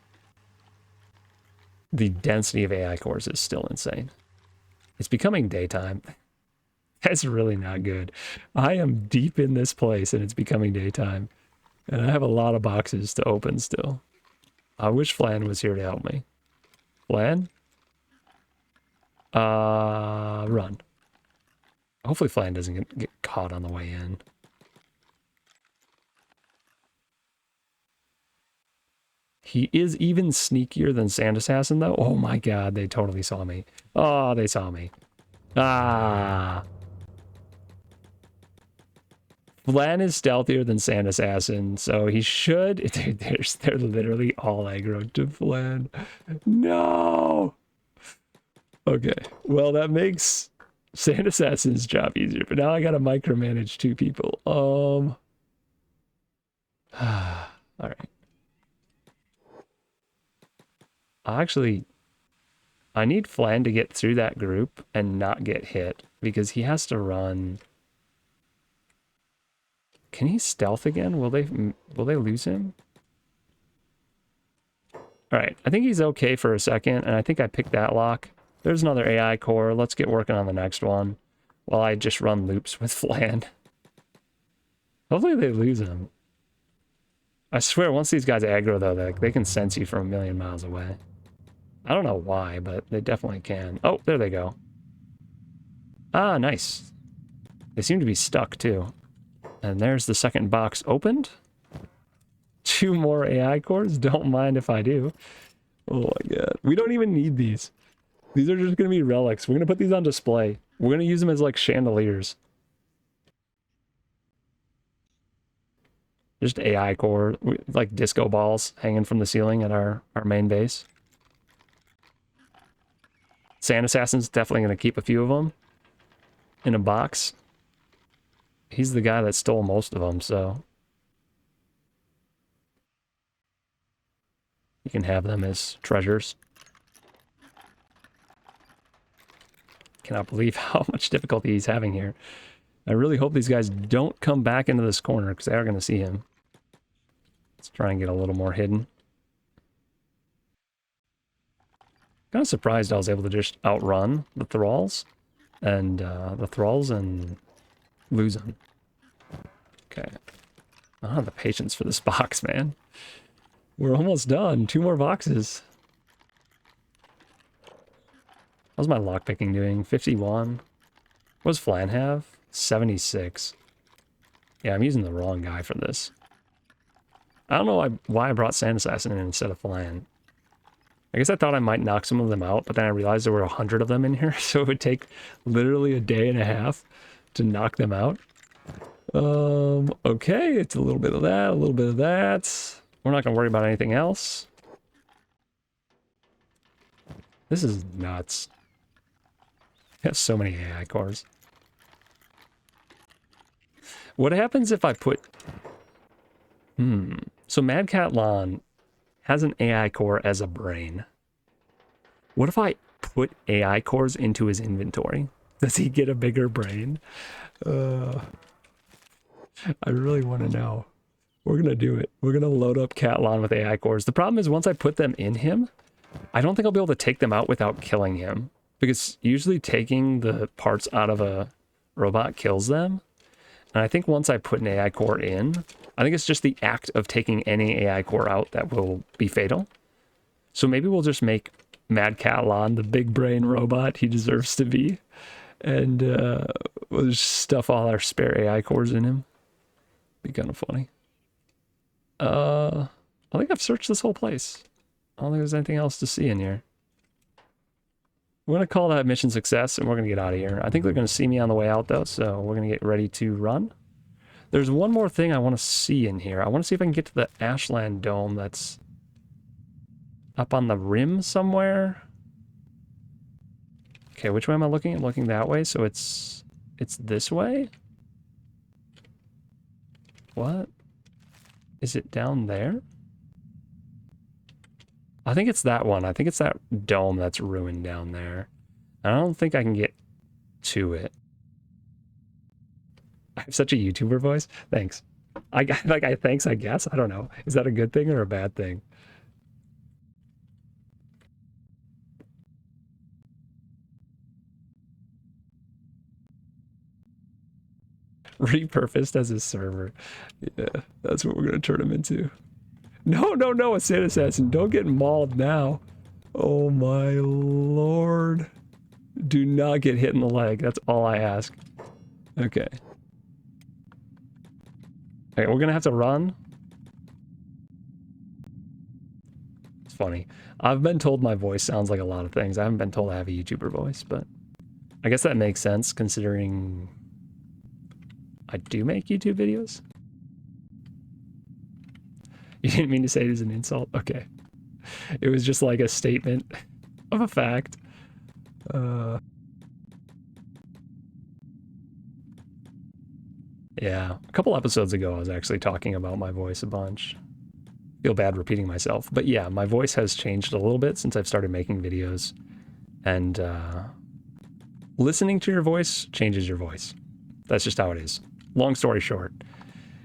the density of AI cores is still insane. It's becoming daytime. That's really not good. I am deep in this place and it's becoming daytime. And I have a lot of boxes to open still. I wish Flan was here to help me. Flan? Run. Hopefully Flan doesn't get caught on the way in. He is even sneakier than Sand Assassin, though. Oh my god, they totally saw me. Oh, they saw me. Ah. Flan is stealthier than Sand Assassin, so he should... They're literally all aggro to Flan. No! Okay, well, that makes Sand Assassin's job easier, but now I gotta micromanage two people. All right. Actually, I need Flan to get through that group and not get hit, because he has to run... Can he stealth again? Will they lose him? Alright, I think he's okay for a second, and I think I picked that lock. There's another AI core. Let's get working on the next one while I just run loops with Flan. Hopefully they lose him. I swear, once these guys aggro, though, they can sense you from a million miles away. I don't know why, but they definitely can. Oh, there they go. Ah, nice. They seem to be stuck too. And there's the second box opened. 2 more AI cores. Don't mind if I do. Oh my god. We don't even need these. These are just going to be relics. We're going to put these on display. We're going to use them as like chandeliers. Just AI core, like disco balls hanging from the ceiling at our main base. Sand Assassin's definitely going to keep a few of them in a box. He's the guy that stole most of them, so you can have them as treasures. Cannot believe how much difficulty he's having here. I really hope these guys don't come back into this corner because they are going to see him. Let's try and get a little more hidden. Kind of surprised I was able to just outrun the thralls and lose them. Okay. I don't have the patience for this box, man. We're almost done. 2 more boxes. How's my lockpicking doing? 51. What does Flan have? 76. Yeah, I'm using the wrong guy for this. I don't know why I brought Sand Assassin in instead of Flan. I guess I thought I might knock some of them out, but then I realized there were 100 of them in here, so it would take literally a day and a half to knock them out. Okay, it's a little bit of that, a little bit of that. We're not going to worry about anything else. This is nuts. I have so many AI cores. What happens if I put... So Mad Cat Lon has an AI core as a brain. What if I put AI cores into his inventory? Does he get a bigger brain? I really want to know. We're going to do it. We're going to load up Cat Lon with AI cores. The problem is once I put them in him, I don't think I'll be able to take them out without killing him. Because usually taking the parts out of a robot kills them. And I think once I put an AI core in, I think it's just the act of taking any AI core out that will be fatal. So maybe we'll just make Mad Cat Lon the big brain robot he deserves to be. And we'll just stuff all our spare AI cores in him. Be kind of funny. I think I've searched this whole place. I don't think there's anything else to see in here. We're going to call that mission success, and we're going to get out of here. I think they're going to see me on the way out, though, so we're going to get ready to run. There's one more thing I want to see in here. I want to see if I can get to the Ashland Dome that's up on the rim somewhere. Okay, which way am I looking? I'm looking that way, so it's this way? What? Is it down there? I think it's that one. I think it's that dome that's ruined down there. I don't think I can get to it. I have such a YouTuber voice. Thanks. Thanks, I guess. I don't know. Is that a good thing or a bad thing? Repurposed as a server. Yeah, that's what we're going to turn him into. No, a Sand Assassin. Don't get mauled now. Oh my lord. Do not get hit in the leg. That's all I ask. Okay. Okay, we're gonna have to run. It's funny. I've been told my voice sounds like a lot of things. I haven't been told I have a YouTuber voice, but I guess that makes sense considering I do make YouTube videos. You didn't mean to say it as an insult? Okay. It was just like a statement of a fact. Yeah, a couple episodes ago I was actually talking about my voice a bunch. Feel bad repeating myself. But yeah, my voice has changed a little bit since I've started making videos. And listening to your voice changes your voice. That's just how it is. Long story short.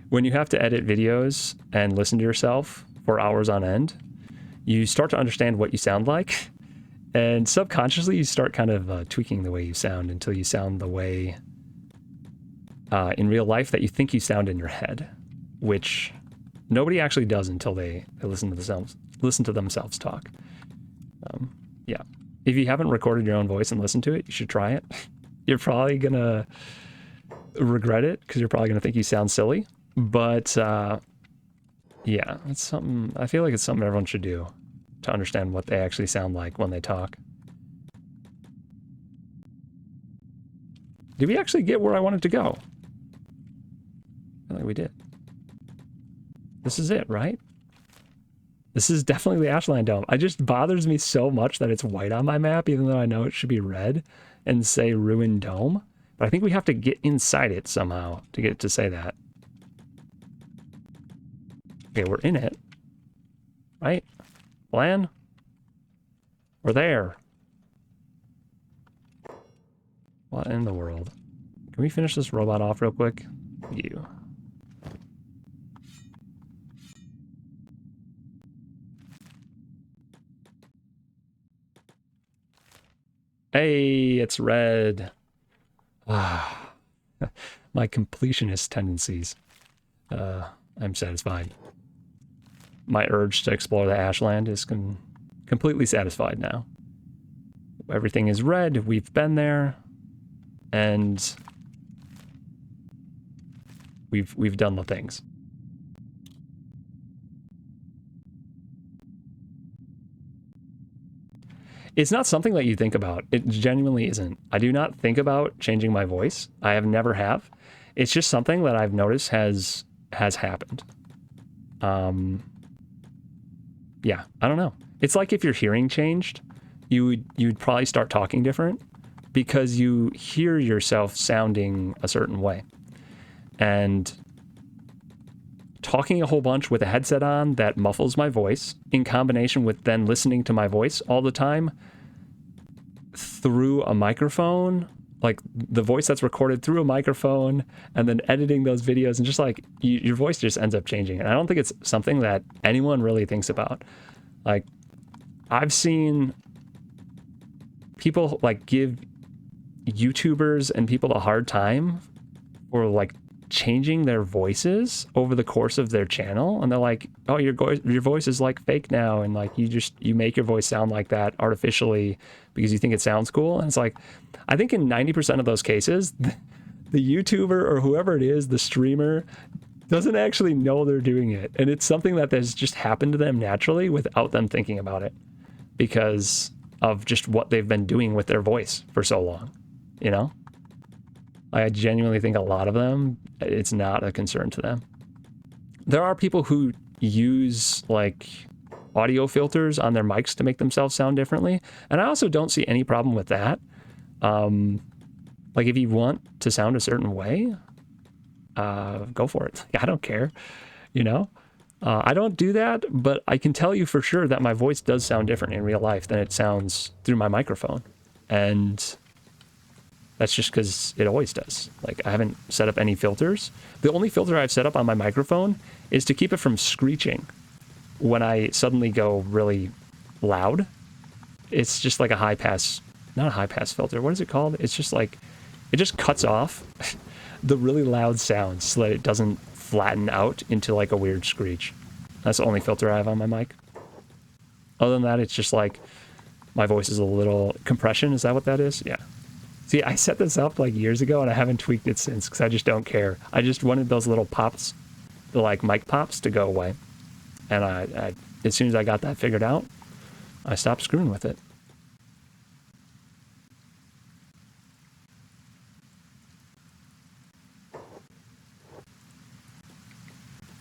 When you have to edit videos and listen to yourself for hours on end, you start to understand what you sound like. And subconsciously, you start kind of tweaking the way you sound until you sound the way in real life that you think you sound in your head, which nobody actually does until they listen to themselves talk. Yeah. If you haven't recorded your own voice and listened to it, you should try it. you're probably gonna regret it because you're probably gonna think you sound silly. But yeah, it's something, I feel like it's something everyone should do to understand what they actually sound like when they talk. Did we actually get where I wanted to go? I feel like we did. This is it, right? This is definitely the Ashland Dome. It just bothers me so much that it's white on my map, even though I know it should be red and say Ruined Dome. But I think we have to get inside it somehow to get it to say that. Okay, we're in it. Right? Plan? We're there. What in the world? Can we finish this robot off real quick? You. Hey, it's red. Ah, my completionist tendencies. I'm satisfied. My urge to explore the Ashland is completely satisfied now. Everything is red. We've been there, and we've done the things. It's not something that you think about. It genuinely isn't. I do not think about changing my voice. I have never have. It's just something that I've noticed has happened. Yeah, I don't know. It's like if your hearing changed, you'd probably start talking different because you hear yourself sounding a certain way. And talking a whole bunch with a headset on that muffles my voice in combination with then listening to my voice all the time through a microphone, like the voice that's recorded through a microphone, and then editing those videos, and just like your voice just ends up changing. And I don't think it's something that anyone really thinks about. Like, I've seen people like give YouTubers and people a hard time for like changing their voices over the course of their channel, and they're like, oh, your voice is like fake now, and like you make your voice sound like that artificially because you think it sounds cool. And it's like, I think in 90% of those cases, the YouTuber or whoever it is, the streamer, doesn't actually know they're doing it, and it's something that has just happened to them naturally without them thinking about it because of just what they've been doing with their voice for so long, you know? I genuinely think a lot of them, it's not a concern to them. There are people who use like audio filters on their mics to make themselves sound differently, and I also don't see any problem with that. Like if you want to sound a certain way, go for it. I don't care, you know? I don't do that, but I can tell you for sure that my voice does sound different in real life than it sounds through my microphone. And that's just because it always does. Like, I haven't set up any filters. The only filter I've set up on my microphone is to keep it from screeching when I suddenly go really loud. It's just like a high pass, not a high pass filter. What is it called? It's just like, it just cuts off the really loud sounds so that it doesn't flatten out into like a weird screech. That's the only filter I have on my mic. Other than that, it's just like my voice is a little compression. Is that what that is? Yeah. See, I set this up like years ago and I haven't tweaked it since because I just don't care. I just wanted those little pops, the like mic pops, to go away. And I as soon as I got that figured out, I stopped screwing with it.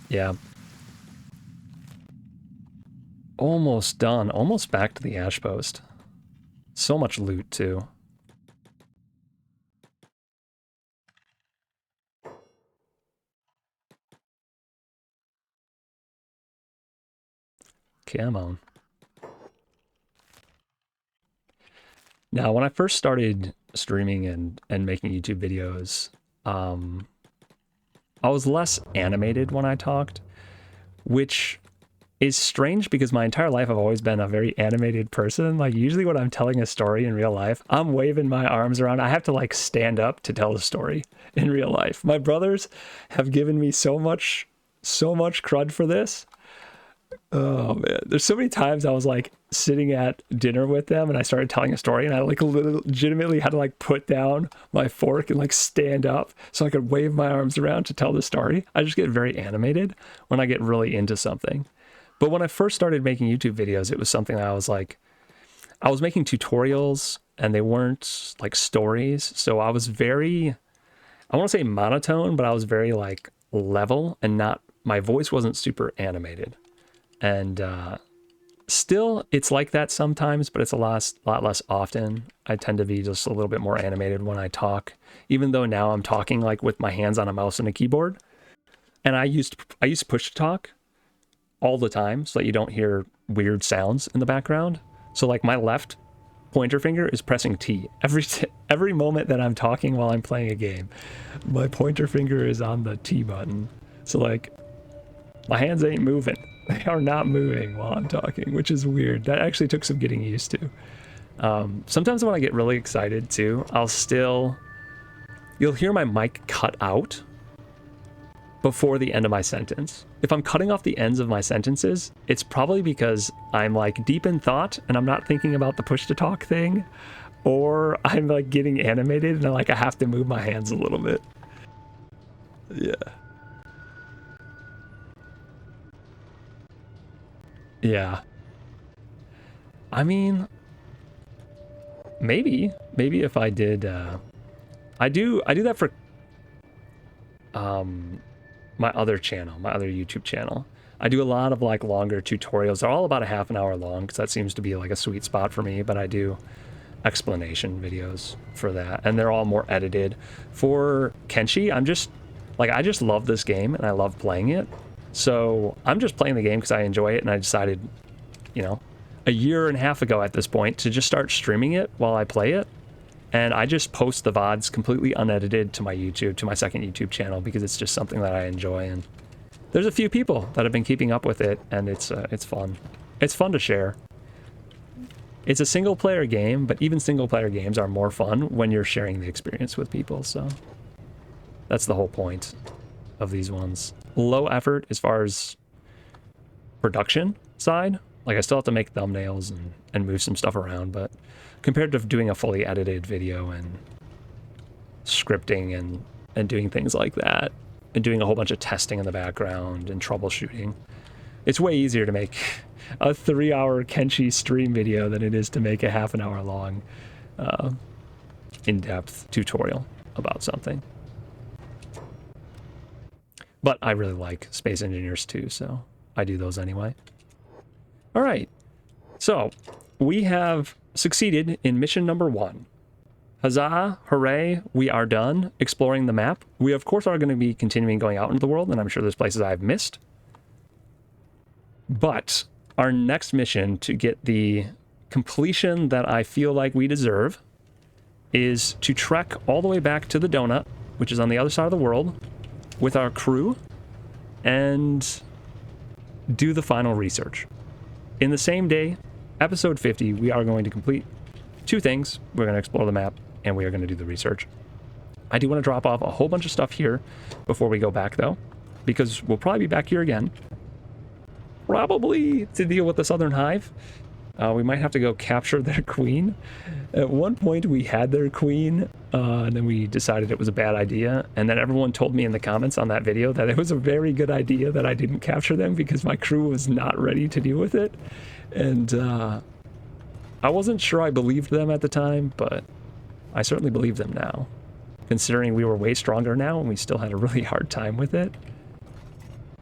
Yeah. Almost done. Almost back to the ash post. So much loot, too. Come on. Now, when I first started streaming and making YouTube videos, I was less animated when I talked, which is strange because my entire life I've always been a very animated person. Like, usually when I'm telling a story in real life, I'm waving my arms around. I have to like stand up to tell the story in real life. My brothers have given me so much crud for this. Oh man, there's so many times I was like sitting at dinner with them and I started telling a story and I like legitimately had to like put down my fork and like stand up so I could wave my arms around to tell the story. I just get very animated when I get really into something. But when I first started making YouTube videos, it was something that I was like, I was making tutorials and they weren't like stories. So I was very, I want to say monotone, but I was very like level and not, my voice wasn't super animated. And still, it's like that sometimes, but it's a lot less often. I tend to be just a little bit more animated when I talk, even though now I'm talking like with my hands on a mouse and a keyboard. And I used push to talk all the time so that you don't hear weird sounds in the background. So like my left pointer finger is pressing T every moment that I'm talking while I'm playing a game. My pointer finger is on the T button. So like my hands ain't moving. They are not moving while I'm talking, which is weird. That actually took some getting used to. Sometimes when I get really excited too, you'll hear my mic cut out before the end of my sentence. If I'm cutting off the ends of my sentences, it's probably because I'm like deep in thought and I'm not thinking about the push to talk thing, or I'm like getting animated and I have to move my hands a little bit. Yeah. Yeah. I mean, maybe if I did, I do that for, my other channel, my other YouTube channel. I do a lot of like longer tutorials. They're all about a half an hour long because that seems to be like a sweet spot for me, but I do explanation videos for that and they're all more edited. For Kenshi, I just love this game and I love playing it. So I'm just playing the game because I enjoy it and I decided, a year and a half ago at this point to just start streaming it while I play it. And I just post the VODs completely unedited to my YouTube, to my second YouTube channel, because it's just something that I enjoy. And there's a few people that have been keeping up with it, and it's fun. It's fun to share. It's a single player game, but even single player games are more fun when you're sharing the experience with people. So that's the whole point of these ones. Low effort as far as production side. Like I still have to make thumbnails and move some stuff around, but compared to doing a fully edited video and scripting and doing things like that and doing a whole bunch of testing in the background and troubleshooting, it's way easier to make a 3-hour Kenshi stream video than it is to make a half an hour long in-depth tutorial about something. But I really like Space Engineers too, so I do those anyway. All right, so we have succeeded in mission number 1. Huzzah, hooray, we are done exploring the map. We, of course, are going to be continuing going out into the world, and I'm sure there's places I've missed. But our next mission to get the completion that I feel like we deserve is to trek all the way back to the donut, which is on the other side of the world, with our crew, and do the final research. In the same day, episode 50, we are going to complete 2 things. We're going to explore the map, and we are going to do the research. I do want to drop off a whole bunch of stuff here before we go back, though, because we'll probably be back here again. Probably to deal with the Southern Hive. We might have to go capture their queen. At one point, we had their queen, and then we decided it was a bad idea. And then everyone told me in the comments on that video that it was a very good idea that I didn't capture them because my crew was not ready to deal with it. And I wasn't sure I believed them at the time, but I certainly believe them now, considering we were way stronger now and we still had a really hard time with it.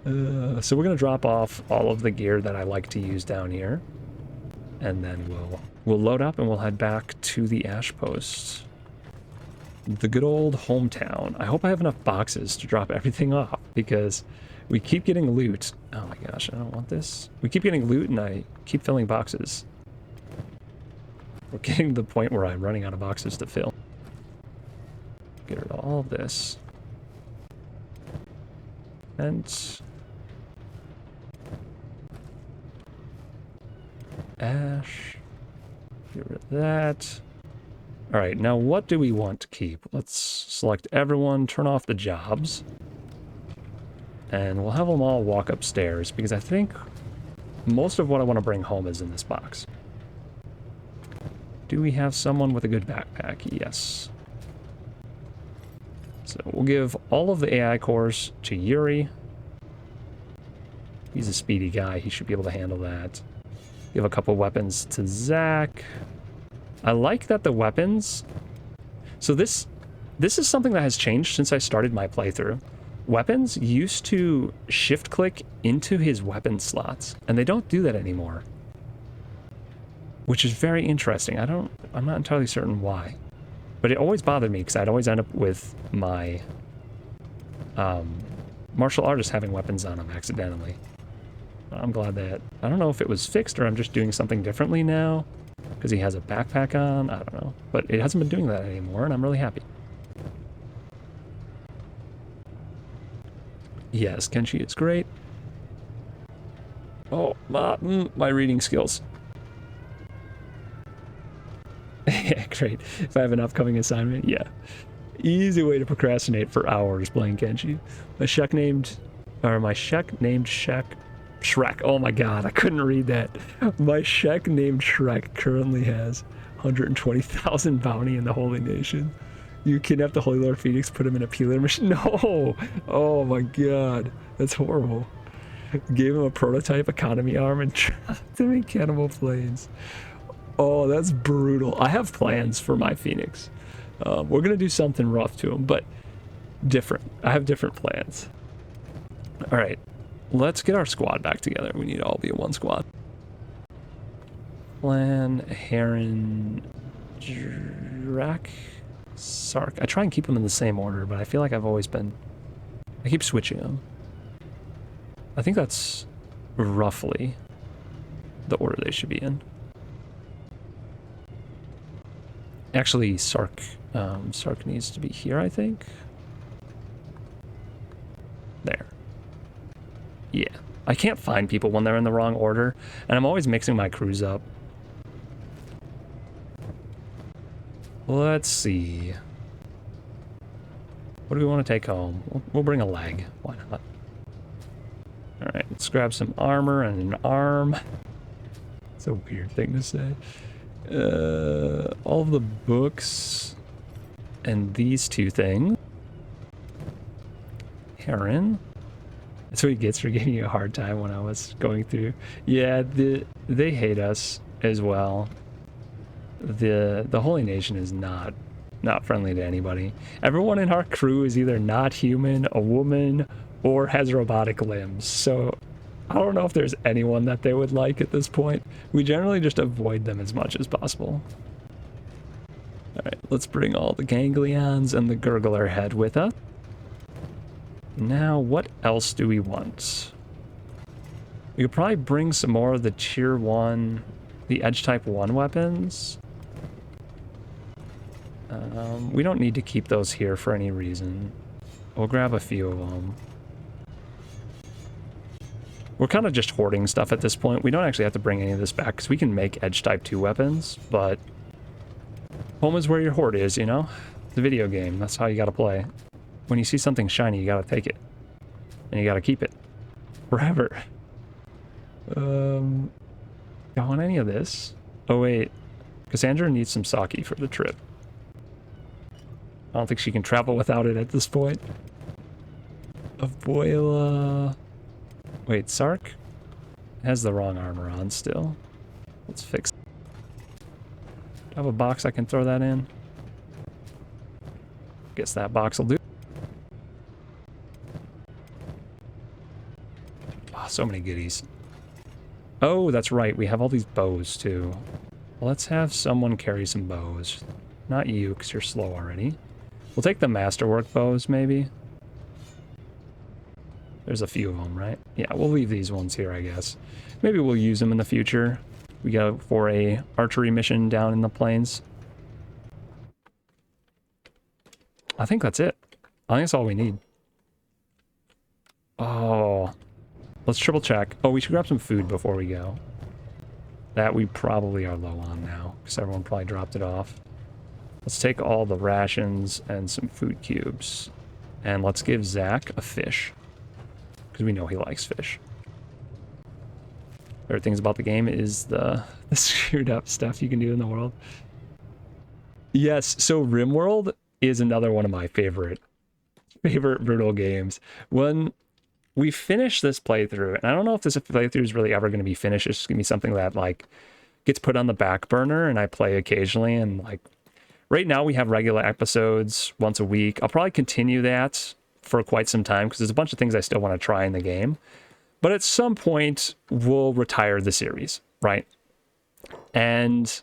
So we're going to drop off all of the gear that I like to use down here. And then we'll load up and we'll head back to the Ash Post. The good old hometown. I hope I have enough boxes to drop everything off because we keep getting loot. Oh my gosh, I don't want this. We keep getting loot and I keep filling boxes. We're getting to the point where I'm running out of boxes to fill. Get rid of all of this. And Ash. Get rid of that. All right, now what do we want to keep? Let's select everyone, turn off the jobs. And we'll have them all walk upstairs because I think most of what I want to bring home is in this box. Do we have someone with a good backpack? Yes. So we'll give all of the AI cores to Yuri. He's a speedy guy. He should be able to handle that. Give a couple weapons to Zach. I like that the weapons... So this is something that has changed since I started my playthrough. Weapons used to shift-click into his weapon slots, and they don't do that anymore. Which is very interesting. I'm not entirely certain why. But it always bothered me, because I'd always end up with my martial artist having weapons on him accidentally. I'm glad that... I don't know if it was fixed or I'm just doing something differently now, because he has a backpack on. I don't know. But it hasn't been doing that anymore, and I'm really happy. Yes, Kenshi is great. Oh, my reading skills. Yeah, great. If I have an upcoming assignment, yeah. Easy way to procrastinate for hours playing Kenshi. My Shek named Shrek. Oh my god, I couldn't read that. My Shek named Shrek currently has 120,000 bounty in the Holy Nation. You kidnapped the Holy Lord Phoenix, put him in a peeler machine. No! Oh my god, that's horrible. Gave him a prototype economy arm and trapped him in cannibal planes. Oh, that's brutal. I have plans for my Phoenix. We're gonna do something rough to him, but different. I have different plans. All right, let's get our squad back together. We need to all be a one squad. Plan, Heron, Drak, Sark. I try and keep them in the same order, but I feel like I keep switching them. I think that's roughly the order they should be in. Actually, Sark needs to be here, I think. There. Yeah. I can't find people when they're in the wrong order, and I'm always mixing my crews up. Let's see. What do we want to take home? We'll bring a leg. Why not? Alright, let's grab some armor and an arm. It's a weird thing to say. All the books and these two things. Heron. That's what he gets for giving you a hard time when I was going through. Yeah, they hate us as well. The Holy Nation is not friendly to anybody. Everyone in our crew is either not human, a woman, or has robotic limbs. So I don't know if there's anyone that they would like at this point. We generally just avoid them as much as possible. Alright, let's bring all the ganglions and the gurgler head with us. Now, what else do we want? We could probably bring some more of the tier 1, the edge type 1 weapons. We don't need to keep those here for any reason. We'll grab a few of them. We're kind of just hoarding stuff at this point. We don't actually have to bring any of this back because we can make edge type 2 weapons, but home is where your hoard is, you know? It's a video game. That's how you gotta play. When you see something shiny, you gotta take it. And you gotta keep it. Forever. Don't want any of this. Oh wait. Cassandra needs some sake for the trip. I don't think she can travel without it at this point. Abuela... Wait, Sark has the wrong armor on still. Let's fix it. Do I have a box I can throw that in? Guess that box will do. Oh, so many goodies. Oh, that's right. We have all these bows too. Let's have someone carry some bows. Not you, because you're slow already. We'll take the masterwork bows, maybe. There's a few of them, right? Yeah, we'll leave these ones here, I guess. Maybe we'll use them in the future. We go for a archery mission down in the plains. I think that's it. I think that's all we need. Oh, let's triple check. Oh, we should grab some food before we go. That we probably are low on now, because everyone probably dropped it off. Let's take all the rations and some food cubes. And let's give Zach a fish. Because we know he likes fish. Favorite things about the game is the screwed up stuff you can do in the world. Yes, so RimWorld is another one of my favorite brutal games. When we finish this playthrough, and I don't know if this playthrough is really ever going to be finished. It's just going to be something that like gets put on the back burner and I play occasionally. And like right now we have regular episodes once a week. I'll probably continue that for quite some time because there's a bunch of things I still want to try in the game. But at some point we'll retire the series, right? And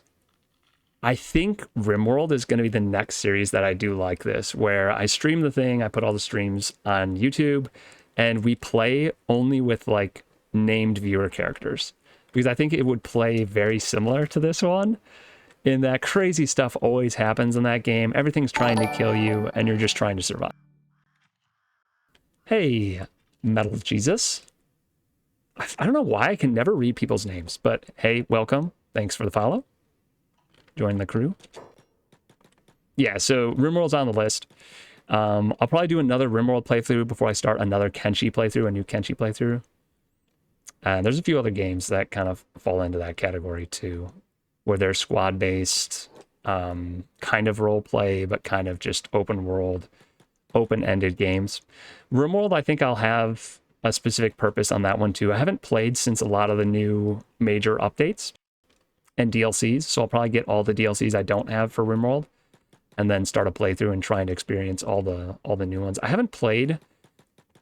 I think RimWorld is going to be the next series that I do like this, where I stream the thing, I put all the streams on YouTube, and we play only with like named viewer characters. Because I think it would play very similar to this one, in that crazy stuff always happens in that game. Everything's trying to kill you, and you're just trying to survive. Hey, Metal Jesus. I don't know why I can never read people's names, but hey, welcome. Thanks for the follow. Join the crew. Yeah, so RimWorld's on the list. I'll probably do another RimWorld playthrough before I start another Kenshi playthrough, a new Kenshi playthrough. And there's a few other games that kind of fall into that category too, where they're squad-based, kind of role play, but kind of just open world, open-ended games. RimWorld, I think I'll have a specific purpose on that one too. I haven't played since a lot of the new major updates and DLCs, so I'll probably get all the DLCs I don't have for RimWorld, and then start a playthrough and try and experience all the new ones. I haven't played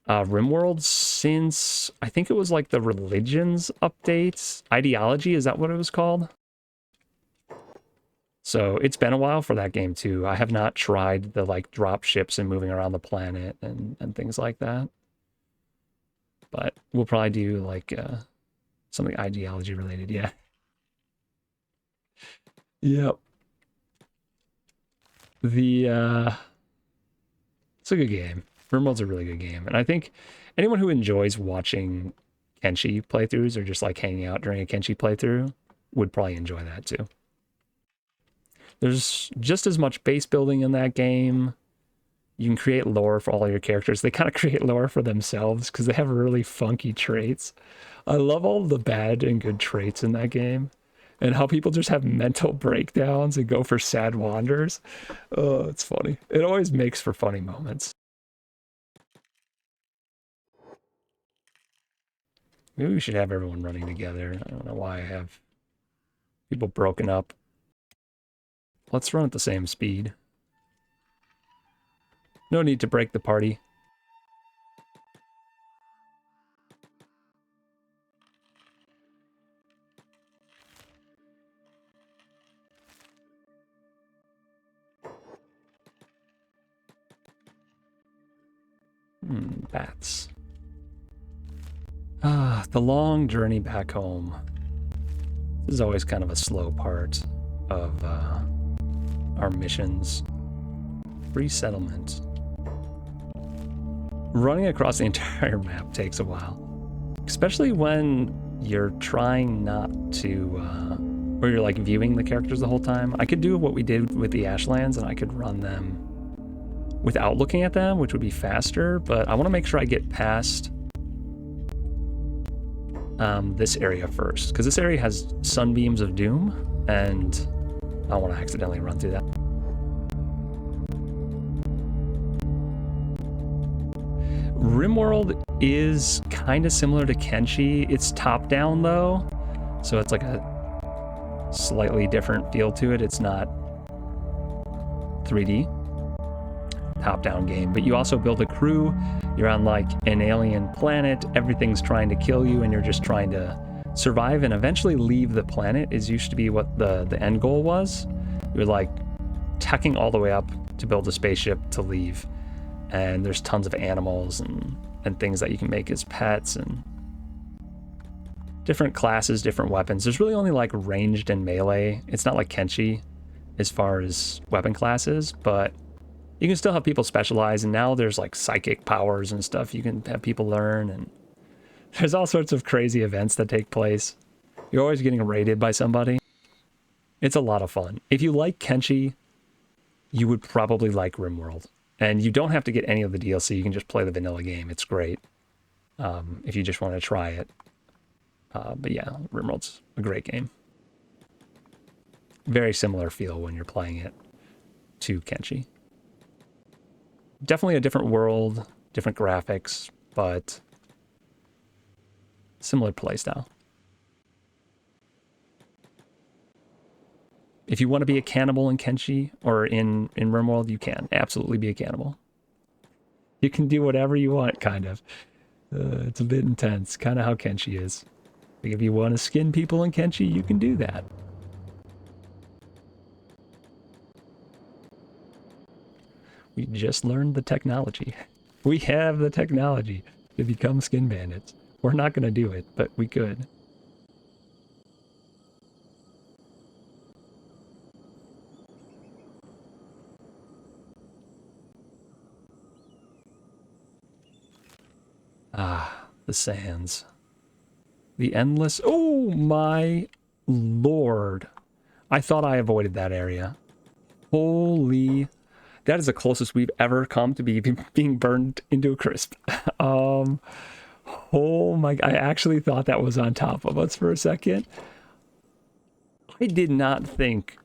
RimWorld since I think it was like the Religions updates. Ideology, is that what it was called? So it's been a while for that game too. I have not tried the like drop ships and moving around the planet and things like that. But we'll probably do like something ideology related, yeah. Yep. It's a good game. RimWorld's a really good game. And I think anyone who enjoys watching Kenshi playthroughs or just like hanging out during a Kenshi playthrough would probably enjoy that too. There's just as much base building in that game. You can create lore for all your characters. They kind of create lore for themselves because they have really funky traits. I love all the bad and good traits in that game. And how people just have mental breakdowns and go for sad wanders. Oh, it's funny. It always makes for funny moments. Maybe we should have everyone running together. I don't know why I have people broken up. Let's run at the same speed. No need to break the party. Bats. The long journey back home. This is always kind of a slow part of our missions. Resettlement. Running across the entire map takes a while. Especially when you're trying not to, or you're like viewing the characters the whole time. I could do what we did with the Ashlands and I could run them without looking at them, which would be faster, but I want to make sure I get past this area first, because this area has sunbeams of doom, and I don't want to accidentally run through that. RimWorld is kind of similar to Kenshi. It's top-down, though, so it's like a slightly different feel to it. It's not 3D. Top-down game, but you also build a crew. You're on like an alien planet, everything's trying to kill you, and you're just trying to survive and eventually leave the planet. Is used to be what the end goal was. You're like teching all the way up to build a spaceship to leave, and there's tons of animals and things that you can make as pets and different classes, different weapons. There's really only like ranged and melee. It's not like Kenshi as far as weapon classes, but you can still have people specialize, and now there's like psychic powers and stuff you can have people learn, and there's all sorts of crazy events that take place. You're always getting raided by somebody. It's a lot of fun. If you like Kenshi, you would probably like RimWorld. And you don't have to get any of the DLC. You can just play the vanilla game. It's great if you just want to try it. But yeah, RimWorld's a great game. Very similar feel when you're playing it to Kenshi. Definitely a different world, different graphics, but similar playstyle. If you want to be a cannibal in Kenshi or in RimWorld, you can absolutely be a cannibal. You can do whatever you want, kind of. It's a bit intense, kind of how Kenshi is. Like if you want to skin people in Kenshi, you can do that. We just learned the technology. We have the technology to become skin bandits. We're not going to do it, but we could. Ah, the sands. The endless... Oh, my lord. I thought I avoided that area. Holy... That is the closest we've ever come to being burned into a crisp. Oh my... I actually thought that was on top of us for a second. I did not think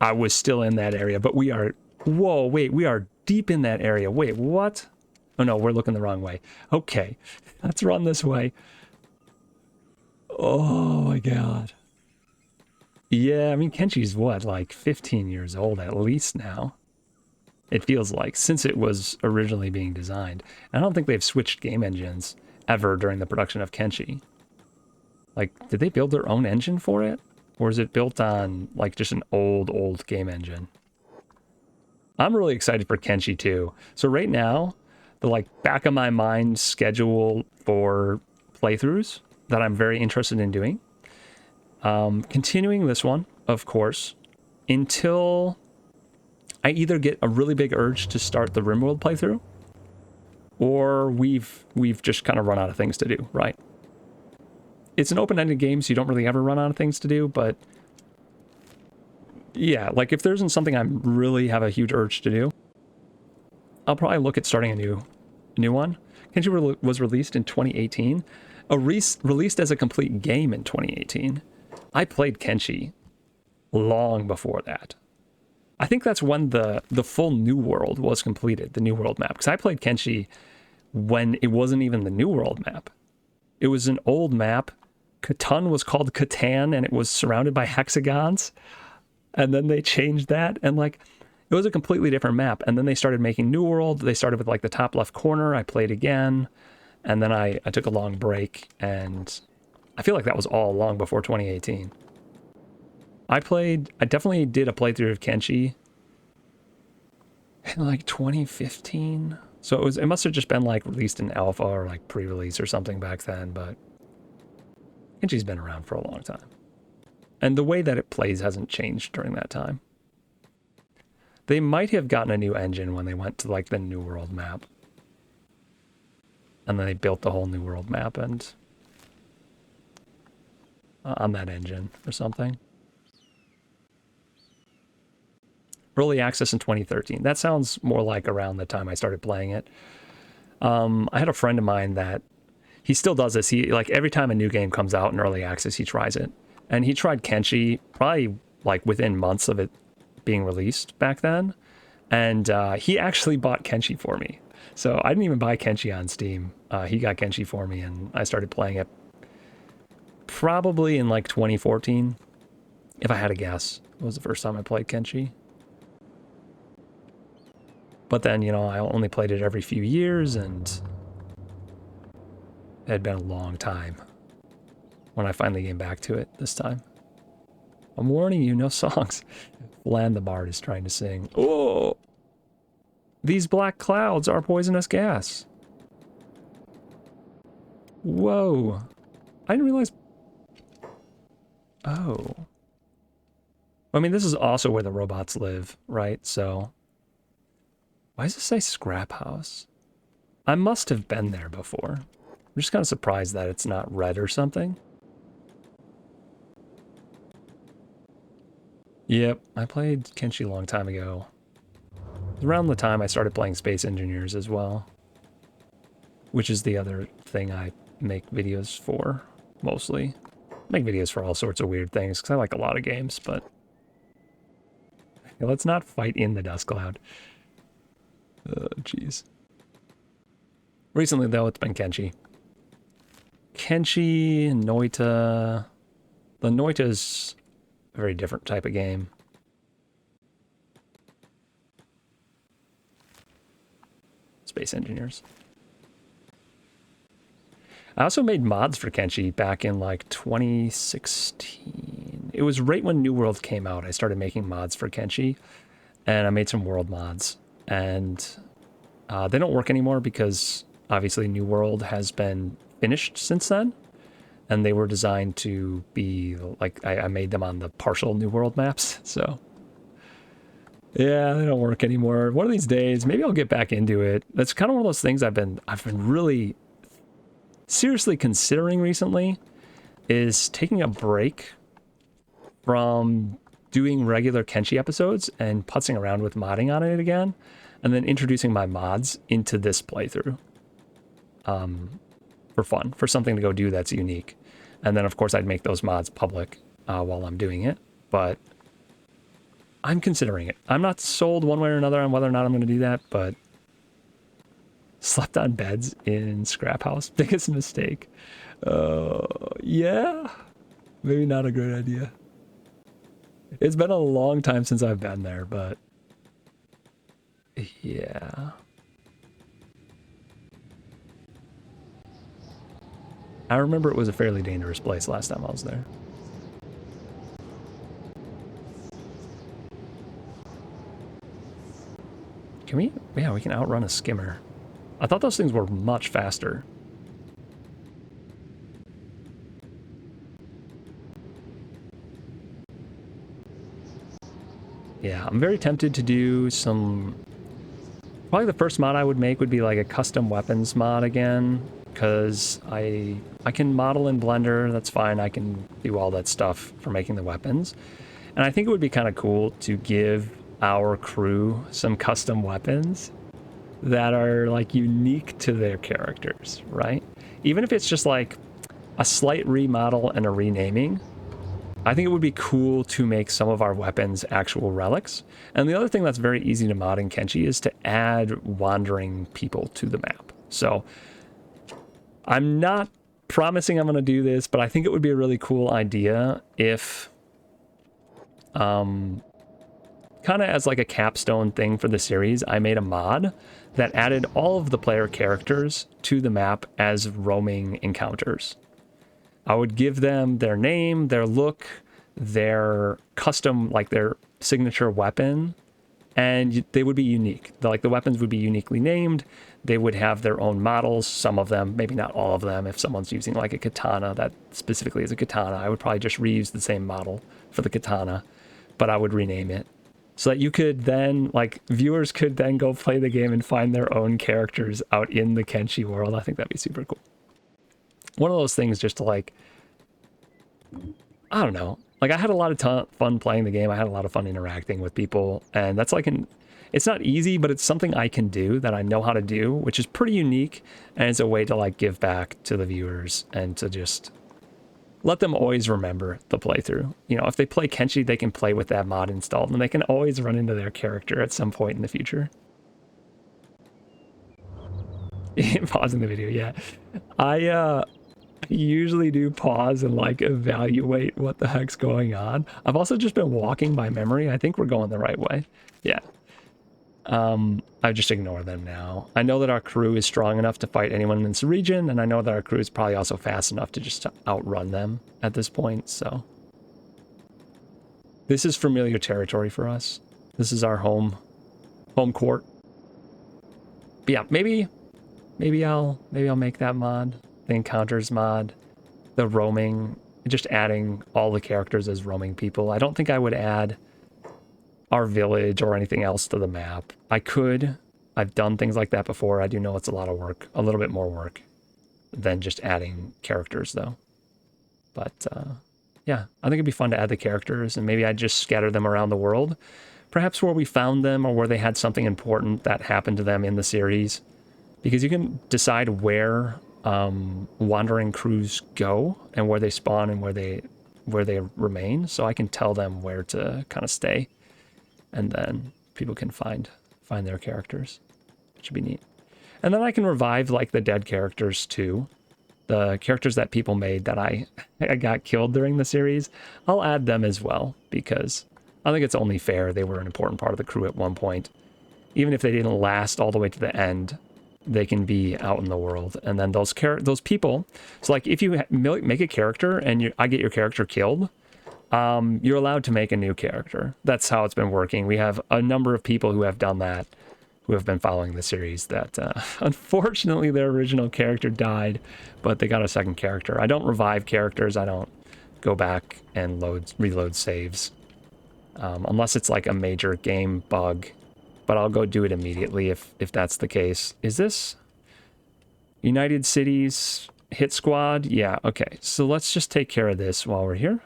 I was still in that area, but we are... Whoa, wait, we are deep in that area. Wait, what? Oh no, we're looking the wrong way. Okay, let's run this way. Oh my god. Yeah, I mean, Kenshi's what, like 15 years old at least now? It feels like, since it was originally being designed. And I don't think they've switched game engines ever during the production of Kenshi. Like, did they build their own engine for it? Or is it built on, like, just an old game engine? I'm really excited for Kenshi, too. So right now, the, like, back of my mind schedule for playthroughs that I'm very interested in doing. Continuing this one, of course, until I either get a really big urge to start the RimWorld playthrough, or we've just kind of run out of things to do, right? It's an open-ended game, so you don't really ever run out of things to do, but yeah, like if there isn't something I really have a huge urge to do, I'll probably look at starting a new one. Kenshi was released in 2018, released as a complete game in 2018. I played Kenshi long before that. I think that's when the full New World was completed, the New World map. Because I played Kenshi when it wasn't even the New World map. It was an old map. Catan was called Catan, and it was surrounded by hexagons. And then they changed that, and like, it was a completely different map. And then they started making New World. They started with like the top left corner. I played again, and then I took a long break, and I feel like that was all long before 2018. I definitely did a playthrough of Kenshi in like 2015. So it must have just been like released in alpha or like pre-release or something back then, but Kenshi's been around for a long time. And the way that it plays hasn't changed during that time. They might have gotten a new engine when they went to like the New World map. And then they built the whole New World map and on that engine or something. Early access in 2013. That sounds more like around the time I started playing it. I had a friend of mine that he still does this. He, like, every time a new game comes out in early access, he tries it. And he tried Kenshi probably like within months of it being released back then. And he actually bought Kenshi for me. So I didn't even buy Kenshi on Steam. He got Kenshi for me, and I started playing it probably in like 2014. If I had to guess, it was the first time I played Kenshi. But then, you know, I only played it every few years, and it had been a long time when I finally came back to it this time. I'm warning you, no songs. Land the Bard is trying to sing. Oh! These black clouds are poisonous gas. Whoa. I didn't realize... Oh. I mean, this is also where the robots live, right? So... Why does it say scrap house? I must have been there before. I'm just kind of surprised that it's not red or something. Yep, I played Kenshi a long time ago. It was around the time I started playing Space Engineers as well. Which is the other thing I make videos for, mostly. Make videos for all sorts of weird things, because I like a lot of games, but... Okay, let's not fight in the dust cloud. Jeez. Recently, though, it's been Kenshi. Kenshi, Noita... The Noita's a very different type of game. Space engineers. I also made mods for Kenshi back in like 2016. It was right when New World came out. I started making mods for Kenshi, and I made some world mods. And they don't work anymore because obviously New World has been finished since then. And they were designed to be like, I made them on the partial New World maps. So yeah, they don't work anymore. One of these days, maybe I'll get back into it. That's kind of one of those things I've been really seriously considering recently, is taking a break from doing regular Kenshi episodes and putzing around with modding on it again, and then introducing my mods into this playthrough for fun, for something to go do that's unique. And then of course I'd make those mods public while I'm doing it, but I'm considering it. I'm not sold one way or another on whether or not I'm going to do that, but slept on beds in Scrap House, biggest mistake. Yeah, maybe not a great idea. It's been a long time since I've been there, but yeah. I remember it was a fairly dangerous place last time I was there. Can we? Yeah, we can outrun a skimmer. I thought those things were much faster. Yeah, I'm very tempted to do some... Probably the first mod I would make would be like a custom weapons mod again, because I can model in Blender, that's fine, I can do all that stuff for making the weapons. And I think it would be kind of cool to give our crew some custom weapons that are like unique to their characters, right? Even if it's just like a slight remodel and a renaming, I think it would be cool to make some of our weapons actual relics. And the other thing that's very easy to mod in Kenshi is to add wandering people to the map. So I'm not promising I'm going to do this, but I think it would be a really cool idea if kind of as like a capstone thing for the series, I made a mod that added all of the player characters to the map as roaming encounters. I would give them their name, their look, their custom, like their signature weapon, and they would be unique. Like the weapons would be uniquely named. They would have their own models, some of them, maybe not all of them. If someone's using like a katana that specifically is a katana, I would probably just reuse the same model for the katana, but I would rename it. So that you could then, like, viewers could then go play the game and find their own characters out in the Kenshi world. I think that'd be super cool. One of those things just to, like, I don't know. Like, I had a lot of fun playing the game. I had a lot of fun interacting with people. And that's like it's not easy, but it's something I can do that I know how to do, which is pretty unique. And it's a way to, like, give back to the viewers and to just let them always remember the playthrough. You know, if they play Kenshi, they can play with that mod installed, and they can always run into their character at some point in the future. Pausing the video, yeah. I usually do pause and like evaluate what the heck's going on. I've also just been walking by memory. I think we're going the right way. Yeah. I just ignore them now. I know that our crew is strong enough to fight anyone in this region, and I know that our crew is probably also fast enough to just outrun them at this point, so. This is familiar territory for us. This is our home court. But yeah, maybe I'll make that mod, the encounters mod, the roaming, just adding all the characters as roaming people. I don't think I would add our village or anything else to the map. I could. I've done things like that before. I do know it's a lot of work, a little bit more work than just adding characters though. But yeah, I think it'd be fun to add the characters, and maybe I'd just scatter them around the world, perhaps where we found them or where they had something important that happened to them in the series, because you can decide where wandering crews go and where they spawn and where they remain, so I can tell them where to kind of stay, and then people can find their characters. Should be neat. And then I can revive like the dead characters too. The characters that people made that I got killed during the series, I'll add them as well, because I think it's only fair. They were an important part of the crew at one point. Even if they didn't last all the way to the end, they can be out in the world. And then those people, so like if you make a character and I get your character killed, you're allowed to make a new character. That's how it's been working. We have a number of people who have done that, who have been following the series, that unfortunately their original character died, but they got a second character. I don't revive characters. I don't go back and reload saves, unless it's like a major game bug, but I'll go do it immediately if that's the case. Is this United Cities hit squad? Yeah, okay. So let's just take care of this while we're here.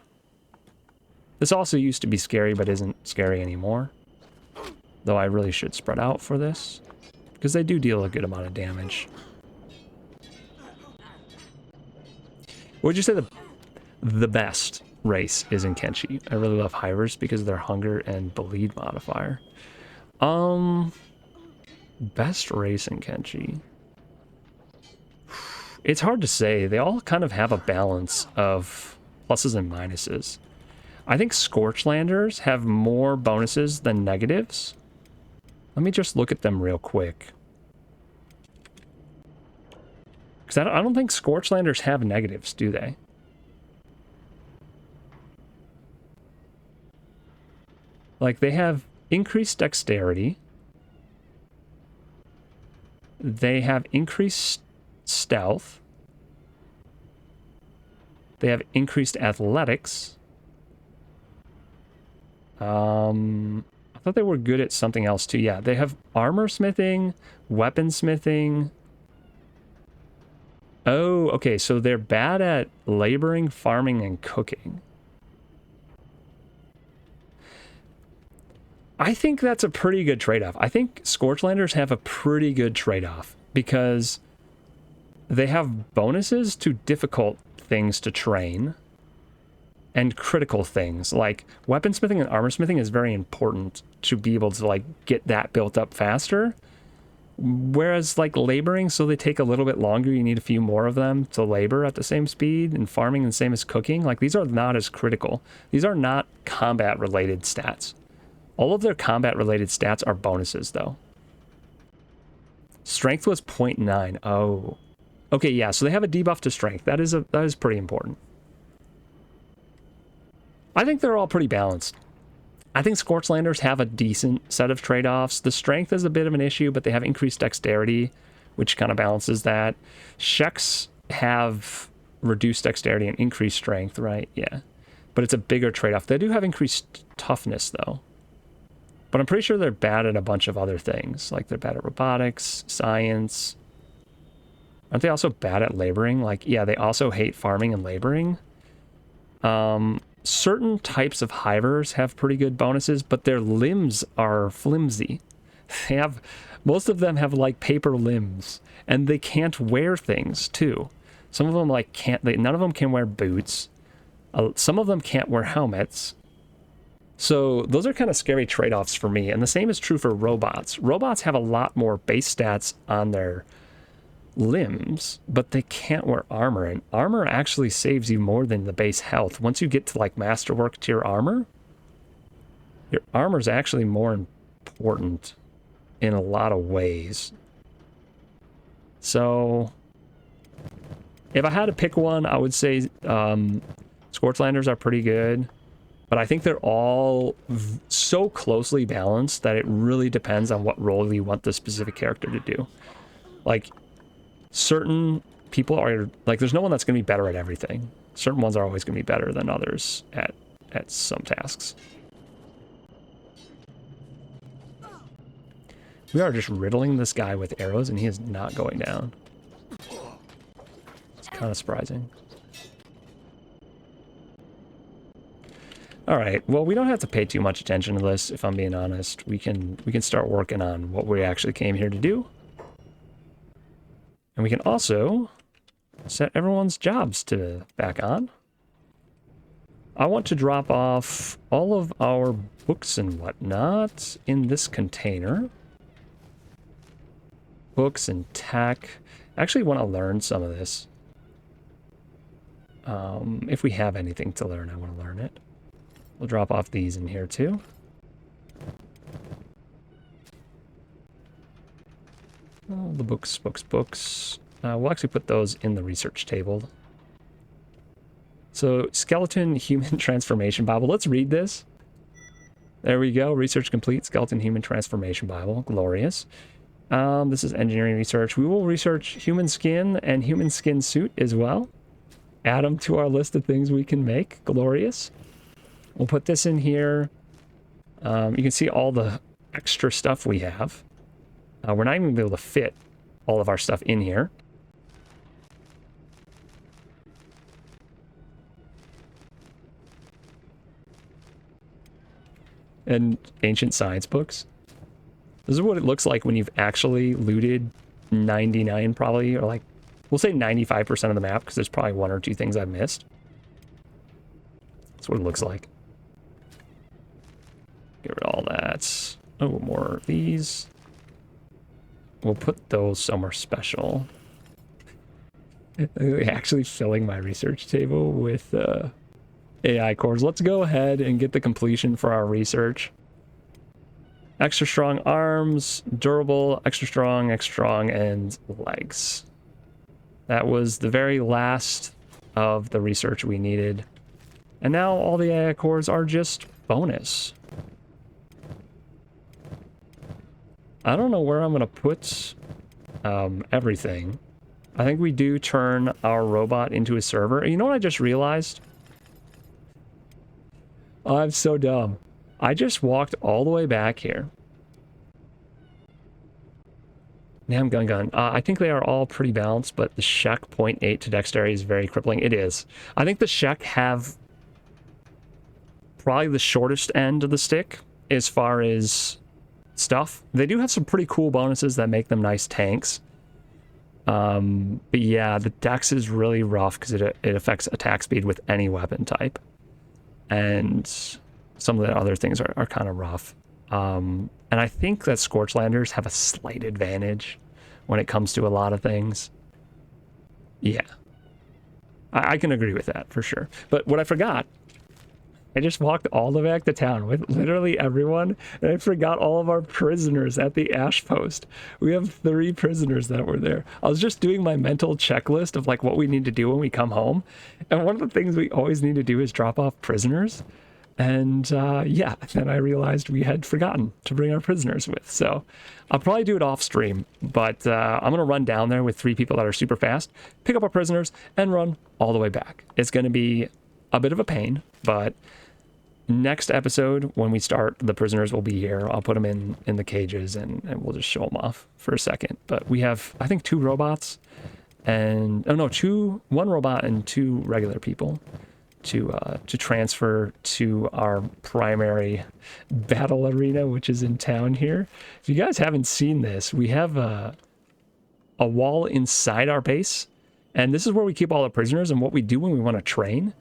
This also used to be scary, but isn't scary anymore. Though I really should spread out for this, because they do deal a good amount of damage. What would you say the best race is in Kenshi? I really love Hivers because of their hunger and bleed modifier. Best race in Kenshi. It's hard to say. They all kind of have a balance of pluses and minuses. I think Scorchlanders have more bonuses than negatives. Let me just look at them real quick. Because I don't think Scorchlanders have negatives, do they? Like, they have increased dexterity. They have increased stealth. They have increased athletics. I thought they were good at something else too. Yeah, they have armor smithing, weaponsmithing. Oh, okay, so they're bad at laboring, farming, and cooking. I think that's a pretty good trade-off. I think Scorchlanders have a pretty good trade-off because they have bonuses to difficult things to train and critical things. Like weaponsmithing and armor smithing is very important to be able to like get that built up faster. Whereas like laboring, so they take a little bit longer, you need a few more of them to labor at the same speed, and farming the same as cooking. Like these are not as critical. These are not combat related stats. All of their combat related stats are bonuses though. Strength was 0.9. Oh. Okay, yeah, so they have a debuff to strength. That is pretty important. I think they're all pretty balanced. I think Scorchlanders have a decent set of trade-offs. The strength is a bit of an issue, but they have increased dexterity, which kind of balances that. Sheks have reduced dexterity and increased strength, right? Yeah. But it's a bigger trade-off. They do have increased toughness, though. But I'm pretty sure they're bad at a bunch of other things. Like, they're bad at robotics, science. Aren't they also bad at laboring? Like, yeah, they also hate farming and laboring. Certain types of hivers have pretty good bonuses, but their limbs are flimsy. Most of them have like paper limbs, and they can't wear things too. Some of them like none of them can wear boots. Some of them can't wear helmets. So those are kind of scary trade-offs for me. And the same is true for robots. Robots have a lot more base stats on their limbs, but they can't wear armor, and armor actually saves you more than the base health. Once you get to like masterwork tier armor, your armor is actually more important in a lot of ways. So if I had to pick one, I would say Scorchlanders are pretty good, but I think they're all so closely balanced that it really depends on what role you want the specific character to do. Like, certain people are like, there's no one that's going to be better at everything. Certain ones are always going to be better than others at some tasks. We are just riddling this guy with arrows and he is not going down. It's kind of surprising. All right, well, we don't have to pay too much attention to this, if I'm being honest. We can start working on what we actually came here to do. And we can also set everyone's jobs to back on. I want to drop off all of our books and whatnot in this container. Books and tech. I actually want to learn some of this. If we have anything to learn, I want to learn it. We'll drop off these in here too. Oh, the books. We'll actually put those in the research table. So, skeleton human transformation Bible. Let's read this. There we go. Research complete. Skeleton human transformation Bible. Glorious. This is engineering research. We will research human skin and human skin suit as well. Add them to our list of things we can make. Glorious. We'll put this in here. You can see all the extra stuff we have. We're not even going to be able to fit all of our stuff in here. And ancient science books. This is what it looks like when you've actually looted 99 probably, or like, we'll say 95% of the map, because there's probably one or two things I've missed. That's what it looks like. Get rid of all that. Oh, more of these. We'll put those somewhere special. Actually filling my research table with AI cores. Let's go ahead and get the completion for our research. Extra strong arms, durable, extra strong, and legs. That was the very last of the research we needed. And now all the AI cores are just bonus. I don't know where I'm going to put everything. I think we do turn our robot into a server. You know what I just realized? Oh, I'm so dumb. I just walked all the way back here. Damn gun. I think they are all pretty balanced, but the Shek 0.8 to dexterity is very crippling. It is. I think the Shek have probably the shortest end of the stick as far as stuff. They do have some pretty cool bonuses that make them nice tanks. But yeah, the dex is really rough because it affects attack speed with any weapon type. And some of the other things are kind of rough. And I think that Scorchlanders have a slight advantage when it comes to a lot of things. Yeah. I can agree with that for sure. But what I forgot, I just walked all the way back to town with literally everyone, and I forgot all of our prisoners at the Ash Post. We have 3 prisoners that were there. I was just doing my mental checklist of like what we need to do when we come home. And one of the things we always need to do is drop off prisoners. And yeah, then I realized we had forgotten to bring our prisoners with. So I'll probably do it off stream, but I'm going to run down there with 3 people that are super fast, pick up our prisoners, and run all the way back. It's going to be a bit of a pain, but next episode, when we start, the prisoners will be here. I'll put them in the cages, and we'll just show them off for a second. But we have, I think, 2 robots, and, oh no, 1 robot and 2 regular people to transfer to our primary battle arena, which is in town here. If you guys haven't seen this, we have a wall inside our base, and this is where we keep all the prisoners. And what we do when we want to train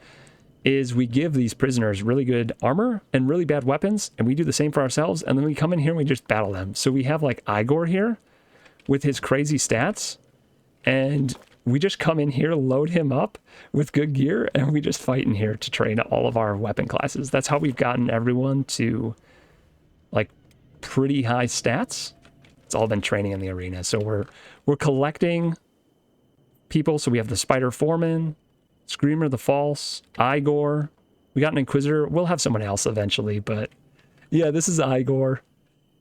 is we give these prisoners really good armor and really bad weapons, and we do the same for ourselves, and then we come in here and we just battle them. So we have like Igor here with his crazy stats, and we just come in here, load him up with good gear, and we just fight in here to train all of our weapon classes. That's how we've gotten everyone to like pretty high stats. It's all been training in the arena. So we're collecting people. So we have the Spider Foreman, Screamer the False, Igor. We got an Inquisitor. We'll have someone else eventually, but yeah, this is Igor.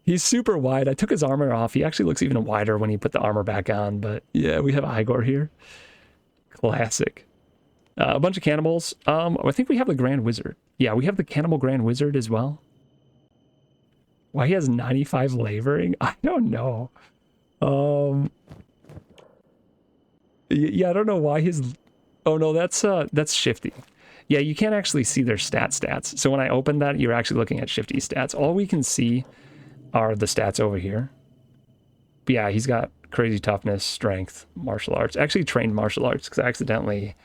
He's super wide. I took his armor off. He actually looks even wider when he put the armor back on, but yeah, we have Igor here. Classic. A bunch of cannibals. I think we have the Grand Wizard. Yeah, we have the Cannibal Grand Wizard as well. Why he has 95 laboring? I don't know. Yeah, I don't know why his... Oh no, that's Shifty. Yeah, you can't actually see their stats. So when I open that, you're actually looking at Shifty's stats. All we can see are the stats over here. But yeah, he's got crazy toughness, strength, martial arts. Actually trained martial arts because I accidentally...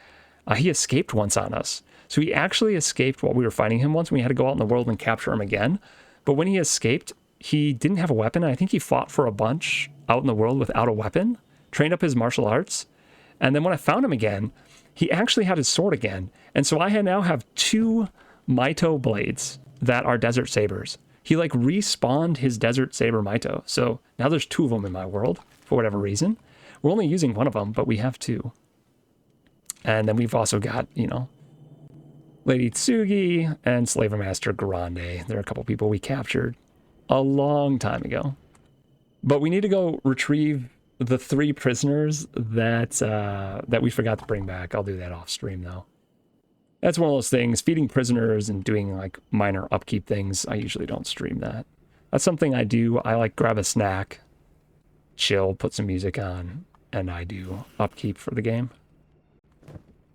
he escaped once on us. So he actually escaped while we were fighting him once. And we had to go out in the world and capture him again. But when he escaped, he didn't have a weapon. I think he fought for a bunch out in the world without a weapon, trained up his martial arts. And then when I found him again, he actually had his sword again. And so I now have 2 Maito blades that are desert sabers. He like respawned his desert saber Maito. So now there's 2 of them in my world for whatever reason. We're only using one of them, but we have 2. And then we've also got, you know, Lady Tsugi and Slaver Master Grande. There are a couple people we captured a long time ago. But we need to go retrieve the 3 prisoners that we forgot to bring back. I'll do that off stream though. That's one of those things, feeding prisoners and doing like minor upkeep things. I usually don't stream that. That's something I do. I like grab a snack, chill, put some music on, and I do upkeep for the game.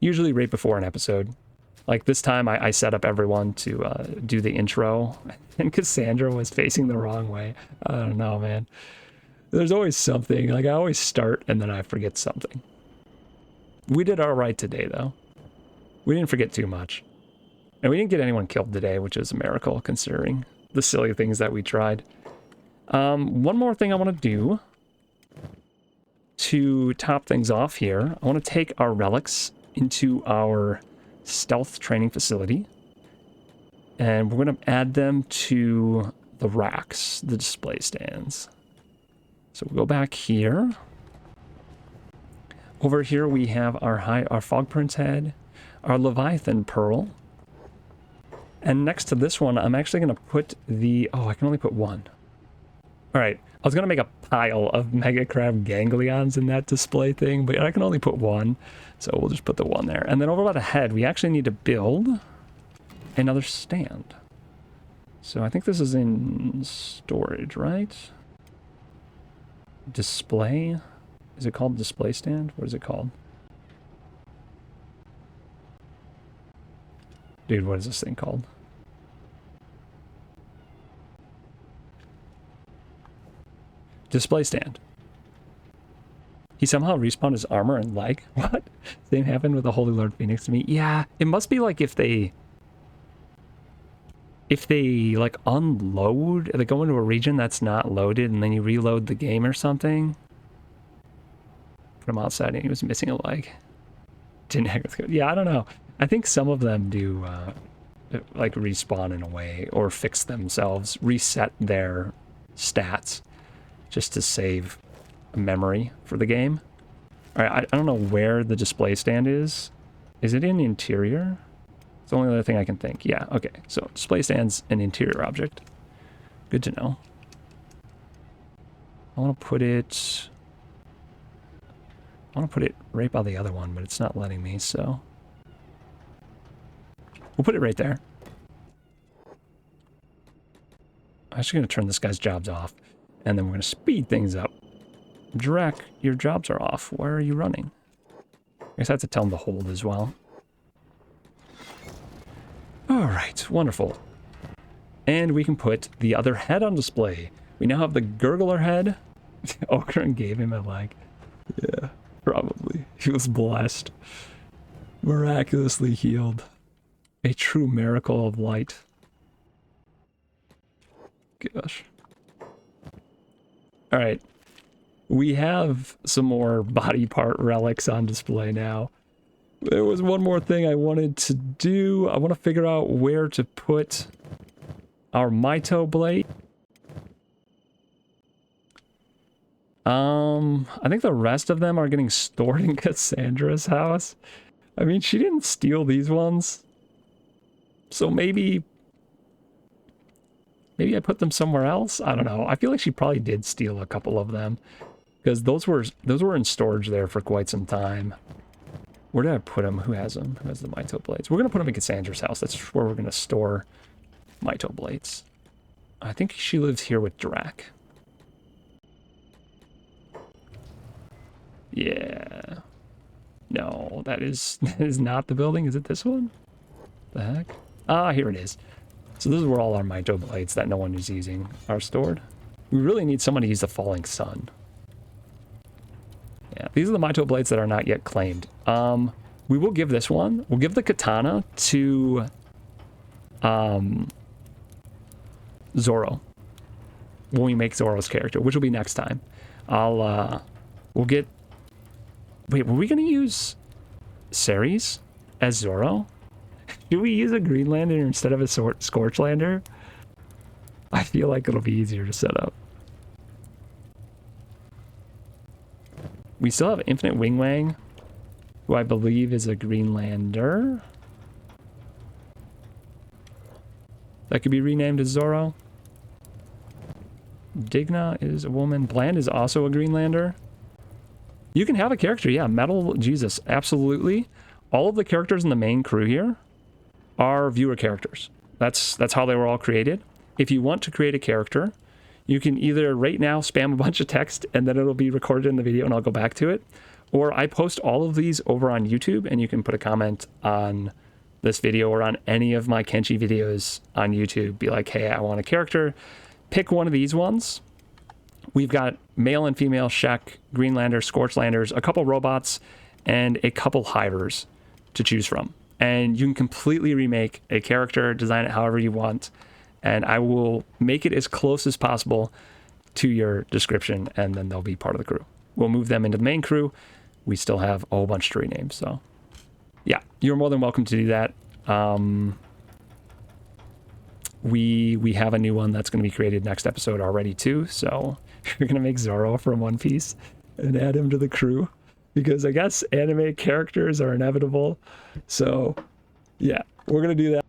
Usually right before an episode. Like this time I set up everyone to do the intro, and Cassandra was facing the wrong way. I don't know, man. There's always something. Like I always start and then I forget something. We did all right today though. We didn't forget too much. And we didn't get anyone killed today, which is a miracle considering the silly things that we tried. One more thing I want to do to top things off here. I want to take our relics into our stealth training facility. And we're going to add them to the racks, the display stands. So we'll go back here. Over here we have our Fog Prince head, our Leviathan Pearl. And next to this one, I'm actually going to put the... Oh, I can only put 1. All right. I was going to make a pile of Mega Crab Ganglions in that display thing, but I can only put 1. So we'll just put the 1 there. And then over by the head, we actually need to build another stand. So I think this is in storage, right? Display? Is it called display stand? What is it called? Dude, what is this thing called? Display stand. He somehow respawned his armor and leg. What? Same happened with the Holy Lord Phoenix to me. Yeah, it must be like if they like unload, they go into a region that's not loaded and then you reload the game or something. Put him outside and he was missing a leg. Didn't hack with code. Yeah, I don't know. I think some of them do like respawn in a way or fix themselves, reset their stats just to save memory for the game. All right, I don't know where the display stand is. Is it in interior? It's the only other thing I can think. Yeah, okay. So display stand's an interior object. Good to know. I want to put it right by the other one, but it's not letting me, so we'll put it right there. I'm actually going to turn this guy's jobs off, and then we're going to speed things up. Drek, your jobs are off. Why are you running? I guess I have to tell him to hold as well. Alright, wonderful. And we can put the other head on display. We now have the gurgler head. Okran gave him a leg. Yeah, probably. He was blessed. Miraculously healed. A true miracle of light. Gosh. Alright. We have some more body part relics on display now. There was one more thing I wanted to do. I want to figure out where to put our Maito blade. I think the rest of them are getting stored in Cassandra's house. I mean, she didn't steal these ones. So maybe I put them somewhere else? I don't know. I feel like she probably did steal a couple of them. Because those were in storage there for quite some time. Where did I put them? Who has them? Who has the Maito blades? We're going to put them in Cassandra's house. That's where we're going to store Maito blades. I think she lives here with Drak. Yeah. No, that is not the building. Is it this one? The heck? Ah, here it is. So this is where all our Maito blades that no one is using are stored. We really need someone to use the Falling Sun. Yeah, these are the Maito blades that are not yet claimed. We will give this one. We'll give the katana to Zoro when we make Zoro's character, which will be next time. We'll get... Wait, were we going to use Ceres as Zoro? Do we use a Greenlander instead of a Scorchlander? I feel like it'll be easier to set up. We still have Infinite Wing Wang, who I believe is a Greenlander. That could be renamed as Zoro. Digna is a woman. Bland is also a Greenlander. You can have a character, yeah. Metal Jesus, absolutely. All of the characters in the main crew here are viewer characters. That's how they were all created. If you want to create a character, you can either right now spam a bunch of text and then it'll be recorded in the video and I'll go back to it. Or I post all of these over on YouTube and you can put a comment on this video or on any of my Kenshi videos on YouTube. Be like, hey, I want a character. Pick one of these ones. We've got male and female Shek, Greenlander, Scorchlanders, a couple robots, and a couple hivers to choose from. And you can completely remake a character, design it however you want, and I will make it as close as possible to your description, and then they'll be part of the crew. We'll move them into the main crew. We still have a whole bunch to rename, so yeah, you're more than welcome to do that. We have a new one that's going to be created next episode already too, so you're going to make Zoro from One Piece and add him to the crew, because I guess anime characters are inevitable. So yeah, we're going to do that.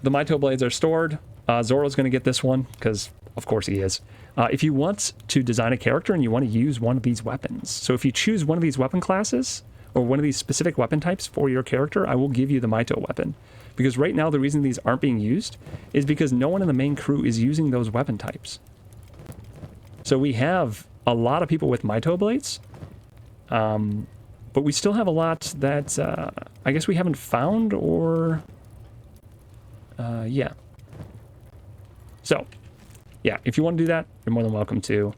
The Maito blades are stored. Zoro's going to get this one because of course he is. If you want to design a character and you want to use one of these weapons, so if you choose one of these weapon classes or one of these specific weapon types for your character, I will give you the Maito weapon. Because right now the reason these aren't being used is because no one in the main crew is using those weapon types. So we have a lot of people with Maito blades, but we still have a lot that I guess we haven't found, or yeah. So yeah, if you want to do that, you're more than welcome to.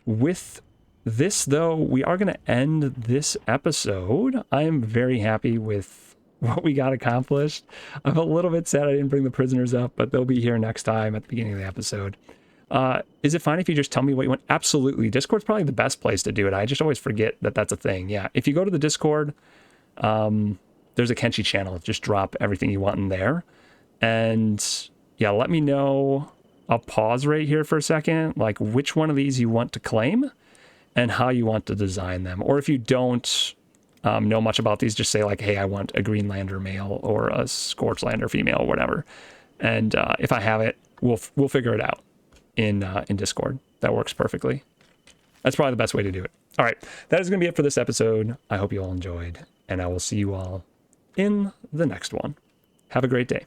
With this though, we are going to end this episode. I am very happy with what we got accomplished. I'm a little bit sad I didn't bring the prisoners up, but they'll be here next time at the beginning of the episode. Is it fine if you just tell me what you want? Absolutely. Discord's probably the best place to do it. I just always forget that that's a thing. Yeah. If you go to the Discord, there's a Kenshi channel. Just drop everything you want in there. And yeah, let me know. I'll pause right here for a second, like which one of these you want to claim and how you want to design them. Or if you don't know much about these, just say like, hey, I want a Greenlander male or a Scorchlander female or whatever. And if I have it, we'll figure it out in Discord. That works perfectly. That's probably the best way to do it. All right, that is going to be it for this episode. I hope you all enjoyed, and I will see you all in the next one. Have a great day.